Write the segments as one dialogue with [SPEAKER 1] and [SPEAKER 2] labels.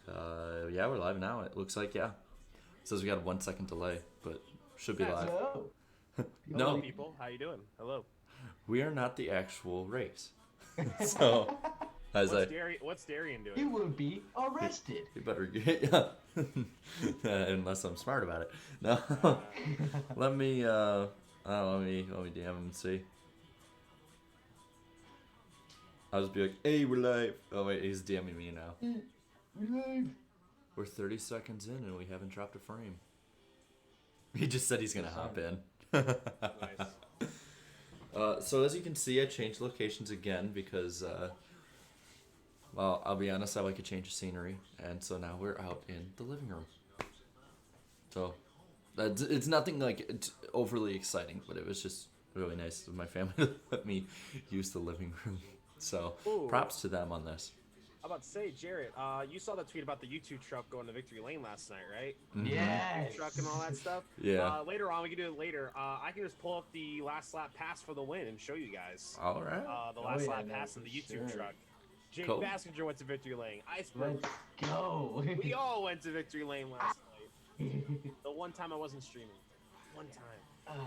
[SPEAKER 1] Yeah, we're live now. It looks like, yeah. It says we got a 1 second delay, but should be live.
[SPEAKER 2] Hello.
[SPEAKER 1] No,
[SPEAKER 3] people. How you doing? Hello.
[SPEAKER 1] we are not the actual race. So, as
[SPEAKER 3] What's Darian
[SPEAKER 2] He
[SPEAKER 3] doing?
[SPEAKER 2] will be arrested.
[SPEAKER 1] you better get, yeah. Unless I'm smart about it. No. let me, let me DM him and see. I'll just be like, hey, we're live. Oh, wait, he's DMing me now.
[SPEAKER 2] We're live.
[SPEAKER 1] We're 30 seconds in and we haven't dropped a frame. He just said he's gonna hop in.
[SPEAKER 3] Nice.
[SPEAKER 1] So as you can see, I changed locations again because, well, I'll be honest, I like a change of scenery, and so now we're out in the living room. So, it's nothing like overly exciting, but it was just really nice of my family to let me use the living room. So,
[SPEAKER 3] Ooh.
[SPEAKER 1] props to them on this.
[SPEAKER 3] I'm about to say, Jarrett, you saw that tweet about the YouTube truck going to Victory Lane last night, right?
[SPEAKER 1] Mhm.
[SPEAKER 2] Yes.
[SPEAKER 3] Truck and all that stuff.
[SPEAKER 1] Yeah.
[SPEAKER 3] Later on, we can do it later. I can just pull up the last lap pass for the win and show you guys.
[SPEAKER 1] All right.
[SPEAKER 3] The last lap
[SPEAKER 2] no,
[SPEAKER 3] pass in the
[SPEAKER 2] for
[SPEAKER 3] YouTube
[SPEAKER 2] sure.
[SPEAKER 3] truck. Jake
[SPEAKER 1] Cool.
[SPEAKER 3] Bassinger went to Victory Lane. Iceberg.
[SPEAKER 2] Let's go.
[SPEAKER 3] We all went to Victory Lane last night. The one time I wasn't streaming. One time.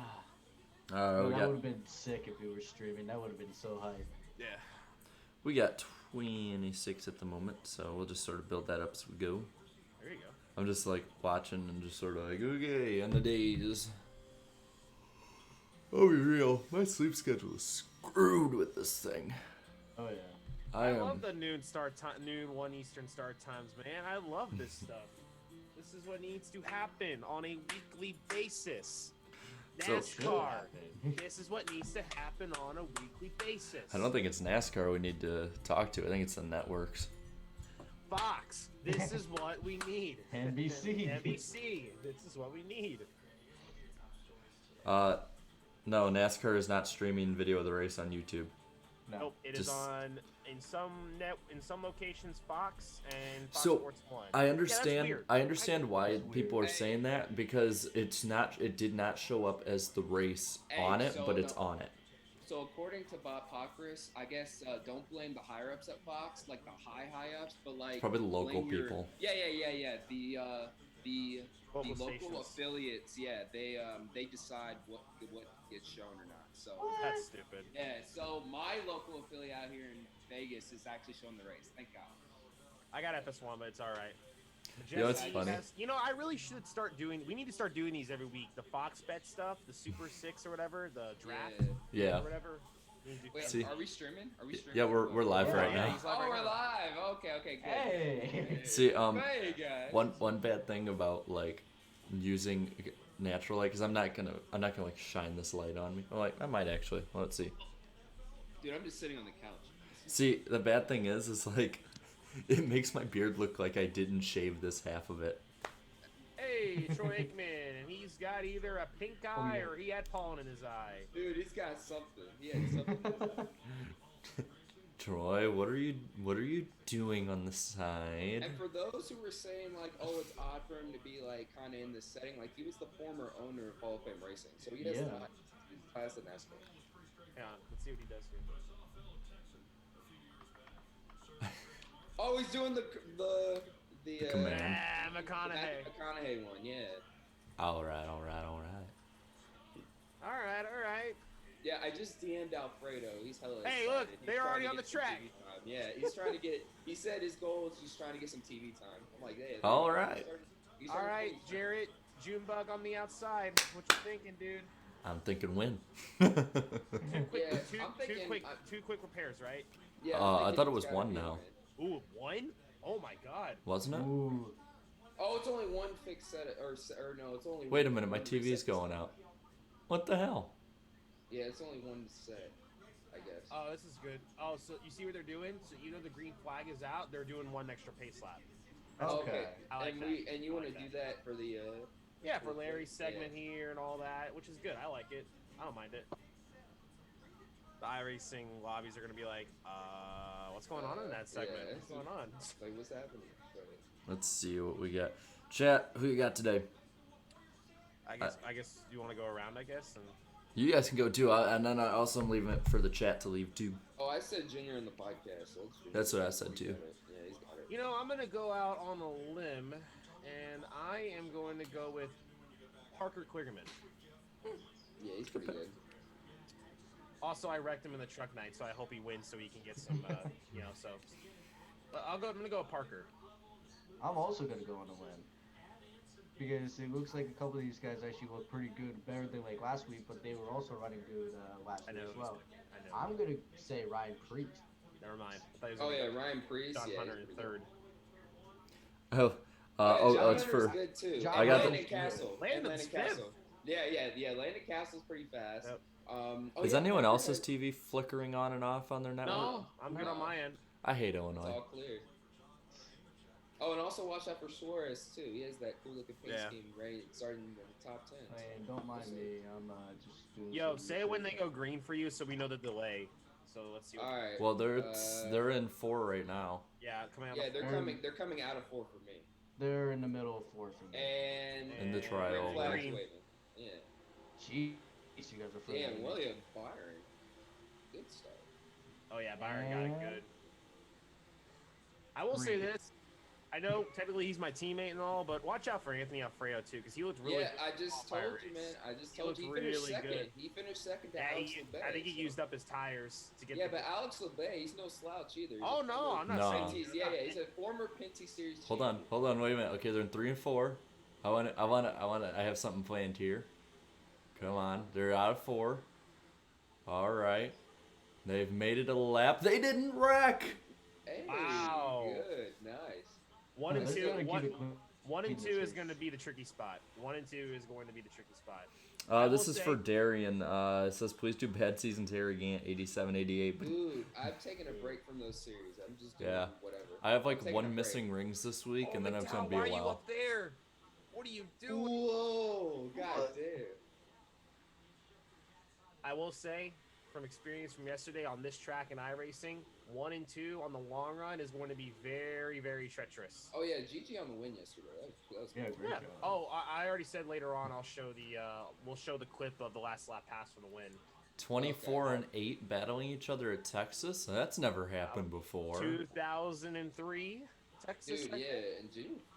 [SPEAKER 1] All right, we
[SPEAKER 2] that
[SPEAKER 1] got
[SPEAKER 2] would have been sick if we were streaming. That would have been so hype.
[SPEAKER 3] Yeah.
[SPEAKER 1] we got 26 at the moment, so we'll just sort of build that up as we go.
[SPEAKER 3] There you go.
[SPEAKER 1] I'm just like watching and just sort of like, okay, and the days. I'll be real, my sleep schedule is screwed with this thing.
[SPEAKER 2] Oh yeah.
[SPEAKER 3] I
[SPEAKER 1] am.
[SPEAKER 3] love the noon start time, noon 1 Eastern start times, man. I love this stuff. This is what needs to happen on a weekly basis.
[SPEAKER 1] So-
[SPEAKER 3] NASCAR. This is what needs to happen on a weekly basis.
[SPEAKER 1] I don't think it's NASCAR we need to talk to. I think it's the networks.
[SPEAKER 3] Fox. This is what we need.
[SPEAKER 2] NBC.
[SPEAKER 3] NBC. This is what we need.
[SPEAKER 1] No, NASCAR is not streaming video of the race on YouTube.
[SPEAKER 2] No.
[SPEAKER 3] Nope. It is
[SPEAKER 1] Just-
[SPEAKER 3] on in some locations Fox and Fox
[SPEAKER 1] So,
[SPEAKER 3] Sports 1.
[SPEAKER 1] I
[SPEAKER 3] Yeah, that's
[SPEAKER 1] understand.
[SPEAKER 3] weird.
[SPEAKER 1] I understand why
[SPEAKER 2] That's weird.
[SPEAKER 1] people are saying that because it's not. It did not show up as the race
[SPEAKER 4] Hey,
[SPEAKER 1] on it,
[SPEAKER 4] so
[SPEAKER 1] but it's
[SPEAKER 4] the-
[SPEAKER 1] on it.
[SPEAKER 4] So according to Bob Pockris, I guess don't blame the higher ups at Fox, like the high ups, but like
[SPEAKER 1] Probably the local
[SPEAKER 4] blame your-
[SPEAKER 1] people.
[SPEAKER 4] Yeah. The
[SPEAKER 3] Local
[SPEAKER 4] local
[SPEAKER 3] stations.
[SPEAKER 4] affiliates, yeah, they decide what gets shown or not. So
[SPEAKER 3] That's stupid.
[SPEAKER 4] yeah, so my local affiliate out here in Vegas is actually showing the race. Thank God.
[SPEAKER 3] I got FS1, but it's all right.
[SPEAKER 1] You know, it's
[SPEAKER 3] Jesse
[SPEAKER 1] funny.
[SPEAKER 3] has- you know, I really should start doing. We need to start doing these every week. The Fox Bet stuff, the Super Six or whatever, the draft
[SPEAKER 1] Yeah.
[SPEAKER 3] or whatever. We need to do
[SPEAKER 4] Wait,
[SPEAKER 3] that.
[SPEAKER 1] See-
[SPEAKER 4] are we streaming? Are we streaming?
[SPEAKER 1] Yeah, we're live
[SPEAKER 2] Yeah,
[SPEAKER 1] right
[SPEAKER 3] yeah,
[SPEAKER 1] now.
[SPEAKER 3] he's live
[SPEAKER 4] Oh,
[SPEAKER 3] right
[SPEAKER 4] we're
[SPEAKER 3] now.
[SPEAKER 4] live. Okay, good.
[SPEAKER 2] Hey.
[SPEAKER 1] See,
[SPEAKER 4] Hey guys.
[SPEAKER 1] one bad thing about like using natural light, because I'm not gonna like shine this light on me. Oh, like I might actually. Well, let's see.
[SPEAKER 4] Dude, I'm just sitting on the couch.
[SPEAKER 1] See, the bad thing is like it makes my beard look like I didn't shave this half of it.
[SPEAKER 3] Hey, Troy Aikman, and he's got either a pink eye
[SPEAKER 2] yeah.
[SPEAKER 3] or he had pollen in his eye.
[SPEAKER 4] Dude, he's got something. He had something.
[SPEAKER 1] Troy, what are you doing on the side?
[SPEAKER 4] And for those who were saying like, oh, it's odd for him to be like kind of in this setting, like he was the former owner of Hall of Fame Racing, so he does
[SPEAKER 2] Yeah.
[SPEAKER 4] not pass at NASCAR.
[SPEAKER 3] Hang on, let's see what he does here.
[SPEAKER 4] Oh, he's doing the
[SPEAKER 1] command.
[SPEAKER 3] Ah,
[SPEAKER 4] the
[SPEAKER 3] McConaughey.
[SPEAKER 4] Matthew McConaughey one, yeah.
[SPEAKER 1] All right.
[SPEAKER 3] All right.
[SPEAKER 4] Yeah, I just DM'd Alfredo. He's hella
[SPEAKER 3] Hey,
[SPEAKER 4] excited.
[SPEAKER 3] look,
[SPEAKER 4] He's
[SPEAKER 3] they're
[SPEAKER 4] trying
[SPEAKER 3] already
[SPEAKER 4] to
[SPEAKER 3] on
[SPEAKER 4] get
[SPEAKER 3] the
[SPEAKER 4] some
[SPEAKER 3] track.
[SPEAKER 4] TV time. Yeah, he's trying to get. He said his goal is just trying to get some TV time. I'm like, yeah.
[SPEAKER 1] All right.
[SPEAKER 3] All right, Jarrett, Junebug on the outside. What you thinking, dude?
[SPEAKER 1] I'm thinking win.
[SPEAKER 4] Yeah,
[SPEAKER 3] Two
[SPEAKER 4] I'm thinking.
[SPEAKER 3] quick repairs, right?
[SPEAKER 4] Yeah,
[SPEAKER 1] I
[SPEAKER 4] I'm thinking
[SPEAKER 1] thought it
[SPEAKER 4] it's
[SPEAKER 1] was
[SPEAKER 4] gotta
[SPEAKER 1] one
[SPEAKER 4] be
[SPEAKER 1] now.
[SPEAKER 4] a win.
[SPEAKER 3] Ooh, one? Oh my God.
[SPEAKER 1] Wasn't it?
[SPEAKER 2] Ooh.
[SPEAKER 4] Oh, it's only one fixed set, or no, it's only.
[SPEAKER 1] Wait a
[SPEAKER 4] one-
[SPEAKER 1] minute, my
[SPEAKER 4] one
[SPEAKER 1] TV's
[SPEAKER 4] reset
[SPEAKER 1] going
[SPEAKER 4] set.
[SPEAKER 1] out. What the hell?
[SPEAKER 4] Yeah, it's only one set, I guess.
[SPEAKER 3] Oh, this is good. Oh, so you see what they're doing? So you know the green flag is out. They're doing one extra pace lap.
[SPEAKER 2] Okay.
[SPEAKER 3] I like
[SPEAKER 4] and
[SPEAKER 3] that.
[SPEAKER 4] you
[SPEAKER 3] I
[SPEAKER 4] want to
[SPEAKER 3] like
[SPEAKER 4] do that for the.
[SPEAKER 3] Yeah, for Larry's segment here and all that, which is good. I like it. I don't mind it. The iRacing lobbies are gonna be like, what's going on in that segment?
[SPEAKER 4] yeah.
[SPEAKER 3] What's going on?
[SPEAKER 4] Like, what's happening? So,
[SPEAKER 1] Let's see what we got. Chat, who you got today?
[SPEAKER 3] I guess you want to go around, I guess. And
[SPEAKER 1] You guys can go too, and then I also am leaving it for the chat to leave too.
[SPEAKER 4] Oh, I said Junior in the podcast. So it's Junior.
[SPEAKER 1] That's what I said
[SPEAKER 4] He's
[SPEAKER 1] too.
[SPEAKER 4] got it. Yeah, he's got it.
[SPEAKER 3] You know, I'm gonna go out on a limb, and I am going to go with Parker Kligerman.
[SPEAKER 4] Yeah, he's pretty good.
[SPEAKER 3] Also, I wrecked him in the truck night, so I hope he wins so he can get some, so. But I'm gonna go with Parker.
[SPEAKER 2] I'm also gonna go on a limb. Because it looks like a couple of these guys actually look pretty good, better than like last week, but they were also running good last
[SPEAKER 3] I
[SPEAKER 2] week
[SPEAKER 3] know.
[SPEAKER 2] as well.
[SPEAKER 3] I know.
[SPEAKER 2] I'm gonna say Ryan Priest.
[SPEAKER 3] Never mind. I thought he was
[SPEAKER 4] Oh
[SPEAKER 3] gonna
[SPEAKER 4] yeah,
[SPEAKER 3] go
[SPEAKER 4] Ryan Priest.
[SPEAKER 3] John
[SPEAKER 4] Yeah,
[SPEAKER 3] Hunter
[SPEAKER 4] he's
[SPEAKER 3] in
[SPEAKER 4] pretty
[SPEAKER 3] third.
[SPEAKER 1] Oh,
[SPEAKER 4] John
[SPEAKER 1] it's
[SPEAKER 4] Hunter's
[SPEAKER 1] for.
[SPEAKER 4] good too.
[SPEAKER 2] John
[SPEAKER 1] I got
[SPEAKER 4] Landon
[SPEAKER 2] the-
[SPEAKER 4] Castle.
[SPEAKER 3] Landon's
[SPEAKER 4] Landon Castle. Yeah. Landon Castle's pretty fast.
[SPEAKER 3] Yep.
[SPEAKER 1] Is
[SPEAKER 4] yeah,
[SPEAKER 1] anyone
[SPEAKER 4] Parker
[SPEAKER 1] else's
[SPEAKER 4] had-
[SPEAKER 1] TV flickering on and off on their network?
[SPEAKER 3] No, I'm good on
[SPEAKER 4] No.
[SPEAKER 3] my end.
[SPEAKER 1] I hate
[SPEAKER 4] It's
[SPEAKER 1] Illinois.
[SPEAKER 4] all clear. Oh, and also watch out for Suarez too. He has that cool looking paint
[SPEAKER 3] Yeah.
[SPEAKER 4] scheme, right? Starting in the top 10.
[SPEAKER 2] Man, don't mind me. I'm just doing.
[SPEAKER 3] Yo,
[SPEAKER 2] some
[SPEAKER 3] say it when they
[SPEAKER 2] research.
[SPEAKER 3] go green for you, so we know the delay. So let's see.
[SPEAKER 4] All right.
[SPEAKER 1] Well, they're in 4 right now.
[SPEAKER 3] Yeah, coming out.
[SPEAKER 4] Yeah,
[SPEAKER 3] of
[SPEAKER 4] they're
[SPEAKER 3] four.
[SPEAKER 4] coming. They're coming out of 4 for me.
[SPEAKER 2] They're in the middle of 4 for me.
[SPEAKER 4] And
[SPEAKER 1] In the
[SPEAKER 3] And
[SPEAKER 1] trial.
[SPEAKER 4] red flags
[SPEAKER 3] Green.
[SPEAKER 4] waving. Yeah.
[SPEAKER 2] Jeez, you guys are further
[SPEAKER 4] Damn,
[SPEAKER 2] than me.
[SPEAKER 4] William Byron. Good start.
[SPEAKER 3] Oh yeah, Byron got it good. I will say
[SPEAKER 2] Green.
[SPEAKER 3] this. I know technically he's my teammate and all, but watch out for Anthony Alfredo too, because he looked really
[SPEAKER 4] Yeah,
[SPEAKER 3] good.
[SPEAKER 4] I just
[SPEAKER 3] off by
[SPEAKER 4] told
[SPEAKER 3] race.
[SPEAKER 4] you, man. I just
[SPEAKER 3] He
[SPEAKER 4] told you. He
[SPEAKER 3] looked
[SPEAKER 4] finished
[SPEAKER 3] really
[SPEAKER 4] second.
[SPEAKER 3] good.
[SPEAKER 4] He finished second to
[SPEAKER 3] Yeah,
[SPEAKER 4] Alex
[SPEAKER 3] he,
[SPEAKER 4] LeBay.
[SPEAKER 3] I think he
[SPEAKER 4] so-
[SPEAKER 3] used up his tires to get.
[SPEAKER 4] Yeah,
[SPEAKER 3] the,
[SPEAKER 4] but Alex LeBay, he's no slouch either. He's
[SPEAKER 3] Oh
[SPEAKER 4] a
[SPEAKER 3] no,
[SPEAKER 4] former
[SPEAKER 3] I'm not
[SPEAKER 1] No.
[SPEAKER 3] saying.
[SPEAKER 4] Pinty's, yeah, he's a former Pinty Series.
[SPEAKER 1] Hold on, wait a minute. Okay, they're in 3 and 4. I have something planned here. Come on, they're out of 4. All right, they've made it a lap. They didn't wreck.
[SPEAKER 4] Hey,
[SPEAKER 3] Wow.
[SPEAKER 4] good, nice.
[SPEAKER 3] One
[SPEAKER 2] No,
[SPEAKER 3] and
[SPEAKER 2] they're
[SPEAKER 3] two.
[SPEAKER 2] gonna keep
[SPEAKER 3] One,
[SPEAKER 2] it clean.
[SPEAKER 3] one and
[SPEAKER 2] Keep
[SPEAKER 3] two
[SPEAKER 2] it
[SPEAKER 3] is
[SPEAKER 2] safe.
[SPEAKER 3] going to be the tricky spot. 1 and 2 is going to be the tricky spot. I
[SPEAKER 1] This
[SPEAKER 3] will
[SPEAKER 1] is
[SPEAKER 3] say-
[SPEAKER 1] for Darian. It says please do bad season Terry Gant 87, 88. But
[SPEAKER 4] Dude, I've taken a break from those series. I'm just doing
[SPEAKER 1] Yeah.
[SPEAKER 4] whatever.
[SPEAKER 1] I have like
[SPEAKER 4] I'm taking a
[SPEAKER 1] 1
[SPEAKER 4] break.
[SPEAKER 1] missing rings this week, and then
[SPEAKER 3] McDowell,
[SPEAKER 1] it's gonna be
[SPEAKER 3] why
[SPEAKER 1] a
[SPEAKER 3] are you
[SPEAKER 1] while.
[SPEAKER 3] up there? What are you doing?
[SPEAKER 4] Whoa, god damn.
[SPEAKER 3] I will say, from experience from yesterday on this track in iRacing, 1 and 2 on the long run is going to be very, very treacherous.
[SPEAKER 4] Oh yeah, GG on the win yesterday. That was
[SPEAKER 2] Yeah,
[SPEAKER 4] cool.
[SPEAKER 2] great
[SPEAKER 3] Yeah.
[SPEAKER 2] job.
[SPEAKER 3] Oh, I already said later on. I'll show the. We'll show the clip of the last lap pass for the win.
[SPEAKER 1] 24 and 8 battling each other at Texas. That's never happened before.
[SPEAKER 3] 2003, Texas.
[SPEAKER 4] Dude,
[SPEAKER 3] I
[SPEAKER 4] yeah,
[SPEAKER 3] think?
[SPEAKER 4] and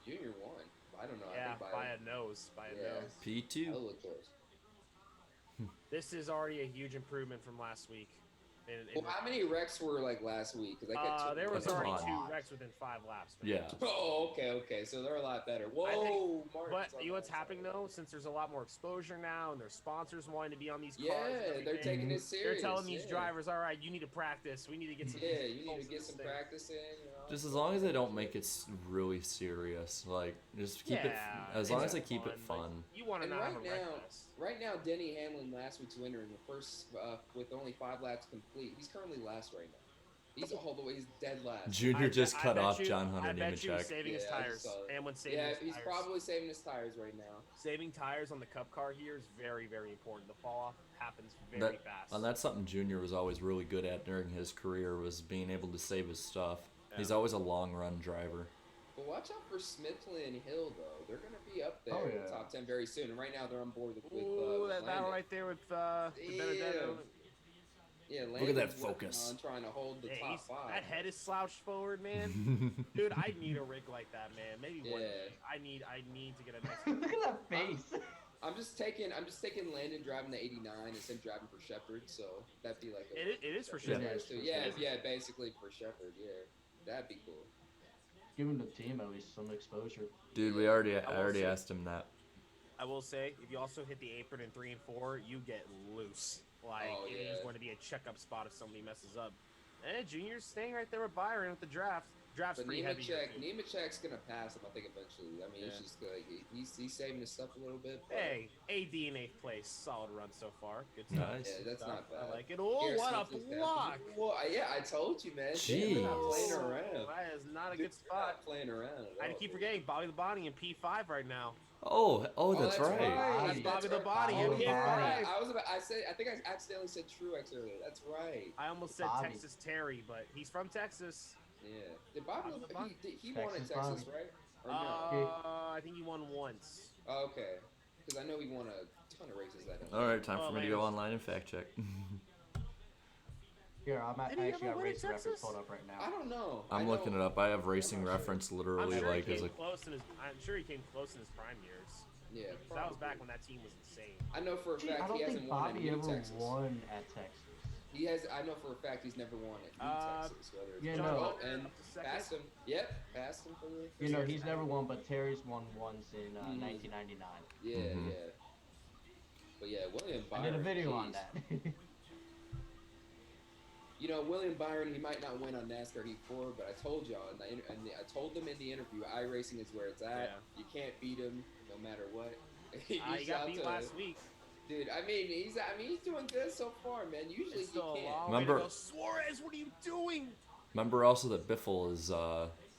[SPEAKER 4] Junior won. I don't know. I
[SPEAKER 3] Yeah,
[SPEAKER 4] think
[SPEAKER 3] by a nose. By a
[SPEAKER 4] Yeah.
[SPEAKER 3] nose.
[SPEAKER 1] P2.
[SPEAKER 4] hella close.
[SPEAKER 3] This is already a huge improvement from last week.
[SPEAKER 4] Well, how many wrecks were like last week? Because I got two.
[SPEAKER 3] There was
[SPEAKER 1] That's a
[SPEAKER 3] already
[SPEAKER 1] lot.
[SPEAKER 3] 2 wrecks within 5 laps. man.
[SPEAKER 1] Yeah.
[SPEAKER 4] Oh, okay. So they're a lot better. Whoa,
[SPEAKER 3] I think-
[SPEAKER 4] Martin's
[SPEAKER 3] But
[SPEAKER 4] on
[SPEAKER 3] you know what's
[SPEAKER 4] that
[SPEAKER 3] happening
[SPEAKER 4] side.
[SPEAKER 3] though? Since there's a lot more exposure now, and there's sponsors wanting to be on these cars.
[SPEAKER 4] Yeah,
[SPEAKER 3] and
[SPEAKER 4] they're
[SPEAKER 3] everything,
[SPEAKER 4] taking it
[SPEAKER 3] They're
[SPEAKER 4] serious.
[SPEAKER 3] telling these
[SPEAKER 4] yeah.
[SPEAKER 3] drivers, all right, you need to practice. We need to get some.
[SPEAKER 4] Yeah, you need to
[SPEAKER 3] results
[SPEAKER 4] get
[SPEAKER 3] in
[SPEAKER 4] some
[SPEAKER 3] this thing."
[SPEAKER 4] practice in. You know?
[SPEAKER 1] Just as long as they don't make it really serious, like just keep it.
[SPEAKER 3] Yeah,
[SPEAKER 1] As long
[SPEAKER 3] it's
[SPEAKER 1] as they keep it
[SPEAKER 3] Like,
[SPEAKER 1] fun.
[SPEAKER 3] you want to
[SPEAKER 4] And
[SPEAKER 3] not
[SPEAKER 4] right
[SPEAKER 3] have a wreck
[SPEAKER 4] now,
[SPEAKER 3] this.
[SPEAKER 4] right now, Denny Hamlin, last week's winner in the first, with only 5 laps complete. He's currently last right now. He's all the way. He's dead last.
[SPEAKER 1] Junior just cut
[SPEAKER 3] bet
[SPEAKER 1] off
[SPEAKER 3] you-
[SPEAKER 1] John Hunter
[SPEAKER 3] I bet you he's
[SPEAKER 1] Nemechek.
[SPEAKER 3] saving his
[SPEAKER 4] Yeah, I
[SPEAKER 3] tires.
[SPEAKER 4] just saw that.
[SPEAKER 3] And when saving
[SPEAKER 4] Yeah,
[SPEAKER 3] his
[SPEAKER 4] he's
[SPEAKER 3] tires.
[SPEAKER 4] probably saving his tires right now.
[SPEAKER 3] Saving tires on the Cup car here is very, very important. The fall off happens very fast.
[SPEAKER 1] And that's something Junior was always really good at during his career, was being able to save his stuff.
[SPEAKER 3] Yeah.
[SPEAKER 1] He's always a long run driver.
[SPEAKER 4] But watch out for Smithland and Hill, though. They're going to be up there
[SPEAKER 2] Oh,
[SPEAKER 4] in the
[SPEAKER 2] yeah.
[SPEAKER 4] top 10 very soon. And right now, they're on board with
[SPEAKER 3] Ooh, that battle
[SPEAKER 4] Landon.
[SPEAKER 3] right there with the Benedetto.
[SPEAKER 4] Yeah,
[SPEAKER 1] at that
[SPEAKER 4] Landon's working
[SPEAKER 1] focus.
[SPEAKER 4] on trying to hold the
[SPEAKER 3] Yeah,
[SPEAKER 4] top
[SPEAKER 3] he's-
[SPEAKER 4] 5.
[SPEAKER 3] that head is slouched forward, man. Dude, I need a rig like that, man. Maybe one
[SPEAKER 4] Yeah.
[SPEAKER 3] day. I need to get a nice.
[SPEAKER 2] Look at that face.
[SPEAKER 4] I'm just taking Landon driving the 89 instead of driving for Shepard, so that'd be like a,
[SPEAKER 3] It is for
[SPEAKER 2] Yeah.
[SPEAKER 3] sure.
[SPEAKER 2] Shepard.
[SPEAKER 4] Yeah, basically for Shepard, yeah. That'd be cool.
[SPEAKER 2] Give him the team at least some exposure.
[SPEAKER 1] Dude, I already asked him that.
[SPEAKER 3] I will say, if you also hit the apron in 3 and 4, you get loose. Like,
[SPEAKER 4] Oh,
[SPEAKER 3] it is
[SPEAKER 4] yeah.
[SPEAKER 3] going to be a checkup spot if somebody messes up. And Junior's staying right there with Byron with the draft. Draft's
[SPEAKER 4] But
[SPEAKER 3] pretty heavy. here, too.
[SPEAKER 4] Nemechek's gonna pass him, I think, eventually. I mean, it's
[SPEAKER 3] Yeah.
[SPEAKER 4] just like he's saving his stuff a little bit. But
[SPEAKER 3] Hey, AD in 8th place. Solid run so far. Good stuff.
[SPEAKER 1] Nice.
[SPEAKER 4] yeah, that's not
[SPEAKER 3] I
[SPEAKER 4] bad.
[SPEAKER 3] like it. Oh,
[SPEAKER 4] Garrett
[SPEAKER 3] what a
[SPEAKER 4] Smith is bad.
[SPEAKER 3] block!
[SPEAKER 4] Well, yeah, I told you, man. Damn, they're not
[SPEAKER 1] Jeez.
[SPEAKER 4] playing around.
[SPEAKER 3] That is not a
[SPEAKER 4] Dude,
[SPEAKER 3] good
[SPEAKER 4] they're not
[SPEAKER 3] spot.
[SPEAKER 4] playing around at
[SPEAKER 3] I
[SPEAKER 4] all,
[SPEAKER 3] keep
[SPEAKER 4] dude.
[SPEAKER 3] forgetting Bobby the Body in P5 right now.
[SPEAKER 1] Oh, that's right.
[SPEAKER 3] That's Bobby the Body
[SPEAKER 2] in
[SPEAKER 3] in
[SPEAKER 2] P5.
[SPEAKER 3] P5.
[SPEAKER 4] I think I accidentally said Truex earlier. That's right.
[SPEAKER 3] I almost said
[SPEAKER 2] Bobby.
[SPEAKER 3] Texas Terry, but he's from Texas.
[SPEAKER 4] Yeah. Did Bobby?
[SPEAKER 3] Bobby the Bobby.
[SPEAKER 4] He won in
[SPEAKER 2] Texas
[SPEAKER 4] Texas,
[SPEAKER 2] Bobby.
[SPEAKER 4] right? Or no?
[SPEAKER 3] I think he won once.
[SPEAKER 4] Oh, okay. Because I know he won a ton of races that don't.
[SPEAKER 1] All right, time
[SPEAKER 3] Oh,
[SPEAKER 1] for me to
[SPEAKER 3] man.
[SPEAKER 1] go online and fact check.
[SPEAKER 2] Here, I
[SPEAKER 3] Did he
[SPEAKER 2] actually
[SPEAKER 3] ever
[SPEAKER 2] got
[SPEAKER 3] win in
[SPEAKER 2] Racing Reference
[SPEAKER 3] Texas?
[SPEAKER 2] pulled up right now.
[SPEAKER 4] I don't know.
[SPEAKER 1] I'm looking it up. I have Racing
[SPEAKER 4] not sure.
[SPEAKER 1] Reference
[SPEAKER 3] I'm
[SPEAKER 1] literally
[SPEAKER 3] sure
[SPEAKER 1] like
[SPEAKER 3] he
[SPEAKER 1] as
[SPEAKER 3] came
[SPEAKER 1] a.
[SPEAKER 3] close in his. I'm sure he came close in his prime years.
[SPEAKER 4] Yeah,
[SPEAKER 3] That was back
[SPEAKER 4] probably.
[SPEAKER 3] when that team was insane.
[SPEAKER 4] I know for a
[SPEAKER 2] Gee, I
[SPEAKER 4] fact
[SPEAKER 2] don't
[SPEAKER 4] he
[SPEAKER 2] think
[SPEAKER 4] hasn't won at
[SPEAKER 2] Bobby
[SPEAKER 4] New
[SPEAKER 2] ever
[SPEAKER 4] Texas.
[SPEAKER 2] won at Texas.
[SPEAKER 4] He has. I know for a fact he's never won at New Texas. Whether it's
[SPEAKER 2] yeah,
[SPEAKER 3] John
[SPEAKER 2] no.
[SPEAKER 3] Hunter
[SPEAKER 4] and
[SPEAKER 3] up to second.
[SPEAKER 4] passed him. Yep, passed him for the.
[SPEAKER 2] You know,
[SPEAKER 4] first
[SPEAKER 2] he's
[SPEAKER 4] time.
[SPEAKER 2] never won, but Terry's won once in 1999.
[SPEAKER 4] Yeah,
[SPEAKER 1] Mhm.
[SPEAKER 4] yeah. But yeah, William
[SPEAKER 2] I
[SPEAKER 4] Byron.
[SPEAKER 2] did a video on
[SPEAKER 4] geez.
[SPEAKER 2] that.
[SPEAKER 4] You know, William Byron, he might not win on NASCAR Heat 4, but I told y'all, I told them in the interview, iRacing is where it's at.
[SPEAKER 3] Yeah.
[SPEAKER 4] You can't beat him no matter what.
[SPEAKER 3] He got beat last week.
[SPEAKER 4] Dude, I mean, he's doing good so far, man. Usually
[SPEAKER 3] It's still
[SPEAKER 4] you
[SPEAKER 3] a
[SPEAKER 4] can't.
[SPEAKER 3] long way to
[SPEAKER 1] Remember-
[SPEAKER 3] go. Suarez, what are you doing?
[SPEAKER 1] Remember also that Biffle is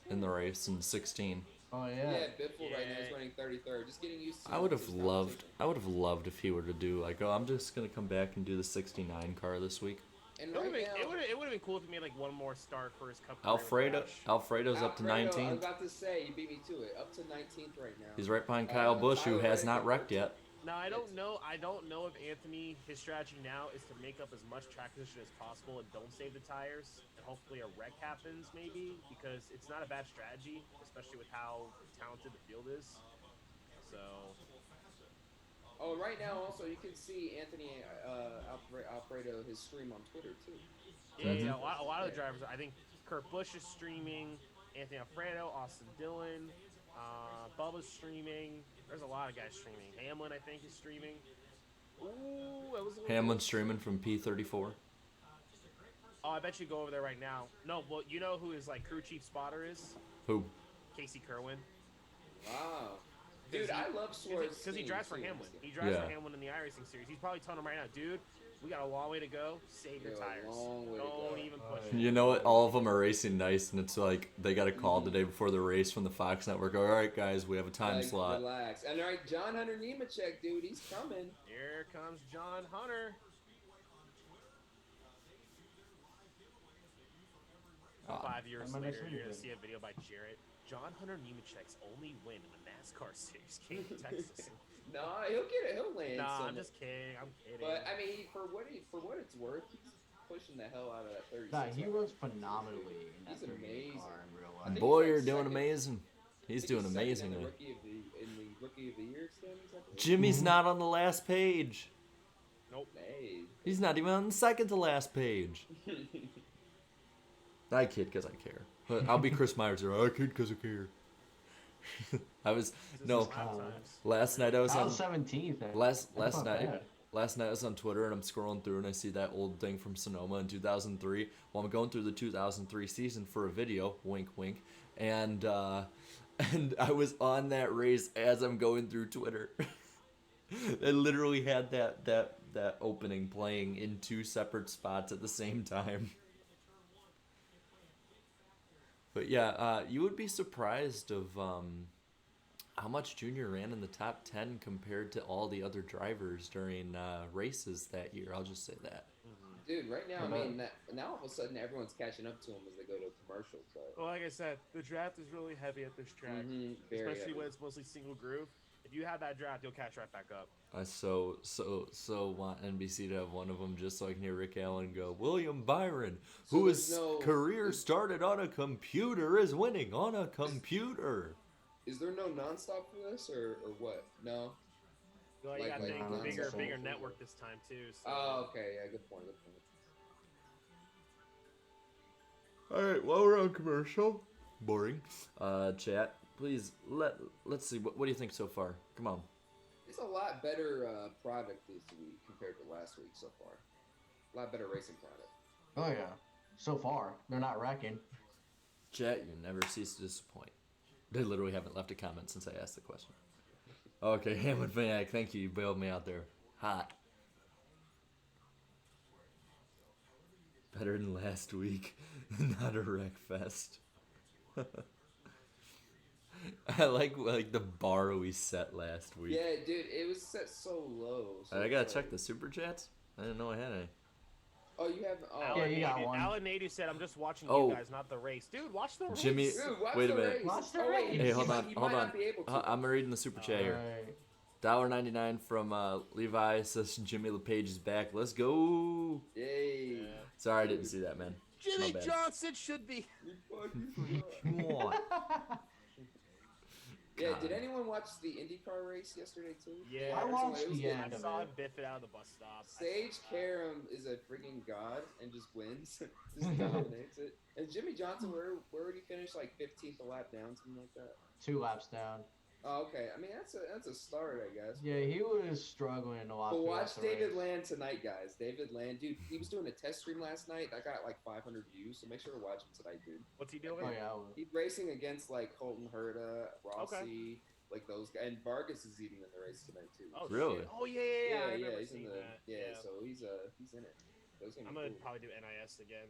[SPEAKER 1] in the race in 16.
[SPEAKER 2] Oh
[SPEAKER 4] Yeah,
[SPEAKER 2] yeah.
[SPEAKER 4] Biffle right now is
[SPEAKER 3] Yeah.
[SPEAKER 4] running 33rd. Just getting used to
[SPEAKER 1] I would have
[SPEAKER 4] his
[SPEAKER 1] loved.
[SPEAKER 4] competition.
[SPEAKER 1] I would have loved if he were to do like, oh, I'm just gonna come back and do the 69 car this week.
[SPEAKER 4] And
[SPEAKER 3] It would
[SPEAKER 4] right
[SPEAKER 3] have
[SPEAKER 4] now,
[SPEAKER 3] been cool if he made like one more start for his cup.
[SPEAKER 1] Alfredo's up to
[SPEAKER 4] Alfredo, I was
[SPEAKER 1] 19th.
[SPEAKER 4] about to say, you beat me to it. Up to 19th right now.
[SPEAKER 1] He's right behind Kyle Busch, who
[SPEAKER 4] Tyler
[SPEAKER 1] has not
[SPEAKER 4] Reddick,
[SPEAKER 1] wrecked yet.
[SPEAKER 3] Now I don't know if Anthony, his strategy now is to make up as much track position as possible and don't save the tires, and hopefully a wreck happens maybe, because it's not a bad strategy, especially with how talented the field is. So
[SPEAKER 4] Oh, right now also you can see Anthony Alfredo his stream on Twitter too.
[SPEAKER 3] yeah, a lot of the drivers. I think Kurt Busch is streaming, Anthony Alfredo, Austin Dillon, Bubba's streaming. There's a lot of guys streaming. Hamlin, I think, is streaming. Ooh, that was a little
[SPEAKER 1] Hamlin
[SPEAKER 3] close.
[SPEAKER 1] streaming from P34.
[SPEAKER 3] Oh, I bet you go over there right now. No, well, you know who his like crew chief spotter is?
[SPEAKER 1] Who?
[SPEAKER 3] Casey Kerwin.
[SPEAKER 4] Wow. Dude, I love Suarez.
[SPEAKER 3] Because he drives for
[SPEAKER 4] too.
[SPEAKER 3] Hamlin. He drives
[SPEAKER 1] Yeah.
[SPEAKER 3] for Hamlin in the iRacing series. He's probably telling him right now, dude, we got a long way to go. Save your
[SPEAKER 4] Yeah, a
[SPEAKER 3] tires.
[SPEAKER 4] long way to
[SPEAKER 3] Don't
[SPEAKER 4] go.
[SPEAKER 3] even
[SPEAKER 2] Oh,
[SPEAKER 3] push
[SPEAKER 2] yeah.
[SPEAKER 3] it.
[SPEAKER 1] You know what? All of them are racing nice, and it's like they got a call the day before the race from the Fox Network. All right, guys, we have a time
[SPEAKER 4] Like,
[SPEAKER 1] slot.
[SPEAKER 4] Relax. And all right, John Hunter Nemechek, dude, he's coming.
[SPEAKER 3] Here comes John Hunter.
[SPEAKER 1] Ah,
[SPEAKER 3] 5 years
[SPEAKER 2] my next
[SPEAKER 3] later,
[SPEAKER 2] video
[SPEAKER 3] you're going to
[SPEAKER 2] then.
[SPEAKER 3] see a video by Jarrett. John Hunter Nemechek's only win in the NASCAR series came to Texas.
[SPEAKER 4] No, he'll get it. He'll land.
[SPEAKER 3] Nah, I'm
[SPEAKER 4] some-
[SPEAKER 3] just kidding. I'm kidding.
[SPEAKER 4] But I mean, for what it's worth, he's pushing the hell out of that 36.
[SPEAKER 2] Nah, he runs phenomenally in that
[SPEAKER 4] He's
[SPEAKER 2] 38
[SPEAKER 4] amazing.
[SPEAKER 2] car in real
[SPEAKER 4] I
[SPEAKER 2] life.
[SPEAKER 4] think
[SPEAKER 1] Boy,
[SPEAKER 4] he's
[SPEAKER 1] you're
[SPEAKER 4] like
[SPEAKER 1] doing
[SPEAKER 4] second-
[SPEAKER 1] amazing.
[SPEAKER 4] I
[SPEAKER 1] He's
[SPEAKER 4] think
[SPEAKER 1] doing
[SPEAKER 4] second in
[SPEAKER 1] amazingly.
[SPEAKER 4] the rookie of the year standings. I believe.
[SPEAKER 1] Jimmy's not on the last page.
[SPEAKER 3] nope.
[SPEAKER 4] Hey.
[SPEAKER 1] He's not even on the second to last page. I kid because I care. But I'll be Chris Myers there. I kid because I care. I was
[SPEAKER 3] This
[SPEAKER 1] no.
[SPEAKER 3] is lap times.
[SPEAKER 1] Last night I was
[SPEAKER 2] I
[SPEAKER 1] on
[SPEAKER 2] was 17th.
[SPEAKER 1] last
[SPEAKER 2] That's not
[SPEAKER 1] night.
[SPEAKER 2] bad.
[SPEAKER 1] Last night I was on Twitter and I'm scrolling through and I see that old thing from Sonoma in 2003. Well, I'm going through the 2003 season for a video, wink, wink, and I was on that race as I'm going through Twitter. It literally had that opening playing in two separate spots at the same time. But yeah, you would be surprised of how much Junior ran in the top 10 compared to all the other drivers during races that year. I'll just say that.
[SPEAKER 4] Dude, right now, I
[SPEAKER 2] Uh-huh.
[SPEAKER 4] mean, now all of a sudden everyone's catching up to him as they go to commercials. But
[SPEAKER 3] Well, like I said, the draft is really heavy at this track,
[SPEAKER 4] very
[SPEAKER 3] especially
[SPEAKER 4] heavy.
[SPEAKER 3] when it's mostly single groove. If you have that draft, you'll catch right back up.
[SPEAKER 1] I so want NBC to have one of them just so I can hear Rick Allen go, William Byron,
[SPEAKER 4] So
[SPEAKER 1] whose
[SPEAKER 4] there's no-
[SPEAKER 1] career started on a computer, is winning on a computer.
[SPEAKER 4] is there no nonstop for this or what? No.
[SPEAKER 3] Well, you
[SPEAKER 4] Like-
[SPEAKER 3] got
[SPEAKER 4] like
[SPEAKER 3] the
[SPEAKER 2] non-stop.
[SPEAKER 3] bigger network this time too. So.
[SPEAKER 4] Oh, okay. Yeah, good point. Good point.
[SPEAKER 1] All right, while we're on commercial, boring. Chat, please let's see what do you think so far? Come on.
[SPEAKER 4] It's a lot better product this week compared to last week so far. A lot better racing product.
[SPEAKER 2] Oh yeah. So far, they're not wrecking.
[SPEAKER 1] Chat, you never cease to disappoint. They literally haven't left a comment since I asked the question. Okay, Hamlin Fanatic, thank you. You bailed me out there. Hot. Better than last week. Not a wreck fest. I like the bar we set last week.
[SPEAKER 4] Yeah, dude, it was set so low. So
[SPEAKER 1] I gotta
[SPEAKER 4] it's
[SPEAKER 1] check
[SPEAKER 4] like-
[SPEAKER 1] the super chats. I didn't know I had any.
[SPEAKER 4] Oh, you have. Oh,
[SPEAKER 2] Yeah, you got one.
[SPEAKER 3] Alan Nadu said, "I'm just watching
[SPEAKER 1] Oh.
[SPEAKER 3] you guys, not the race." Dude, watch the race.
[SPEAKER 1] Jimmy-
[SPEAKER 4] Dude, watch
[SPEAKER 1] Wait a
[SPEAKER 4] the
[SPEAKER 1] minute.
[SPEAKER 4] race.
[SPEAKER 2] Watch the
[SPEAKER 4] Oh, wait,
[SPEAKER 2] race.
[SPEAKER 1] Hey,
[SPEAKER 4] he
[SPEAKER 1] hold
[SPEAKER 4] might-
[SPEAKER 1] on,
[SPEAKER 4] he
[SPEAKER 1] hold
[SPEAKER 4] might
[SPEAKER 1] on.
[SPEAKER 4] not be able to.
[SPEAKER 1] I'm reading the super chat here.
[SPEAKER 2] Alright.
[SPEAKER 1] $1.99 from Levi says Jimmy LePage is back. Let's go.
[SPEAKER 4] Yay.
[SPEAKER 3] Yeah.
[SPEAKER 1] Sorry, I didn't see that, man.
[SPEAKER 3] Jimmy
[SPEAKER 1] My bad.
[SPEAKER 3] Johnson should be.
[SPEAKER 4] You fucking suck.
[SPEAKER 1] What?
[SPEAKER 4] Yeah,
[SPEAKER 1] God.
[SPEAKER 4] did anyone watch the IndyCar race yesterday too?
[SPEAKER 3] Yeah,
[SPEAKER 2] I watched
[SPEAKER 4] It was
[SPEAKER 2] the
[SPEAKER 4] good.
[SPEAKER 2] end
[SPEAKER 3] I
[SPEAKER 2] of
[SPEAKER 3] saw
[SPEAKER 2] it.
[SPEAKER 3] him biff it out of the bus stop.
[SPEAKER 4] Sage Karam is a freaking god and just wins, just dominates it. And Jimmy Johnson, where would he finish? Like 15th a lap down, something like that.
[SPEAKER 2] 2 laps down.
[SPEAKER 4] Oh, okay. I mean, that's a start, I guess.
[SPEAKER 2] Yeah, he was struggling a lot.
[SPEAKER 4] But
[SPEAKER 2] throughout
[SPEAKER 4] watch
[SPEAKER 2] the
[SPEAKER 4] David
[SPEAKER 2] race.
[SPEAKER 4] Land tonight, guys. David Land, dude, he was doing a test stream last night. That got like 500 views, so make sure to watch him tonight, dude.
[SPEAKER 3] What's he doing?
[SPEAKER 2] Oh yeah, I will.
[SPEAKER 4] He's racing against like Colton Herta, Rossi, like those guys. And Vargas is even in the race tonight too.
[SPEAKER 3] Oh,
[SPEAKER 1] Really?
[SPEAKER 3] shit. Oh, yeah. I
[SPEAKER 4] yeah,
[SPEAKER 3] remember
[SPEAKER 4] he's in
[SPEAKER 3] seeing
[SPEAKER 4] the
[SPEAKER 3] that.
[SPEAKER 4] so he's in it. So it's
[SPEAKER 3] I'm
[SPEAKER 4] be
[SPEAKER 3] gonna
[SPEAKER 4] cool.
[SPEAKER 3] probably do NIS again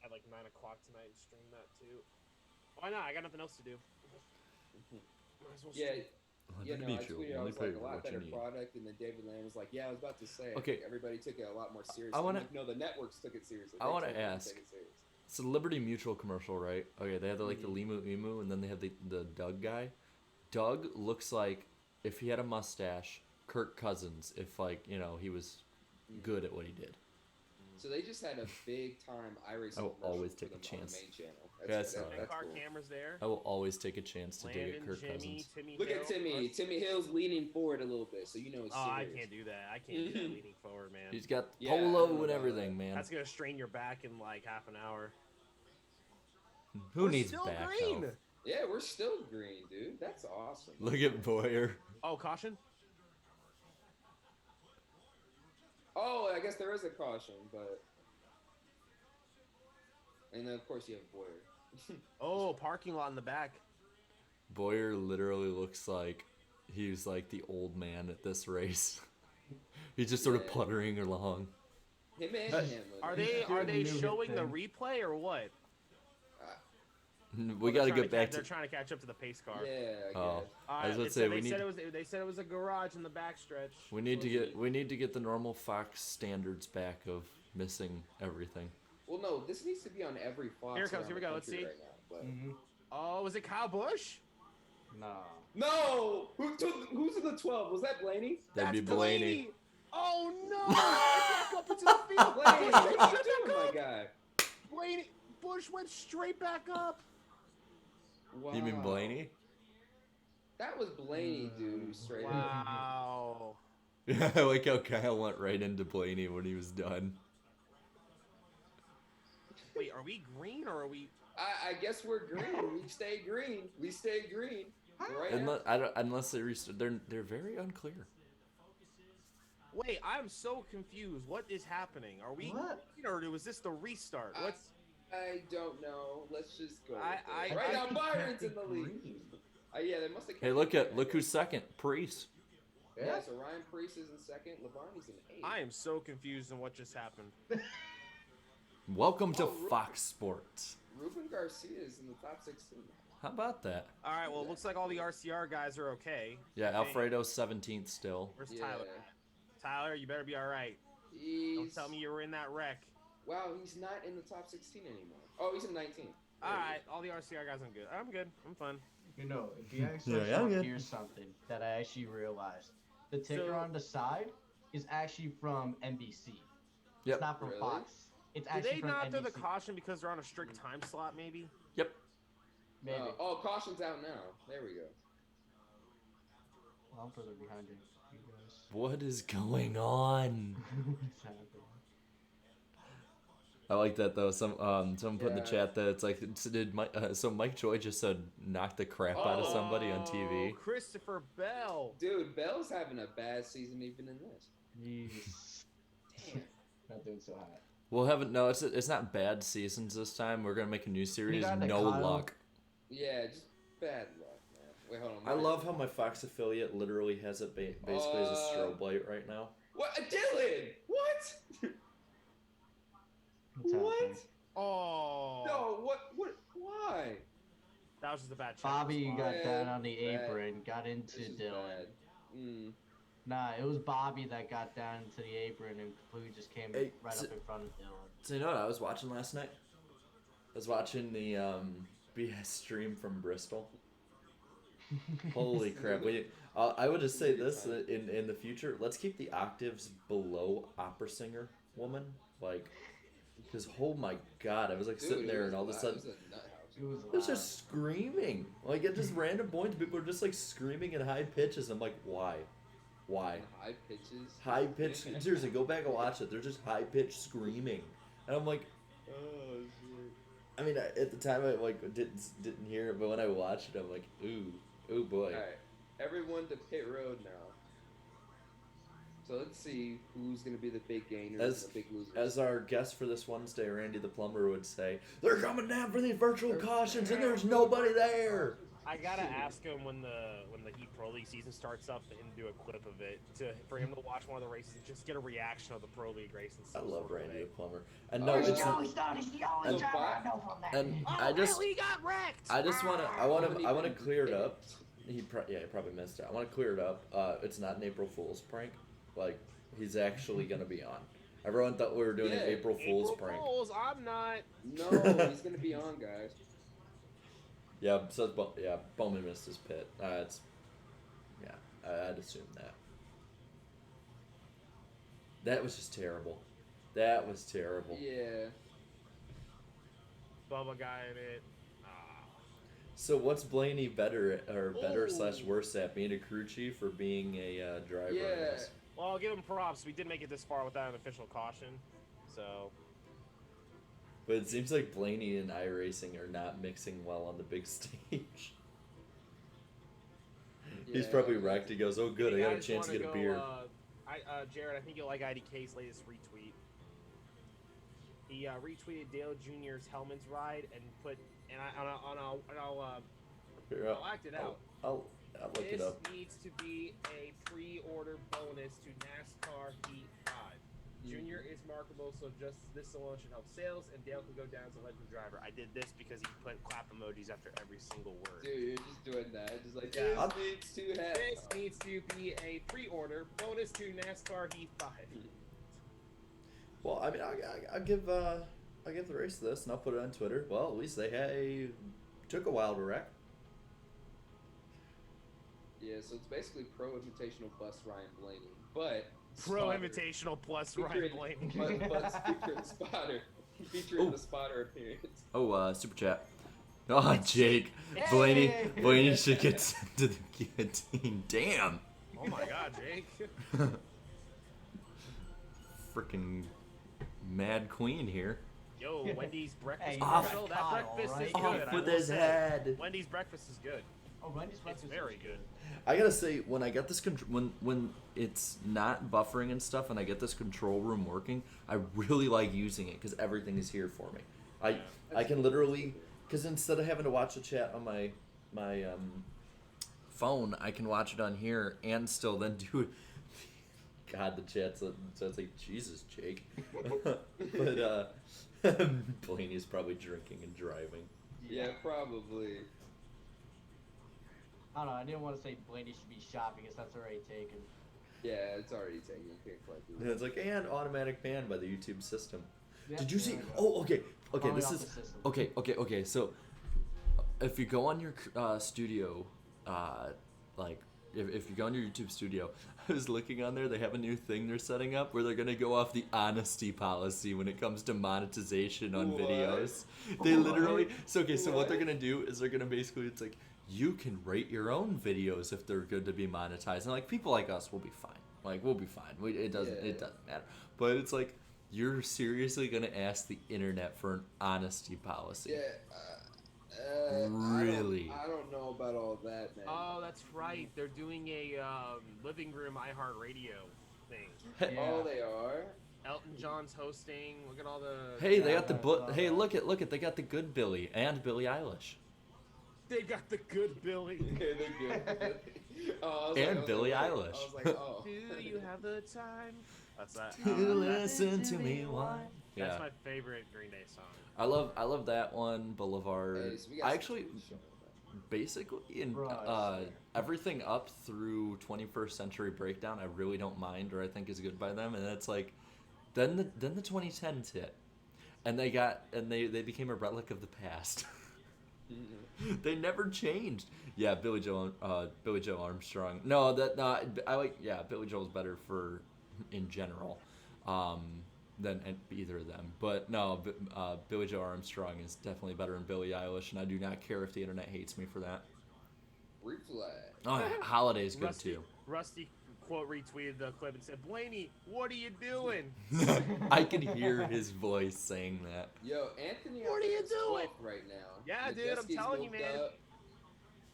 [SPEAKER 3] at like 9 o'clock tonight and stream that too. Why not? I got nothing else to do. Might as well
[SPEAKER 4] Yeah,
[SPEAKER 3] stream.
[SPEAKER 4] you know, I tweeted, I
[SPEAKER 1] Only
[SPEAKER 4] was
[SPEAKER 1] pay
[SPEAKER 4] like, a
[SPEAKER 1] for
[SPEAKER 4] lot
[SPEAKER 1] what you
[SPEAKER 4] better
[SPEAKER 1] need.
[SPEAKER 4] product, and then David Land was like, yeah, I was about to say,
[SPEAKER 1] Okay.
[SPEAKER 4] everybody took it a lot more seriously.
[SPEAKER 1] I wanna-
[SPEAKER 4] I'm like, no, the networks took it seriously.
[SPEAKER 1] I
[SPEAKER 4] They
[SPEAKER 1] wanna
[SPEAKER 4] told them to
[SPEAKER 1] ask.
[SPEAKER 4] take it serious.
[SPEAKER 1] It's a Liberty Mutual commercial, right? Okay, they had the, like the
[SPEAKER 4] Mm-hmm.
[SPEAKER 1] Limu Emu, and then they had the Doug guy. Doug looks like if he had a mustache, Kirk Cousins, if like he was good at what he did.
[SPEAKER 4] So they just had a big time IRacing
[SPEAKER 1] I will
[SPEAKER 4] commercial
[SPEAKER 1] always
[SPEAKER 4] for
[SPEAKER 1] take a
[SPEAKER 4] them
[SPEAKER 1] chance.
[SPEAKER 4] on the main channel.
[SPEAKER 1] Yeah, I
[SPEAKER 4] That's,
[SPEAKER 1] saw
[SPEAKER 4] that,
[SPEAKER 1] that.
[SPEAKER 4] that's
[SPEAKER 3] Car
[SPEAKER 4] cool.
[SPEAKER 3] cameras there.
[SPEAKER 1] I will always take a chance to dig at
[SPEAKER 3] Landon,
[SPEAKER 1] Kirk
[SPEAKER 3] Jimmy,
[SPEAKER 1] Cousins.
[SPEAKER 3] Timmy
[SPEAKER 4] Look
[SPEAKER 3] Hill.
[SPEAKER 4] at Timmy. Timmy Hill's leaning forward a little bit, so you know it's
[SPEAKER 3] Oh, I
[SPEAKER 4] serious.
[SPEAKER 3] can't do that. I can't do that leaning forward, man.
[SPEAKER 1] He's got
[SPEAKER 4] Yeah, I don't
[SPEAKER 1] polo
[SPEAKER 4] know
[SPEAKER 1] and
[SPEAKER 4] about
[SPEAKER 1] everything,
[SPEAKER 4] that.
[SPEAKER 1] man.
[SPEAKER 3] That's gonna strain your back in like half an hour.
[SPEAKER 1] Who
[SPEAKER 3] We're
[SPEAKER 1] needs
[SPEAKER 3] still
[SPEAKER 1] back
[SPEAKER 3] green.
[SPEAKER 1] health?
[SPEAKER 4] Yeah, we're still green, dude. That's awesome.
[SPEAKER 1] Look at Boyer.
[SPEAKER 3] Oh, caution.
[SPEAKER 4] Oh, I guess there is a caution, but... And then, of course, you have Boyer.
[SPEAKER 3] Oh, parking lot in the back.
[SPEAKER 1] Boyer literally looks like he's like the old man at this race. He's just sort of
[SPEAKER 4] Yeah.
[SPEAKER 1] puttering along.
[SPEAKER 4] Him and
[SPEAKER 2] But-
[SPEAKER 4] Hamlin.
[SPEAKER 3] Are
[SPEAKER 2] He's
[SPEAKER 3] they
[SPEAKER 2] doing the new hit
[SPEAKER 3] showing the
[SPEAKER 2] thing.
[SPEAKER 3] replay or what?
[SPEAKER 1] We got to get back
[SPEAKER 3] They're
[SPEAKER 1] to.
[SPEAKER 3] trying to catch up to the pace car.
[SPEAKER 4] Yeah, I
[SPEAKER 1] Oh.
[SPEAKER 4] guess.
[SPEAKER 1] I was about to say, we need-
[SPEAKER 3] They said it was a garage in the backstretch.
[SPEAKER 1] We need to get the normal Fox standards back of missing everything.
[SPEAKER 4] Well, no, this needs to be on every Fox.
[SPEAKER 3] Here it comes,
[SPEAKER 4] around
[SPEAKER 3] here we
[SPEAKER 4] the
[SPEAKER 3] go, let's
[SPEAKER 4] country
[SPEAKER 3] see.
[SPEAKER 4] Right now, but...
[SPEAKER 2] Mm-hmm.
[SPEAKER 3] Oh, was it Kyle Busch?
[SPEAKER 2] Nah.
[SPEAKER 4] No! Who's in the 12? Was that Blaney?
[SPEAKER 1] That'd be
[SPEAKER 3] That's
[SPEAKER 1] Blaney.
[SPEAKER 3] Oh no! Back up into the field.
[SPEAKER 4] Blaney,
[SPEAKER 3] Busch
[SPEAKER 4] what
[SPEAKER 3] went
[SPEAKER 4] are
[SPEAKER 3] straight
[SPEAKER 4] you doing, my
[SPEAKER 3] back
[SPEAKER 4] guy?
[SPEAKER 3] up. Blaney Busch went straight back up.
[SPEAKER 4] Wow.
[SPEAKER 1] You mean Blaney?
[SPEAKER 4] That was Blaney, dude, straight up.
[SPEAKER 3] Wow.
[SPEAKER 1] I like how Kyle went right into Blaney when he was done.
[SPEAKER 3] Wait, are we green or are we?
[SPEAKER 4] I guess we're green. We stay green. We stay green. Right now.
[SPEAKER 1] Unless they restart, they're very unclear.
[SPEAKER 3] Wait, I'm so confused. What is happening? Are we
[SPEAKER 2] What?
[SPEAKER 3] green or was this the restart? What's?
[SPEAKER 4] I don't know. Let's just go.
[SPEAKER 3] I-
[SPEAKER 4] with it. right now,
[SPEAKER 2] think
[SPEAKER 4] Byron's in
[SPEAKER 2] Captain
[SPEAKER 4] the lead.
[SPEAKER 2] Green.
[SPEAKER 4] Yeah, they must have.
[SPEAKER 1] Hey, look who's second. Priest.
[SPEAKER 4] Yeah, so Ryan Priest is in second. Lavarney's in eighth.
[SPEAKER 3] I am so confused on what just happened.
[SPEAKER 1] Welcome to
[SPEAKER 4] Oh,
[SPEAKER 1] Fox Sports.
[SPEAKER 4] Ruben Garcia is in the top 16.
[SPEAKER 1] How about that?
[SPEAKER 3] All right, well, it looks like all the RCR guys are okay.
[SPEAKER 1] Yeah, Alfredo's 17th still.
[SPEAKER 3] Where's
[SPEAKER 4] Yeah.
[SPEAKER 3] Tyler? Tyler, you better be all right. Don't tell me you were in that wreck.
[SPEAKER 4] Wow, he's not in the top 16 anymore. Oh, he's in 19.
[SPEAKER 3] All right, all the RCR guys, I'm good. I'm good. I'm fine.
[SPEAKER 2] You know, if you actually
[SPEAKER 1] Yeah, I'm good.
[SPEAKER 2] here's something that I actually realized. The ticker
[SPEAKER 3] So-
[SPEAKER 2] on the side is actually from NBC.
[SPEAKER 1] Yep.
[SPEAKER 2] It's not from
[SPEAKER 4] Really?
[SPEAKER 2] Fox. It's
[SPEAKER 3] Did
[SPEAKER 2] actually
[SPEAKER 3] they
[SPEAKER 2] from
[SPEAKER 3] not throw the
[SPEAKER 2] NBC.
[SPEAKER 3] caution because they're on a strict time slot, maybe?
[SPEAKER 1] Yep.
[SPEAKER 2] Maybe.
[SPEAKER 4] Caution's out now. There we go.
[SPEAKER 2] Well, I'm further behind you. You guys.
[SPEAKER 1] What is going on?
[SPEAKER 2] What's happening?
[SPEAKER 1] I like that though. Someone put in the
[SPEAKER 4] Yeah.
[SPEAKER 1] chat that it's like so Mike Joy just said knock the crap out of somebody on TV.
[SPEAKER 3] Oh, Christopher Bell.
[SPEAKER 4] Dude, Bell's having a bad season even in this.
[SPEAKER 2] Jeez.
[SPEAKER 4] Damn.
[SPEAKER 2] Not doing so hot.
[SPEAKER 1] We'll have it. No, it's not bad seasons this time. We're gonna make a new series.
[SPEAKER 2] got the
[SPEAKER 1] No
[SPEAKER 2] Kyle.
[SPEAKER 1] luck.
[SPEAKER 4] Yeah, just bad luck, man. Wait, hold on.
[SPEAKER 1] I love how my Fox affiliate literally has it basically as a strobe light right now.
[SPEAKER 4] What? Dylan! What?
[SPEAKER 2] What's happening?
[SPEAKER 4] What?
[SPEAKER 3] Oh.
[SPEAKER 4] No, what? Why?
[SPEAKER 3] That was just a bad check.
[SPEAKER 2] Bobby got
[SPEAKER 4] Bad,
[SPEAKER 2] down on the
[SPEAKER 4] bad.
[SPEAKER 2] apron, got into
[SPEAKER 4] This is
[SPEAKER 2] Dylan.
[SPEAKER 4] bad. Mm.
[SPEAKER 2] Nah, it was Bobby that got down into the apron and completely just came
[SPEAKER 1] Hey,
[SPEAKER 2] right
[SPEAKER 1] so-
[SPEAKER 2] up in front of Dylan.
[SPEAKER 1] So you know what I was watching last night? I was watching the BS stream from Bristol. Holy crap! I would just say this in the future. Let's keep the octaves below opera singer woman, like, because oh my god, I was like
[SPEAKER 4] Dude,
[SPEAKER 1] sitting there
[SPEAKER 4] it
[SPEAKER 1] and all of a
[SPEAKER 4] was
[SPEAKER 1] sudden
[SPEAKER 4] it was a nut house.
[SPEAKER 2] It was
[SPEAKER 1] it was
[SPEAKER 2] loud.
[SPEAKER 1] just screaming, like at just random points. People were just like screaming in high pitches. I'm like, why?
[SPEAKER 4] And high pitches.
[SPEAKER 1] High pitch. Seriously, go back and watch it. They're just high pitched screaming, and I'm like,
[SPEAKER 4] Oh shit.
[SPEAKER 1] I mean, at the time I like didn't hear it, but when I watched it, I'm like, ooh boy.
[SPEAKER 4] All right, everyone to pit road now. So let's see who's gonna be the big gainers and the big losers.
[SPEAKER 1] As our guest for this Wednesday, Randy the plumber would say, they're coming down for these virtual cautions, and there's nobody there.
[SPEAKER 3] I gotta ask him when the Heat Pro League season starts up for him to do a clip of it for him to watch one of the races and just get a reaction of the Pro League race.
[SPEAKER 1] I love Randy the plumber, and
[SPEAKER 4] Oh,
[SPEAKER 1] no,
[SPEAKER 4] yeah.
[SPEAKER 1] it's and I just
[SPEAKER 3] really got wrecked.
[SPEAKER 1] I want to clear it up. He probably missed it. I want to clear it up. It's not an April Fool's prank. Like, he's actually gonna be on. Everyone thought we were doing an April Fool's prank.
[SPEAKER 3] Fools, I'm not.
[SPEAKER 4] No, he's gonna be on, guys.
[SPEAKER 1] Yeah, so Bowman missed his pit. I'd assume that. That was just terrible. That was terrible.
[SPEAKER 4] Yeah.
[SPEAKER 3] Bubba guy in it.
[SPEAKER 1] So what's Blaney better
[SPEAKER 3] Ooh.
[SPEAKER 1] / worse at, being a crew chief or being a driver? in
[SPEAKER 4] Yeah.
[SPEAKER 1] this?
[SPEAKER 3] Well, I'll give him props. We did make it this far without an official caution, so.
[SPEAKER 1] But it seems like Blaney and iRacing are not mixing well on the big stage. He's
[SPEAKER 4] Yeah.
[SPEAKER 1] probably wrecked. He goes, "Oh, good,
[SPEAKER 3] Hey,
[SPEAKER 1] I got a
[SPEAKER 3] guys,
[SPEAKER 1] chance to
[SPEAKER 3] wanna
[SPEAKER 1] get a
[SPEAKER 3] go,
[SPEAKER 1] beer."
[SPEAKER 3] Jared, I think you'll like IDK's latest retweet. He retweeted Dale Jr.'s Hellman's ride and I'll act it out.
[SPEAKER 1] I'll look it
[SPEAKER 3] This
[SPEAKER 1] up.
[SPEAKER 3] needs to be a pre-order bonus to NASCAR Heat 5. Junior is marketable, so just this alone should help sales, and Dale can go down as a legend driver. I did this because he put clap emojis after every single word.
[SPEAKER 4] Dude, you're just doing that. Just like,
[SPEAKER 3] Yeah.
[SPEAKER 4] this needs to happen.
[SPEAKER 3] This needs to be a pre-order bonus to NASCAR Heat 5.
[SPEAKER 1] Well, I mean, I'll give the race this, and I'll put it on Twitter. Well, at least they took a while to wreck.
[SPEAKER 4] Yeah, so it's basically pro invitational plus Ryan Blaney, but
[SPEAKER 3] Pro
[SPEAKER 4] spotter.
[SPEAKER 3] Invitational plus Ryan Blaney.
[SPEAKER 4] But featuring spotter. Featuring the spotter appearance.
[SPEAKER 1] Oh, super chat. Oh, Jake,
[SPEAKER 2] Hey!
[SPEAKER 1] Blaney should get sent to the guillotine. Damn.
[SPEAKER 3] Oh my God, Jake.
[SPEAKER 1] Freaking Mad Queen here.
[SPEAKER 3] Yo, Wendy's breakfast
[SPEAKER 2] Hey,
[SPEAKER 3] special. That
[SPEAKER 2] Kyle,
[SPEAKER 3] breakfast
[SPEAKER 2] right?
[SPEAKER 3] is good.
[SPEAKER 1] Off
[SPEAKER 3] I
[SPEAKER 1] with
[SPEAKER 3] will
[SPEAKER 1] his
[SPEAKER 3] say.
[SPEAKER 1] head.
[SPEAKER 3] Wendy's breakfast is good.
[SPEAKER 2] Oh, Randy's
[SPEAKER 3] It's
[SPEAKER 2] breakfast
[SPEAKER 3] very
[SPEAKER 2] is
[SPEAKER 3] good.
[SPEAKER 1] I gotta say, when I get this when it's not buffering and stuff, and I get this control room working, I really like using it because everything is here for me. I can literally, because instead of having to watch the chat on my phone, I can watch it on here and still then do it. God, the chat sounds like Jesus, Jake. But Blaney's probably drinking and driving.
[SPEAKER 4] Yeah, probably.
[SPEAKER 2] I don't know. I didn't want to say Blaney should be shot because that's already taken.
[SPEAKER 4] Yeah, it's already taken. You can't quite do
[SPEAKER 1] And
[SPEAKER 4] it.
[SPEAKER 1] it's like, and automatic ban by the YouTube system.
[SPEAKER 2] Yeah,
[SPEAKER 1] Did you see?
[SPEAKER 2] there we go.
[SPEAKER 1] Oh, okay.
[SPEAKER 2] Probably
[SPEAKER 1] This
[SPEAKER 2] off
[SPEAKER 1] is
[SPEAKER 2] the system.
[SPEAKER 1] okay. So, if you go on your studio, if you go on your YouTube studio, I was looking on there. They have a new thing they're setting up where they're gonna go off the honesty policy when it comes to monetization on
[SPEAKER 4] What?
[SPEAKER 1] videos. They literally. So what
[SPEAKER 4] What?
[SPEAKER 1] they're gonna do is they're gonna basically, it's like, you can rate your own videos if they're good to be monetized, and like people like us will be fine. Like, we'll be fine. It doesn't matter. But it's like, you're seriously gonna ask the internet for an honesty policy?
[SPEAKER 4] Yeah.
[SPEAKER 1] Really?
[SPEAKER 4] I don't know about all that, man.
[SPEAKER 3] Oh, that's right. They're doing a living room iHeartRadio thing.
[SPEAKER 1] Hey,
[SPEAKER 2] Yeah.
[SPEAKER 4] Oh, they are?
[SPEAKER 3] Elton John's hosting. Look at all the.
[SPEAKER 1] hey, they
[SPEAKER 2] Yeah,
[SPEAKER 1] got the
[SPEAKER 2] I saw
[SPEAKER 1] Hey,
[SPEAKER 2] that.
[SPEAKER 1] look at they got the good Billy and Billie Eilish
[SPEAKER 3] They got the good Billy.
[SPEAKER 4] Yeah, they're good. Oh, I was
[SPEAKER 1] and
[SPEAKER 4] like,
[SPEAKER 1] Billie
[SPEAKER 4] wait.
[SPEAKER 1] Eilish.
[SPEAKER 4] I was like, oh.
[SPEAKER 3] Do you have the time? That's that.
[SPEAKER 1] To listen to me why?
[SPEAKER 3] That's
[SPEAKER 1] Yeah,
[SPEAKER 3] my favorite Green Day song.
[SPEAKER 1] I love that one. Boulevard.
[SPEAKER 4] Hey, so we got
[SPEAKER 1] I
[SPEAKER 4] some
[SPEAKER 1] actually
[SPEAKER 4] cool shit on that.
[SPEAKER 1] basically in
[SPEAKER 2] Right.
[SPEAKER 1] everything up through 21st Century Breakdown, I really don't mind, or I think is good by them, and that's like, then the 2010s hit, and they became a relic of the past. They never changed. Yeah, Billy Joe Armstrong. No, I like. Yeah, Billy Joel's better for in general, than either of them. But no, Billy Joe Armstrong is definitely better than Billie Eilish, and I do not care if the internet hates me for that.
[SPEAKER 4] Reflex.
[SPEAKER 1] Oh, Holiday's good
[SPEAKER 3] Rusty,
[SPEAKER 1] too.
[SPEAKER 3] Rusty quote retweeted the clip and said, "Blaney, what are you doing?"
[SPEAKER 1] I can hear his voice saying that.
[SPEAKER 4] Yo, Anthony.
[SPEAKER 3] What are you
[SPEAKER 4] is
[SPEAKER 3] doing?
[SPEAKER 4] 12th right now?
[SPEAKER 3] Yeah, dude, I'm
[SPEAKER 4] Majeski's
[SPEAKER 3] telling you,
[SPEAKER 4] moved
[SPEAKER 3] man.
[SPEAKER 4] up.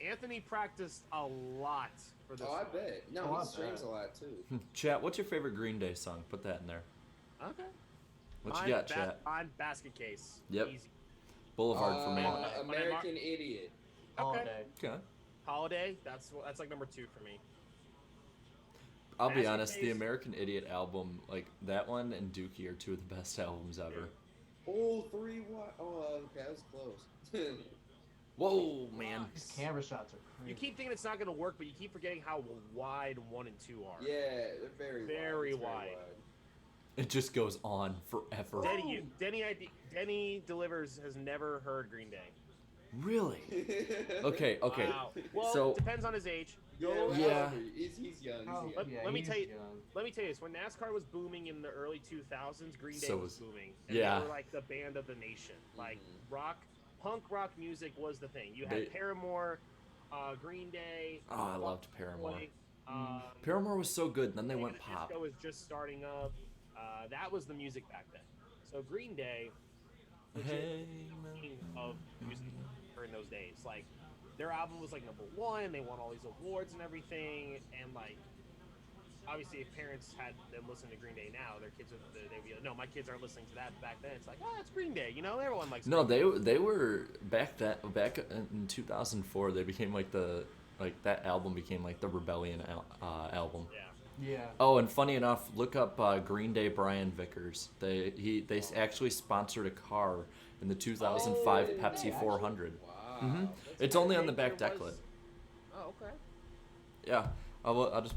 [SPEAKER 3] Anthony practiced a lot for this.
[SPEAKER 4] Oh, I
[SPEAKER 3] one.
[SPEAKER 4] bet. No,
[SPEAKER 2] Oh, I
[SPEAKER 4] he streams
[SPEAKER 2] bet.
[SPEAKER 4] a lot too.
[SPEAKER 1] Chat, what's your favorite Green Day song? Put that in there.
[SPEAKER 3] Okay.
[SPEAKER 1] What you got, chat?
[SPEAKER 3] On basket case.
[SPEAKER 1] Yep.
[SPEAKER 3] Easy.
[SPEAKER 1] Boulevard for me.
[SPEAKER 4] American Idiot.
[SPEAKER 2] Holiday.
[SPEAKER 1] Okay.
[SPEAKER 3] Holiday. That's like number 2 for me.
[SPEAKER 1] I'll be
[SPEAKER 3] Basket
[SPEAKER 1] honest, the
[SPEAKER 3] Case.
[SPEAKER 1] American Idiot album, like that one and Dookie are two of the best albums ever.
[SPEAKER 4] Oh, 3 what? Oh, okay, that was close.
[SPEAKER 1] Whoa, man.
[SPEAKER 2] These camera shots are
[SPEAKER 3] You
[SPEAKER 2] crazy.
[SPEAKER 3] keep thinking it's not gonna work, but you keep forgetting how wide 1 and 2 are.
[SPEAKER 4] Yeah, they're very
[SPEAKER 3] Very
[SPEAKER 4] wide.
[SPEAKER 3] wide.
[SPEAKER 1] It just goes on forever.
[SPEAKER 3] Denny delivers has never heard Green Day.
[SPEAKER 1] Really?
[SPEAKER 4] It's
[SPEAKER 1] Okay, okay.
[SPEAKER 3] Wow. Well,
[SPEAKER 1] So-
[SPEAKER 3] depends on his age.
[SPEAKER 1] Yeah.
[SPEAKER 4] He's young.
[SPEAKER 2] Oh,
[SPEAKER 4] He's young.
[SPEAKER 3] Let me
[SPEAKER 2] he's
[SPEAKER 3] tell you-
[SPEAKER 2] young.
[SPEAKER 3] Let me tell you this: when NASCAR was booming in the early 2000s, Green Day
[SPEAKER 1] So
[SPEAKER 3] was
[SPEAKER 1] was-
[SPEAKER 3] booming. And
[SPEAKER 1] yeah.
[SPEAKER 3] they were like the band of the nation. Like
[SPEAKER 4] Mhm.
[SPEAKER 3] punk rock music was the thing. You had
[SPEAKER 1] They-
[SPEAKER 3] Paramore, Green Day.
[SPEAKER 1] Oh, I loved Paramore.
[SPEAKER 3] Boy,
[SPEAKER 1] Paramore was so good, and then they went
[SPEAKER 3] Disco
[SPEAKER 1] pop.
[SPEAKER 3] was just starting up. That was the music back then. So Green Day was
[SPEAKER 1] Hey,
[SPEAKER 3] the king of music during those days. Like their album was like number 1. They won all these awards and everything. And like, obviously, if parents had them listening to Green Day now, their kids would they'd be like, "No, my kids aren't listening to that." Back then, it's like, "Oh, it's Green Day." You know, everyone likes.
[SPEAKER 1] No,
[SPEAKER 3] Green Day.
[SPEAKER 1] they were back in 2004. They became like that album became like the Rebellion album.
[SPEAKER 3] Yeah.
[SPEAKER 2] Yeah.
[SPEAKER 1] Oh, and funny enough, look up Green Day Brian Vickers. They actually sponsored a car in the 2005
[SPEAKER 3] Oh,
[SPEAKER 1] Pepsi
[SPEAKER 3] they
[SPEAKER 1] 400.
[SPEAKER 4] Wow.
[SPEAKER 1] Mhm.
[SPEAKER 4] That's
[SPEAKER 1] It's
[SPEAKER 4] pretty
[SPEAKER 1] only on the
[SPEAKER 3] There
[SPEAKER 1] back decklet.
[SPEAKER 3] was- Oh, okay.
[SPEAKER 1] Yeah, I'll just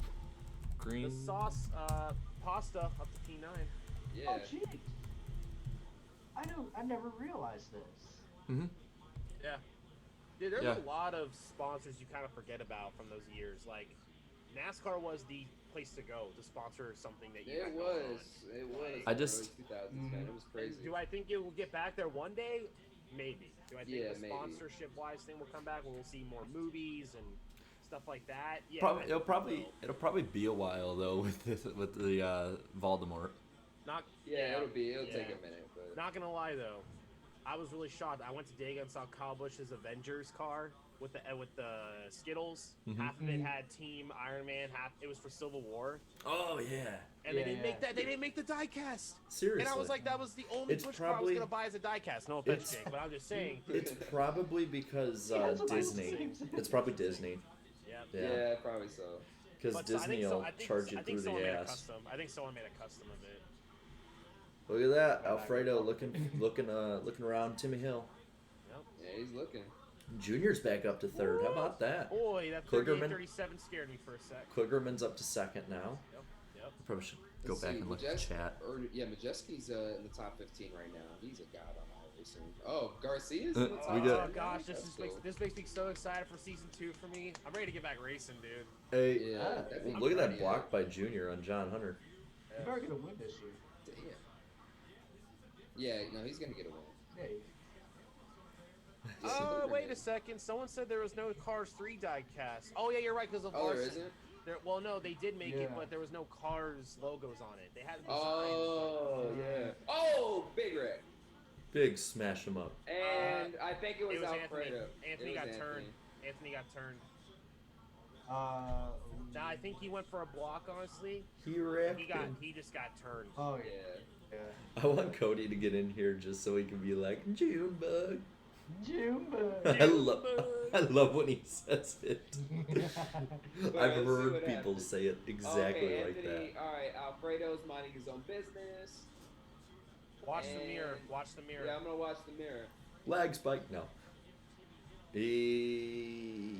[SPEAKER 1] green.
[SPEAKER 3] The sauce pasta up to P9.
[SPEAKER 4] Yeah.
[SPEAKER 2] Oh, jeez. I never realized this.
[SPEAKER 1] Hmm.
[SPEAKER 3] Yeah. Dude, there's
[SPEAKER 1] Yeah.
[SPEAKER 3] a lot of sponsors you kind of forget about from those years. Like, NASCAR was the place to go to sponsor something that you
[SPEAKER 4] It
[SPEAKER 3] had going on.
[SPEAKER 4] was. It was.
[SPEAKER 1] I
[SPEAKER 4] in the
[SPEAKER 1] just-
[SPEAKER 4] early 2000s, man. It was crazy.
[SPEAKER 3] And do I think it will get back there one day? Maybe. Do I think
[SPEAKER 4] Yeah,
[SPEAKER 3] the
[SPEAKER 4] maybe.
[SPEAKER 3] sponsorship-wise thing will come back when we'll see more movies and stuff like that? Yeah.
[SPEAKER 1] Probably,
[SPEAKER 3] I
[SPEAKER 1] it'll
[SPEAKER 3] think
[SPEAKER 1] probably
[SPEAKER 3] so.
[SPEAKER 1] it'll probably be a while though with the Voldemort.
[SPEAKER 3] Not.
[SPEAKER 4] Yeah, it'll
[SPEAKER 3] yeah.
[SPEAKER 4] take a minute, but
[SPEAKER 3] Not gonna lie though, I was really shocked. I went to Dega and saw Kyle Busch's Avengers car with the Skittles.
[SPEAKER 1] Mhm.
[SPEAKER 3] Half of it had Team Iron Man. Half it was for Civil War.
[SPEAKER 1] Oh yeah,
[SPEAKER 3] And they
[SPEAKER 2] Yeah,
[SPEAKER 3] didn't
[SPEAKER 2] yeah.
[SPEAKER 3] make that. They didn't make the diecast.
[SPEAKER 1] seriously.
[SPEAKER 3] And I was like, that was the only
[SPEAKER 1] It's
[SPEAKER 3] Busch car I was
[SPEAKER 1] probably-
[SPEAKER 3] gonna buy as a diecast. No offense,
[SPEAKER 1] it's-
[SPEAKER 3] Jake, but I'm just saying.
[SPEAKER 1] It's probably because
[SPEAKER 2] Yeah, that's what I was
[SPEAKER 1] Disney.
[SPEAKER 2] thinking.
[SPEAKER 1] It's probably Disney.
[SPEAKER 3] Yeah.
[SPEAKER 1] Yeah,
[SPEAKER 4] probably so.
[SPEAKER 1] because
[SPEAKER 3] But
[SPEAKER 1] Disney will charge you
[SPEAKER 3] I think
[SPEAKER 1] through
[SPEAKER 3] someone
[SPEAKER 1] the
[SPEAKER 3] made a
[SPEAKER 1] ass.
[SPEAKER 3] custom. I think someone made a custom of it.
[SPEAKER 1] Look at that, Alfredo looking around Timmy Hill.
[SPEAKER 4] Yeah, he's looking.
[SPEAKER 1] Junior's back up to third. How about that?
[SPEAKER 3] Boy, that
[SPEAKER 1] Kligerman.
[SPEAKER 3] 38-37 scared me for a sec.
[SPEAKER 1] Kligerman's up to second now.
[SPEAKER 3] Yep.
[SPEAKER 1] Probably should go
[SPEAKER 4] Let's
[SPEAKER 1] back
[SPEAKER 4] see,
[SPEAKER 1] and look at the chat.
[SPEAKER 4] Majeski's in the top 15 right now. He's a god on IRacing. Oh, Garcia's
[SPEAKER 1] Uh,
[SPEAKER 4] in the top.
[SPEAKER 1] we got-
[SPEAKER 3] Oh gosh,
[SPEAKER 4] That's cool.
[SPEAKER 3] this makes me so excited for season 2 for me. I'm ready to get back racing, dude.
[SPEAKER 1] Hey,
[SPEAKER 4] Yeah, that'd be
[SPEAKER 1] look at that
[SPEAKER 4] pretty,
[SPEAKER 1] block by Junior on John Hunter.
[SPEAKER 2] You better get a win this year.
[SPEAKER 4] Damn. Yeah, no, he's gonna get a win.
[SPEAKER 2] Yeah.
[SPEAKER 3] Oh, wait a second. Someone said there was no Cars 3 diecast. Oh yeah, you're right because of
[SPEAKER 4] Oh, there
[SPEAKER 3] Larson.
[SPEAKER 4] isn't?
[SPEAKER 3] Well, no, they did make it,
[SPEAKER 2] Yeah.
[SPEAKER 3] but there was no Cars logos on it. They had designs.
[SPEAKER 4] Oh, yeah. Oh, Big Red.
[SPEAKER 1] Big smash him up.
[SPEAKER 4] And I think it was,
[SPEAKER 3] it was
[SPEAKER 4] Alfredo.
[SPEAKER 3] Anthony
[SPEAKER 4] It
[SPEAKER 3] got
[SPEAKER 4] was
[SPEAKER 3] turned. Anthony got turned.
[SPEAKER 2] Uh.
[SPEAKER 3] Nah, I think he went for a block. Honestly,
[SPEAKER 1] He wrecked
[SPEAKER 3] he just got turned.
[SPEAKER 2] Oh
[SPEAKER 4] Yeah.
[SPEAKER 2] yeah.
[SPEAKER 1] I want Cody to get in here just so he can be like Junebug.
[SPEAKER 2] Junebug.
[SPEAKER 1] I love when he says it.
[SPEAKER 4] let's
[SPEAKER 1] I've
[SPEAKER 4] see
[SPEAKER 1] heard
[SPEAKER 4] what
[SPEAKER 1] people
[SPEAKER 4] happens.
[SPEAKER 1] say it exactly
[SPEAKER 4] Okay,
[SPEAKER 1] like
[SPEAKER 4] Anthony.
[SPEAKER 1] that.
[SPEAKER 4] All right, Alfredo's minding his own business.
[SPEAKER 3] Watch the mirror.
[SPEAKER 4] And-
[SPEAKER 3] Watch the mirror.
[SPEAKER 4] Yeah, I'm gonna watch the mirror.
[SPEAKER 1] Lag spike, no. He.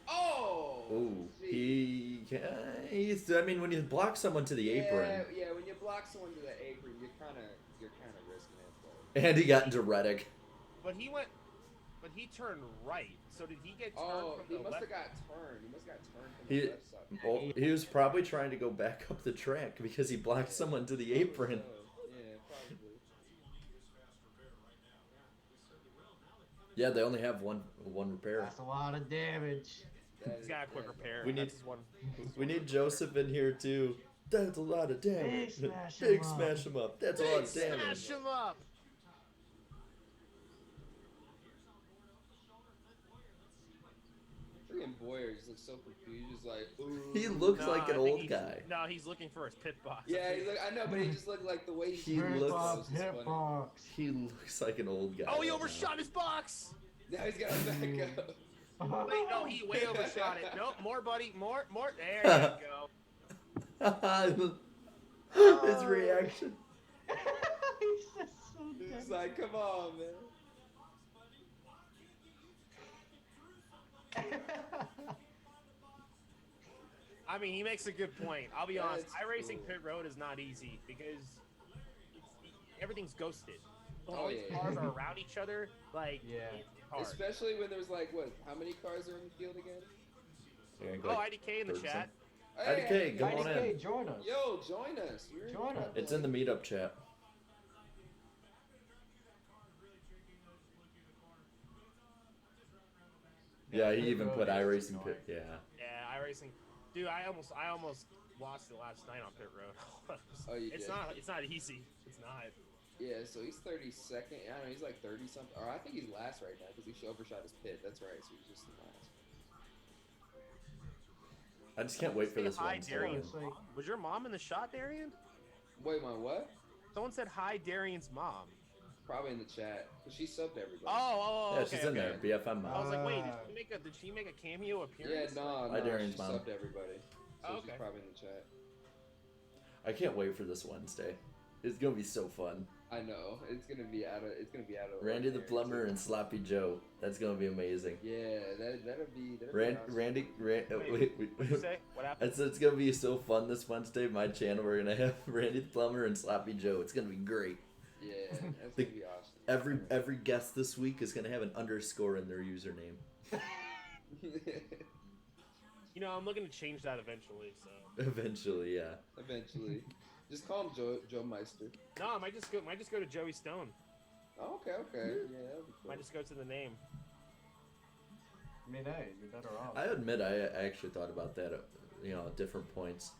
[SPEAKER 4] Oh.
[SPEAKER 1] Oh, he's. I mean, when you block someone to the apron,
[SPEAKER 4] Yeah, when you block someone to the apron, you're kind of risking it. But
[SPEAKER 1] and he got into Reddick.
[SPEAKER 3] But he went he turned right. So did he get turned
[SPEAKER 4] Oh,
[SPEAKER 3] from
[SPEAKER 4] he
[SPEAKER 3] the
[SPEAKER 4] must
[SPEAKER 3] left?
[SPEAKER 4] have got turned. He must have got turned from
[SPEAKER 1] He,
[SPEAKER 4] the left side.
[SPEAKER 1] well, he was probably trying to go back up the track because he blocked someone to the apron.
[SPEAKER 4] Yeah, probably.
[SPEAKER 1] Yeah, they only have one repair.
[SPEAKER 2] That's a lot of damage.
[SPEAKER 3] He's got a quick repair.
[SPEAKER 1] We need-
[SPEAKER 3] That's his one.
[SPEAKER 1] We need Joseph in here too. That's a lot of damage.
[SPEAKER 2] Big smash
[SPEAKER 1] Big
[SPEAKER 2] him up.
[SPEAKER 1] smash him up. That's a lot of damage.
[SPEAKER 3] Smash him up.
[SPEAKER 4] Freaking Boyer just looks so confused. He's like, ooh.
[SPEAKER 1] He looks
[SPEAKER 3] No,
[SPEAKER 1] like
[SPEAKER 3] I
[SPEAKER 1] an
[SPEAKER 3] think
[SPEAKER 1] old
[SPEAKER 3] he's-
[SPEAKER 1] guy.
[SPEAKER 3] No, he's looking for his pit box.
[SPEAKER 4] Yeah, he's like, I know, but he just looked like the way
[SPEAKER 1] He
[SPEAKER 2] Hip
[SPEAKER 1] looks-
[SPEAKER 2] hop, hip box.
[SPEAKER 1] He looks like an old guy.
[SPEAKER 3] Oh, he
[SPEAKER 1] right
[SPEAKER 3] overshot his box.
[SPEAKER 4] Now he's got to back up.
[SPEAKER 3] Wait, no, he way overshot it. Nope, more, buddy, more. There you go.
[SPEAKER 1] now. His reaction.
[SPEAKER 2] He's just so
[SPEAKER 4] He's
[SPEAKER 2] dead.
[SPEAKER 4] like, come on, man.
[SPEAKER 3] I mean, he makes a good point. I'll be honest.
[SPEAKER 4] That's
[SPEAKER 3] iRacing
[SPEAKER 4] cool.
[SPEAKER 3] pit road is not easy because everything's ghosted.
[SPEAKER 4] Oh,
[SPEAKER 3] All these
[SPEAKER 4] yeah.
[SPEAKER 3] cars are around each other. Like,
[SPEAKER 2] Yeah.
[SPEAKER 3] it's hard.
[SPEAKER 4] Especially when there's like, what, how many cars are in the field again?
[SPEAKER 3] Oh, IDK in the
[SPEAKER 1] 30%.
[SPEAKER 3] chat.
[SPEAKER 1] IDK, come on in.
[SPEAKER 2] IDK, join us.
[SPEAKER 4] Yo, join us. You're
[SPEAKER 2] Join us.
[SPEAKER 1] It's in the meetup chat. Yeah, he even put iRacing pit. Yeah.
[SPEAKER 3] Yeah, iRacing. Dude, I almost lost it last night on pit road.
[SPEAKER 4] Oh, you
[SPEAKER 3] it's
[SPEAKER 4] did?
[SPEAKER 3] not easy. It's not.
[SPEAKER 4] Yeah, so he's 32nd. I don't know, he's like 30 something. Or I think he's last right now because he overshot his pit. That's right, so he's just in last.
[SPEAKER 1] I just can't wait for this
[SPEAKER 3] Hi,
[SPEAKER 1] one.
[SPEAKER 3] Darian.
[SPEAKER 2] It's like-
[SPEAKER 3] Was your mom in the shot, Darian?
[SPEAKER 4] Wait, my what?
[SPEAKER 3] Someone said hi, Darian's mom.
[SPEAKER 4] Probably in the chat. Because she subbed everybody.
[SPEAKER 3] Oh,
[SPEAKER 1] Yeah,
[SPEAKER 3] okay,
[SPEAKER 1] she's in
[SPEAKER 3] okay.
[SPEAKER 1] there. BFM
[SPEAKER 3] I
[SPEAKER 1] mom.
[SPEAKER 3] was like, wait, did she make a cameo
[SPEAKER 4] Yeah,
[SPEAKER 3] appearance?
[SPEAKER 4] no,
[SPEAKER 1] Hi,
[SPEAKER 4] no,
[SPEAKER 1] Darian's
[SPEAKER 4] she
[SPEAKER 1] mom.
[SPEAKER 4] subbed everybody. So
[SPEAKER 3] Oh,
[SPEAKER 4] she's
[SPEAKER 3] okay.
[SPEAKER 4] probably in the chat.
[SPEAKER 1] I can't wait for this Wednesday. It's gonna be so fun.
[SPEAKER 4] I know. It's gonna be out of
[SPEAKER 1] Randy the
[SPEAKER 4] ordinary,
[SPEAKER 1] plumber
[SPEAKER 4] too.
[SPEAKER 1] and Sloppy Joe. That's gonna be amazing.
[SPEAKER 4] Yeah, that'll be
[SPEAKER 1] Randy,
[SPEAKER 3] Wait, What'd you say? What happened?
[SPEAKER 1] It's gonna be so fun this Wednesday. My channel, we're gonna have Randy the plumber and Sloppy Joe. It's gonna be great.
[SPEAKER 4] Yeah, that's
[SPEAKER 1] The-
[SPEAKER 4] gonna be awesome.
[SPEAKER 1] Every guest this week is gonna have an underscore in their username.
[SPEAKER 3] You know, I'm looking to change that eventually. So
[SPEAKER 1] Eventually, yeah.
[SPEAKER 4] Eventually. Just call him Joe Meister.
[SPEAKER 3] no, I might just go to Joey Stone.
[SPEAKER 4] Oh, okay. Yeah, that'd be cool.
[SPEAKER 3] Might just go to the name.
[SPEAKER 2] I mean, hey, you're better off.
[SPEAKER 1] I admit I actually thought about that. At different points,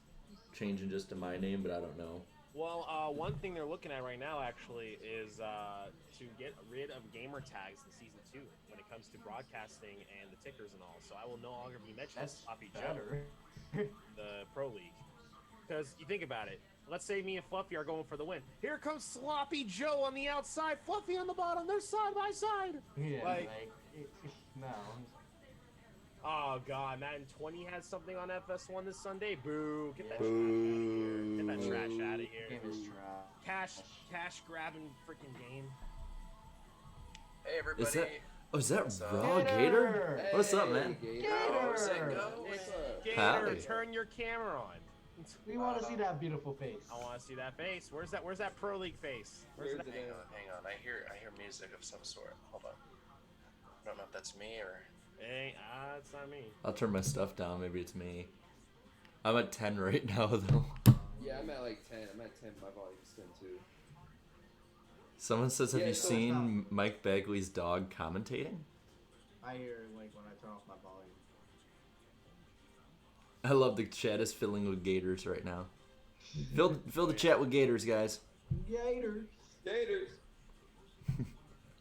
[SPEAKER 1] changing just to my name, but I don't know.
[SPEAKER 3] Well, one thing they're looking at right now actually is to get rid of gamer tags in season 2 when it comes to broadcasting and the tickers and all. So I will no longer be mentioned as
[SPEAKER 2] That's
[SPEAKER 3] Sloppy Joe,
[SPEAKER 2] better.
[SPEAKER 3] the Pro League. Because you think about it. Let's say me and Fluffy are going for the win. Here comes Sloppy Joe on the outside, Fluffy on the bottom. They're side by side.
[SPEAKER 2] Yeah,
[SPEAKER 3] Like-
[SPEAKER 2] no.
[SPEAKER 3] Oh God, Madden 20 has something on FS1 this Sunday. Boo! Get that
[SPEAKER 1] Boo.
[SPEAKER 3] trash out of here. Get that trash out of here.
[SPEAKER 2] Game is trash.
[SPEAKER 3] Cash grabbing freaking game.
[SPEAKER 5] Hey everybody.
[SPEAKER 1] Is that
[SPEAKER 5] What's up?
[SPEAKER 1] Raw Gator? What's up, man?
[SPEAKER 4] Gator.
[SPEAKER 5] How's it
[SPEAKER 2] Gator.
[SPEAKER 5] go?
[SPEAKER 4] What's up?
[SPEAKER 3] Gator,
[SPEAKER 1] Howdy.
[SPEAKER 3] turn your camera on.
[SPEAKER 2] We want to see that beautiful face.
[SPEAKER 3] I want to see that face. Where's that Pro League face? Where's
[SPEAKER 4] Where's
[SPEAKER 3] that?
[SPEAKER 4] it
[SPEAKER 5] Hang on. I hear music of some sort. Hold on. I don't know if that's me or.
[SPEAKER 3] Hey, it's not me.
[SPEAKER 1] I'll turn my stuff down. Maybe it's me. I'm at 10 right now, though.
[SPEAKER 4] Yeah, I'm at like 10. I'm at 10. My volume's 10 too.
[SPEAKER 1] Someone says, have
[SPEAKER 4] Yeah,
[SPEAKER 1] you
[SPEAKER 4] so
[SPEAKER 1] seen Mike Bagley's dog commentating?
[SPEAKER 2] I hear like when I turn off my volume.
[SPEAKER 1] I love the chat is filling with gators right now. Fill the chat with gators, guys.
[SPEAKER 2] Gators.
[SPEAKER 4] Gators.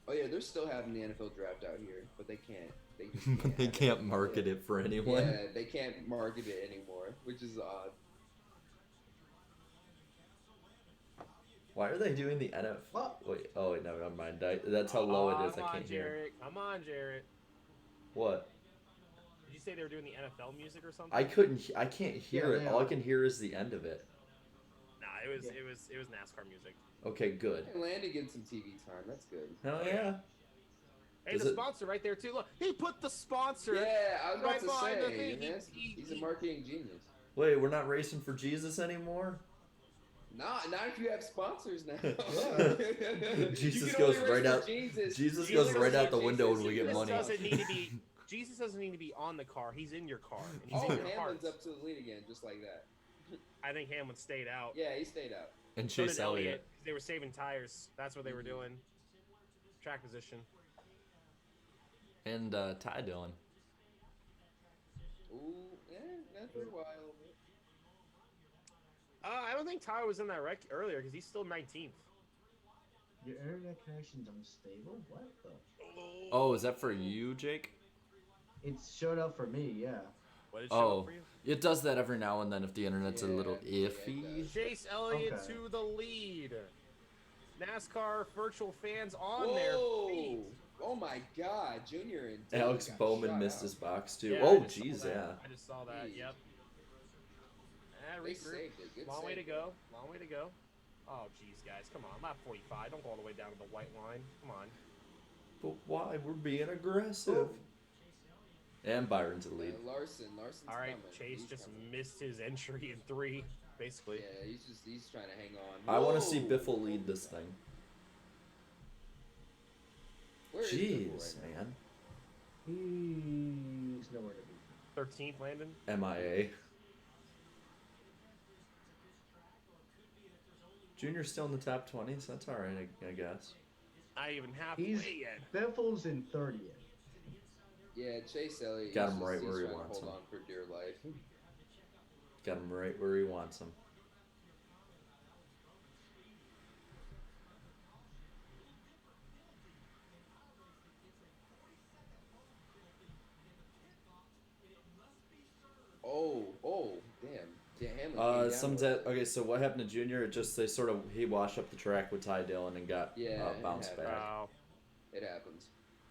[SPEAKER 4] Oh yeah, they're still having the NFL draft out here, but they can't. They just
[SPEAKER 1] They
[SPEAKER 4] have
[SPEAKER 1] can't
[SPEAKER 4] it.
[SPEAKER 1] market it for anyone.
[SPEAKER 4] Yeah, they can't market it anymore, which is odd.
[SPEAKER 1] Why are they doing the NFL?
[SPEAKER 2] What?
[SPEAKER 1] Wait, oh wait, no, never mind. That's how low it is.
[SPEAKER 3] Come
[SPEAKER 1] I
[SPEAKER 3] on,
[SPEAKER 1] can't hear.
[SPEAKER 3] Jarrett. Come on, Jarrett.
[SPEAKER 1] What?
[SPEAKER 3] Did you say they were doing the NFL music or something?
[SPEAKER 1] I can't hear
[SPEAKER 2] Yeah,
[SPEAKER 1] it.
[SPEAKER 2] they
[SPEAKER 1] All I
[SPEAKER 2] are.
[SPEAKER 1] can hear is the end of it.
[SPEAKER 3] Nah, it was NASCAR music.
[SPEAKER 1] Okay, good.
[SPEAKER 4] And Landy getting some TV time. That's good.
[SPEAKER 1] Hell yeah.
[SPEAKER 3] Hey,
[SPEAKER 1] Is
[SPEAKER 3] the
[SPEAKER 1] it-
[SPEAKER 3] sponsor right there too. Look, he put the sponsor.
[SPEAKER 4] Yeah, I was about
[SPEAKER 3] Right
[SPEAKER 4] to
[SPEAKER 3] behind the
[SPEAKER 4] say,
[SPEAKER 3] thing,
[SPEAKER 4] man,
[SPEAKER 3] he-
[SPEAKER 4] he's a marketing genius.
[SPEAKER 1] Wait, we're not racing for Jesus anymore?
[SPEAKER 4] Not if you have sponsors now.
[SPEAKER 1] Jesus
[SPEAKER 4] You can only
[SPEAKER 1] goes
[SPEAKER 4] race
[SPEAKER 1] right
[SPEAKER 4] for
[SPEAKER 1] out.
[SPEAKER 4] Jesus.
[SPEAKER 1] Jesus
[SPEAKER 4] You
[SPEAKER 1] goes
[SPEAKER 4] only
[SPEAKER 1] right
[SPEAKER 4] race
[SPEAKER 1] out
[SPEAKER 4] for
[SPEAKER 1] the window
[SPEAKER 4] Jesus.
[SPEAKER 1] when we get
[SPEAKER 3] Jesus
[SPEAKER 1] money.
[SPEAKER 3] doesn't need to be. Jesus doesn't need to be on the car. He's in your car, and he's
[SPEAKER 4] Oh,
[SPEAKER 3] in your
[SPEAKER 4] Hamlin's
[SPEAKER 3] heart.
[SPEAKER 4] up to the lead again, just like that.
[SPEAKER 3] I think Hamlin stayed out.
[SPEAKER 4] Yeah, he stayed out.
[SPEAKER 1] And
[SPEAKER 3] So
[SPEAKER 1] Chase
[SPEAKER 3] did
[SPEAKER 1] Elliott.
[SPEAKER 3] 'cause they were saving tires. That's what they were doing. Track position.
[SPEAKER 1] And Ty Dillon.
[SPEAKER 4] Ooh, not for a while.
[SPEAKER 3] I don't think Ty was in that wreck earlier because he's still 19th.
[SPEAKER 2] Your internet connection's unstable? What the?
[SPEAKER 1] Oh, is that for you, Jake?
[SPEAKER 2] It showed up for me, yeah.
[SPEAKER 3] What did it show up for you?
[SPEAKER 1] It does that every now and then if the internet's a little
[SPEAKER 4] Yeah, it
[SPEAKER 1] iffy.
[SPEAKER 4] does.
[SPEAKER 3] Chase Elliott
[SPEAKER 2] Okay.
[SPEAKER 3] to the lead. NASCAR virtual fans on
[SPEAKER 4] Whoa!
[SPEAKER 3] their feet.
[SPEAKER 4] Oh my God, Junior and Dylan
[SPEAKER 1] Alex
[SPEAKER 4] got
[SPEAKER 1] Bowman
[SPEAKER 4] shot
[SPEAKER 1] missed
[SPEAKER 4] out.
[SPEAKER 1] his box too.
[SPEAKER 3] Yeah,
[SPEAKER 1] Oh,
[SPEAKER 3] I just saw
[SPEAKER 1] jeez,
[SPEAKER 3] that.
[SPEAKER 1] yeah.
[SPEAKER 3] I just saw that.
[SPEAKER 4] Jeez.
[SPEAKER 3] Yep.
[SPEAKER 4] They
[SPEAKER 3] Regroup.
[SPEAKER 4] saved it. Good
[SPEAKER 3] Long
[SPEAKER 4] save.
[SPEAKER 3] way to go. Long way to go. Oh, jeez, guys. Come on. Lap 45. Don't go all the way down to the white line. Come on.
[SPEAKER 1] But why? We're being aggressive. And Byron to the lead.
[SPEAKER 4] Larson's
[SPEAKER 3] All right,
[SPEAKER 4] coming.
[SPEAKER 3] Chase
[SPEAKER 4] He's
[SPEAKER 3] just
[SPEAKER 4] coming.
[SPEAKER 3] missed his entry in 3, basically.
[SPEAKER 4] Yeah, he's trying to hang on.
[SPEAKER 1] I want to see
[SPEAKER 4] Whoa!
[SPEAKER 1] Biffle lead this thing.
[SPEAKER 4] Where is Biffle
[SPEAKER 1] Jeez,
[SPEAKER 4] right now?
[SPEAKER 1] man.
[SPEAKER 2] He's nowhere to be.
[SPEAKER 3] 13th, Landon.
[SPEAKER 1] MIA. Junior's still in the top 20, so that's alright, I guess.
[SPEAKER 3] Not even halfway
[SPEAKER 2] He's
[SPEAKER 3] yet.
[SPEAKER 2] Biffle's in 30th.
[SPEAKER 4] Yeah, Chase Elliott.
[SPEAKER 1] Got
[SPEAKER 4] he's
[SPEAKER 1] him right
[SPEAKER 4] he's
[SPEAKER 1] where he
[SPEAKER 4] trying to
[SPEAKER 1] wants
[SPEAKER 4] hold
[SPEAKER 1] him.
[SPEAKER 4] on for dear life.
[SPEAKER 1] Got him right where he wants him.
[SPEAKER 4] Oh, damn. Yeah, Hamlin came down with it.
[SPEAKER 1] Okay, so what happened to Junior? It just he washed up the track with Ty Dillon and got
[SPEAKER 4] Yeah, it
[SPEAKER 1] bounced
[SPEAKER 4] happened.
[SPEAKER 1] back.
[SPEAKER 3] Wow.
[SPEAKER 4] It happens.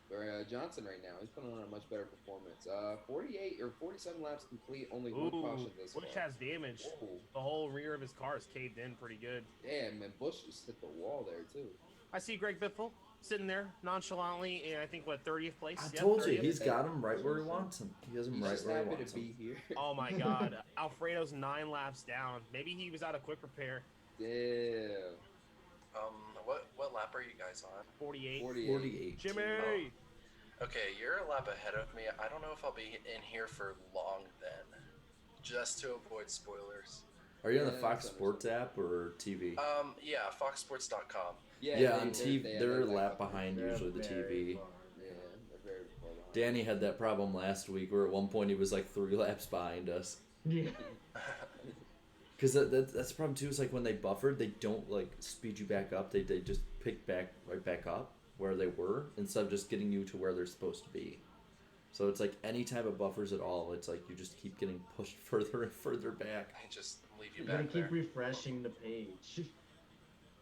[SPEAKER 4] But Johnson right now, he's putting on a much better performance. 48 or 47 laps complete, only one caution
[SPEAKER 3] Ooh,
[SPEAKER 4] this
[SPEAKER 3] Bush
[SPEAKER 4] far.
[SPEAKER 3] has damage.
[SPEAKER 4] Whoa.
[SPEAKER 3] The whole rear of his car is caved in pretty good.
[SPEAKER 4] Damn, and Bush just hit the wall there too.
[SPEAKER 3] I see Greg Biffle sitting there nonchalantly in, I think, what, 30th place?
[SPEAKER 1] I
[SPEAKER 3] Yep,
[SPEAKER 1] told you,
[SPEAKER 3] 30th.
[SPEAKER 1] he's got him right where he wants him. He has him
[SPEAKER 4] He's
[SPEAKER 1] right
[SPEAKER 4] just
[SPEAKER 1] where he
[SPEAKER 4] happy
[SPEAKER 1] wants
[SPEAKER 4] to
[SPEAKER 1] him.
[SPEAKER 4] be here.
[SPEAKER 3] Oh my God. Alfredo's 9 laps down. Maybe he was out of quick repair.
[SPEAKER 4] Damn.
[SPEAKER 5] What lap are you guys on?
[SPEAKER 3] 48.
[SPEAKER 1] 48.
[SPEAKER 3] Jimmy!
[SPEAKER 5] Okay, you're a lap ahead of me. I don't know if I'll be in here for long then. Just to avoid spoilers.
[SPEAKER 1] Are you on the
[SPEAKER 4] Yeah,
[SPEAKER 1] Fox
[SPEAKER 4] that's
[SPEAKER 1] Sports app or TV?
[SPEAKER 5] Yeah, foxsports.com.
[SPEAKER 1] Yeah, on TV,
[SPEAKER 4] they
[SPEAKER 1] they're a
[SPEAKER 4] like
[SPEAKER 1] lap
[SPEAKER 4] behind.
[SPEAKER 1] behind
[SPEAKER 2] They're
[SPEAKER 1] usually the
[SPEAKER 2] very
[SPEAKER 1] TV.
[SPEAKER 2] far.
[SPEAKER 4] Yeah, they're very far behind.
[SPEAKER 1] Danny had that problem last week where at one point he was like 3 laps behind us.
[SPEAKER 2] Yeah.
[SPEAKER 1] Because that's the problem too. Is like when they buffered, they don't like speed you back up. They just pick right back up where they were instead of just getting you to where they're supposed to be. So it's like any type of buffers at all, it's like you just keep getting pushed further and further back.
[SPEAKER 5] I just leave you
[SPEAKER 2] You gotta
[SPEAKER 5] back
[SPEAKER 2] keep
[SPEAKER 5] there.
[SPEAKER 2] refreshing the page.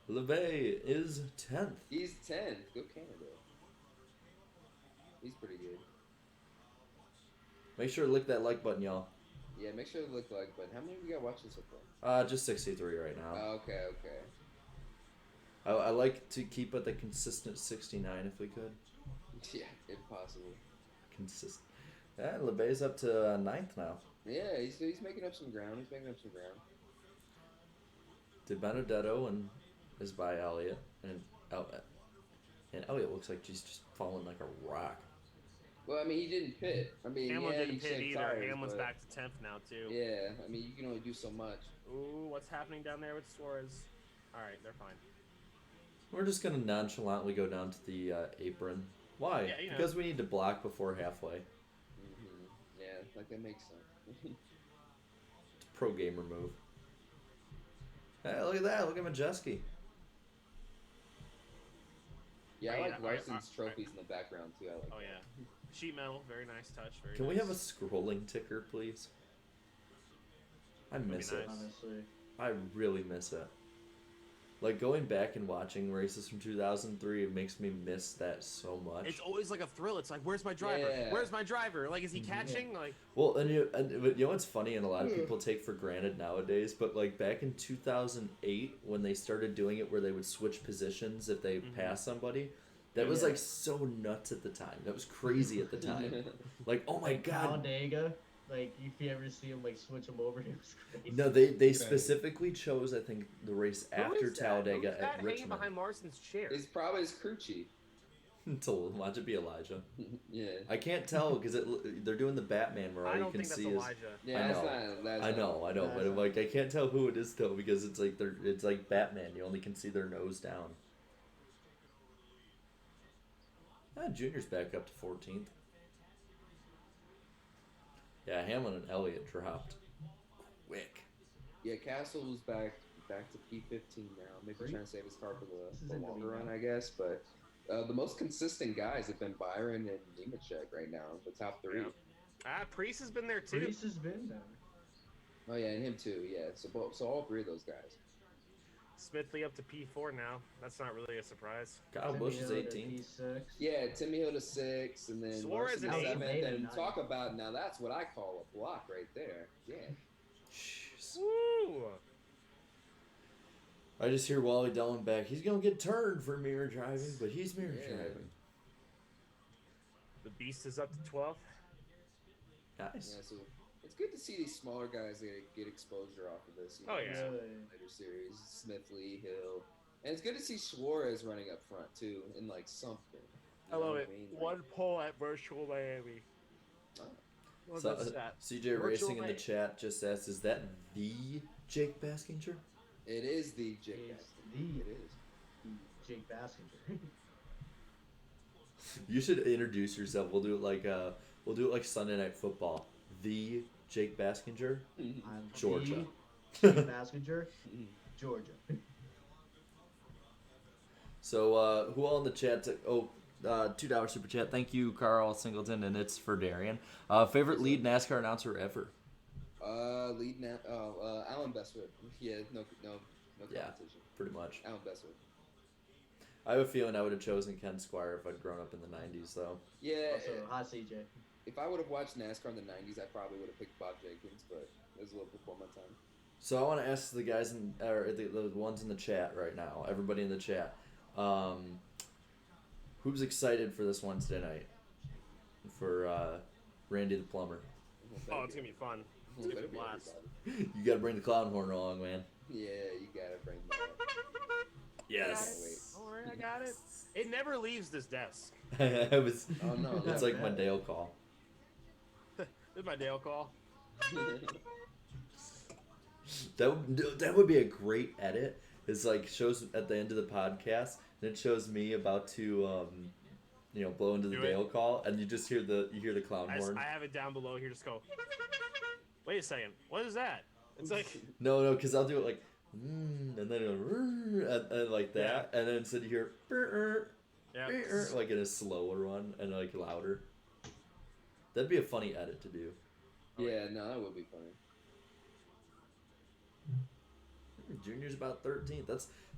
[SPEAKER 1] LeVay is 10th.
[SPEAKER 4] He's 10th. Go Canada. He's pretty good.
[SPEAKER 1] Make sure to lick that like button, y'all.
[SPEAKER 4] Yeah, make sure to look like. But how many we got watching so far?
[SPEAKER 1] Just 63 right now.
[SPEAKER 4] Okay.
[SPEAKER 1] I like to keep it the consistent 69 if we could.
[SPEAKER 4] Yeah, if possible.
[SPEAKER 1] Consistent. Yeah, LeVay's up to 9th now.
[SPEAKER 4] Yeah, he's making up some ground.
[SPEAKER 1] De Benedetto and is by Elliott, and Elliott looks like she's just falling like a rock.
[SPEAKER 4] Well, I mean, he didn't pit. I mean,
[SPEAKER 3] Hamlin
[SPEAKER 4] yeah,
[SPEAKER 3] didn't
[SPEAKER 4] he
[SPEAKER 3] pit
[SPEAKER 4] saved
[SPEAKER 3] either.
[SPEAKER 4] tires,
[SPEAKER 3] Hamlin's
[SPEAKER 4] but-
[SPEAKER 3] back to 10th now, too.
[SPEAKER 4] Yeah, I mean, you can only do so much.
[SPEAKER 3] Ooh, what's happening down there with Suarez? All right, they're fine.
[SPEAKER 1] We're just gonna nonchalantly go down to the apron. Why?
[SPEAKER 3] Yeah, you know.
[SPEAKER 1] Because we need to block before halfway.
[SPEAKER 4] Yeah, like that makes sense.
[SPEAKER 1] It's a pro gamer move. Hey, look at that! Look at Majeski.
[SPEAKER 4] Yeah, I
[SPEAKER 3] Right,
[SPEAKER 4] like
[SPEAKER 3] right,
[SPEAKER 4] Larson's
[SPEAKER 3] right.
[SPEAKER 4] trophies in the background too. I like.
[SPEAKER 3] Oh,
[SPEAKER 4] that.
[SPEAKER 3] yeah. Sheet metal, very nice touch. Very
[SPEAKER 1] Can
[SPEAKER 3] nice.
[SPEAKER 1] we have a scrolling ticker, please? I
[SPEAKER 3] be
[SPEAKER 1] miss it.
[SPEAKER 3] nice.
[SPEAKER 2] Honestly.
[SPEAKER 1] I really miss it. Like going back and watching races from 2003, it makes me miss that so much.
[SPEAKER 3] It's always like a thrill. It's like, where's my driver?
[SPEAKER 4] Yeah.
[SPEAKER 3] Where's my driver? Like, is he catching? Like,
[SPEAKER 1] Well, and you know what's funny, and a lot of people take for granted nowadays, but like back in 2008, when they started doing it, where they would switch positions if they pass somebody, that was
[SPEAKER 2] Yeah.
[SPEAKER 1] like so nuts at the time. That was crazy at the time. Like, oh my
[SPEAKER 2] Like
[SPEAKER 1] god,
[SPEAKER 2] Talladega, Like if you ever see him like switch him over, it was crazy.
[SPEAKER 1] No, they specifically chose, I think, the race
[SPEAKER 3] Who
[SPEAKER 1] after
[SPEAKER 3] is that?
[SPEAKER 1] Talladega
[SPEAKER 3] Who's that
[SPEAKER 1] at
[SPEAKER 3] hanging
[SPEAKER 1] Richmond.
[SPEAKER 3] behind Marston's chair?
[SPEAKER 4] It's probably his crew chief.
[SPEAKER 1] To watch it be Elijah.
[SPEAKER 4] Yeah.
[SPEAKER 1] I can't tell because they're doing the Batman where all
[SPEAKER 3] I
[SPEAKER 1] you
[SPEAKER 3] don't
[SPEAKER 1] can
[SPEAKER 3] think that's
[SPEAKER 1] see is.
[SPEAKER 3] Elijah.
[SPEAKER 4] Yeah,
[SPEAKER 1] I
[SPEAKER 4] that's
[SPEAKER 1] know.
[SPEAKER 4] not. That's
[SPEAKER 1] I
[SPEAKER 4] not-
[SPEAKER 1] know, but I'm like I can't tell who it is though because it's like it's like Batman. You only can see their nose down. Junior's back up to 14th. Yeah, Hamlin and Elliott dropped quick.
[SPEAKER 4] Yeah, Castle was back to P15 now. Maybe
[SPEAKER 2] Great.
[SPEAKER 4] trying to save his car for
[SPEAKER 2] This
[SPEAKER 4] the
[SPEAKER 2] is into
[SPEAKER 4] longer
[SPEAKER 2] me
[SPEAKER 4] run,
[SPEAKER 2] now.
[SPEAKER 4] I guess. But the most consistent guys have been Byron and Nemechek right now, the top three.
[SPEAKER 3] Yeah. Priest has been there too.
[SPEAKER 2] Reese has been there.
[SPEAKER 4] Oh yeah, and him too. Yeah, so all three of those guys.
[SPEAKER 3] Smithley up to P4 now. That's not really a surprise.
[SPEAKER 1] Kyle Busch is
[SPEAKER 2] Timmy Hill to
[SPEAKER 1] 18th.
[SPEAKER 2] P6.
[SPEAKER 4] Yeah, Timmy Hill to 6, and then
[SPEAKER 3] Suarez
[SPEAKER 4] Larson
[SPEAKER 3] at
[SPEAKER 4] to
[SPEAKER 3] eight.
[SPEAKER 4] 7th. And
[SPEAKER 2] Nine.
[SPEAKER 4] talk about now that's what I call a block right there. Yeah.
[SPEAKER 1] Jeez.
[SPEAKER 3] Woo!
[SPEAKER 1] I just hear Wally Dellenbeck. He's gonna get turned for mirror driving, but he's mirror
[SPEAKER 4] Yeah.
[SPEAKER 1] driving.
[SPEAKER 3] The Beast is up to 12th.
[SPEAKER 1] Nice.
[SPEAKER 4] Yeah, so it's good to see these smaller guys get exposure off of this.
[SPEAKER 3] Oh, yeah.
[SPEAKER 4] Later series, Smithley, Hill, and it's good to see Suarez running up front too in like something.
[SPEAKER 3] I
[SPEAKER 4] You know
[SPEAKER 3] love
[SPEAKER 4] what
[SPEAKER 3] it.
[SPEAKER 4] mean? Like,
[SPEAKER 3] One pull at Virtual Miami.
[SPEAKER 4] oh,
[SPEAKER 3] Well,
[SPEAKER 1] So,
[SPEAKER 3] that's that.
[SPEAKER 1] CJ
[SPEAKER 3] Virtual
[SPEAKER 1] Racing in the
[SPEAKER 3] Miami.
[SPEAKER 1] chat just asked, "Is that the Jake Baskinger?"
[SPEAKER 4] it is the Jake.
[SPEAKER 2] It's
[SPEAKER 4] Baskinger.
[SPEAKER 2] the-
[SPEAKER 4] It is.
[SPEAKER 2] Jake Baskinger.
[SPEAKER 1] You should introduce yourself. We'll do it like Sunday Night Football. The Jake Baskinger,
[SPEAKER 2] I'm
[SPEAKER 1] Georgia.
[SPEAKER 2] the Jake Baskinger, Georgia.
[SPEAKER 1] So who all in the chat? $2 super chat. Thank you, Carl Singleton, and it's for Darian. Favorite lead NASCAR announcer ever?
[SPEAKER 4] Lead now. Alan Bestwood. Yeah, no
[SPEAKER 1] Yeah.
[SPEAKER 4] competition.
[SPEAKER 1] Pretty much.
[SPEAKER 4] Alan Bestwood.
[SPEAKER 1] I have a feeling I would have chosen Ken Squire if I'd grown up in the '90s, though.
[SPEAKER 4] Yeah.
[SPEAKER 2] Also, hot CJ.
[SPEAKER 4] If I would have watched NASCAR in the '90s, I probably would have picked Bob Jenkins, but it was a little before my time.
[SPEAKER 1] So I want to ask the guys or the ones in the chat right now, everybody in the chat, who's excited for this Wednesday night for Randy the Plumber?
[SPEAKER 3] Oh, it's going to be fun. It's going to be a blast.
[SPEAKER 1] You got to bring the clown horn along, man.
[SPEAKER 4] Yeah, you gotta bring that.
[SPEAKER 1] Yes.
[SPEAKER 3] All right, I got it. It never leaves this desk.
[SPEAKER 1] It was.
[SPEAKER 4] Oh no,
[SPEAKER 1] It's like my Dale call.
[SPEAKER 3] This is my Dale call.
[SPEAKER 1] That would be a great edit. It's like shows at the end of the podcast, and it shows me about to blow into the
[SPEAKER 3] Do it.
[SPEAKER 1] Dale call, and you just hear the clown horn.
[SPEAKER 3] I have it down below here. Just go. Wait a second. What is that? It's like.
[SPEAKER 1] No, because I'll do it like, and then it'll, and like that, and then instead you hear,
[SPEAKER 3] Yeah.
[SPEAKER 1] like in a slower one and like louder. That'd be a funny edit to do.
[SPEAKER 4] Yeah, no, that would be funny.
[SPEAKER 1] Junior's about 13th.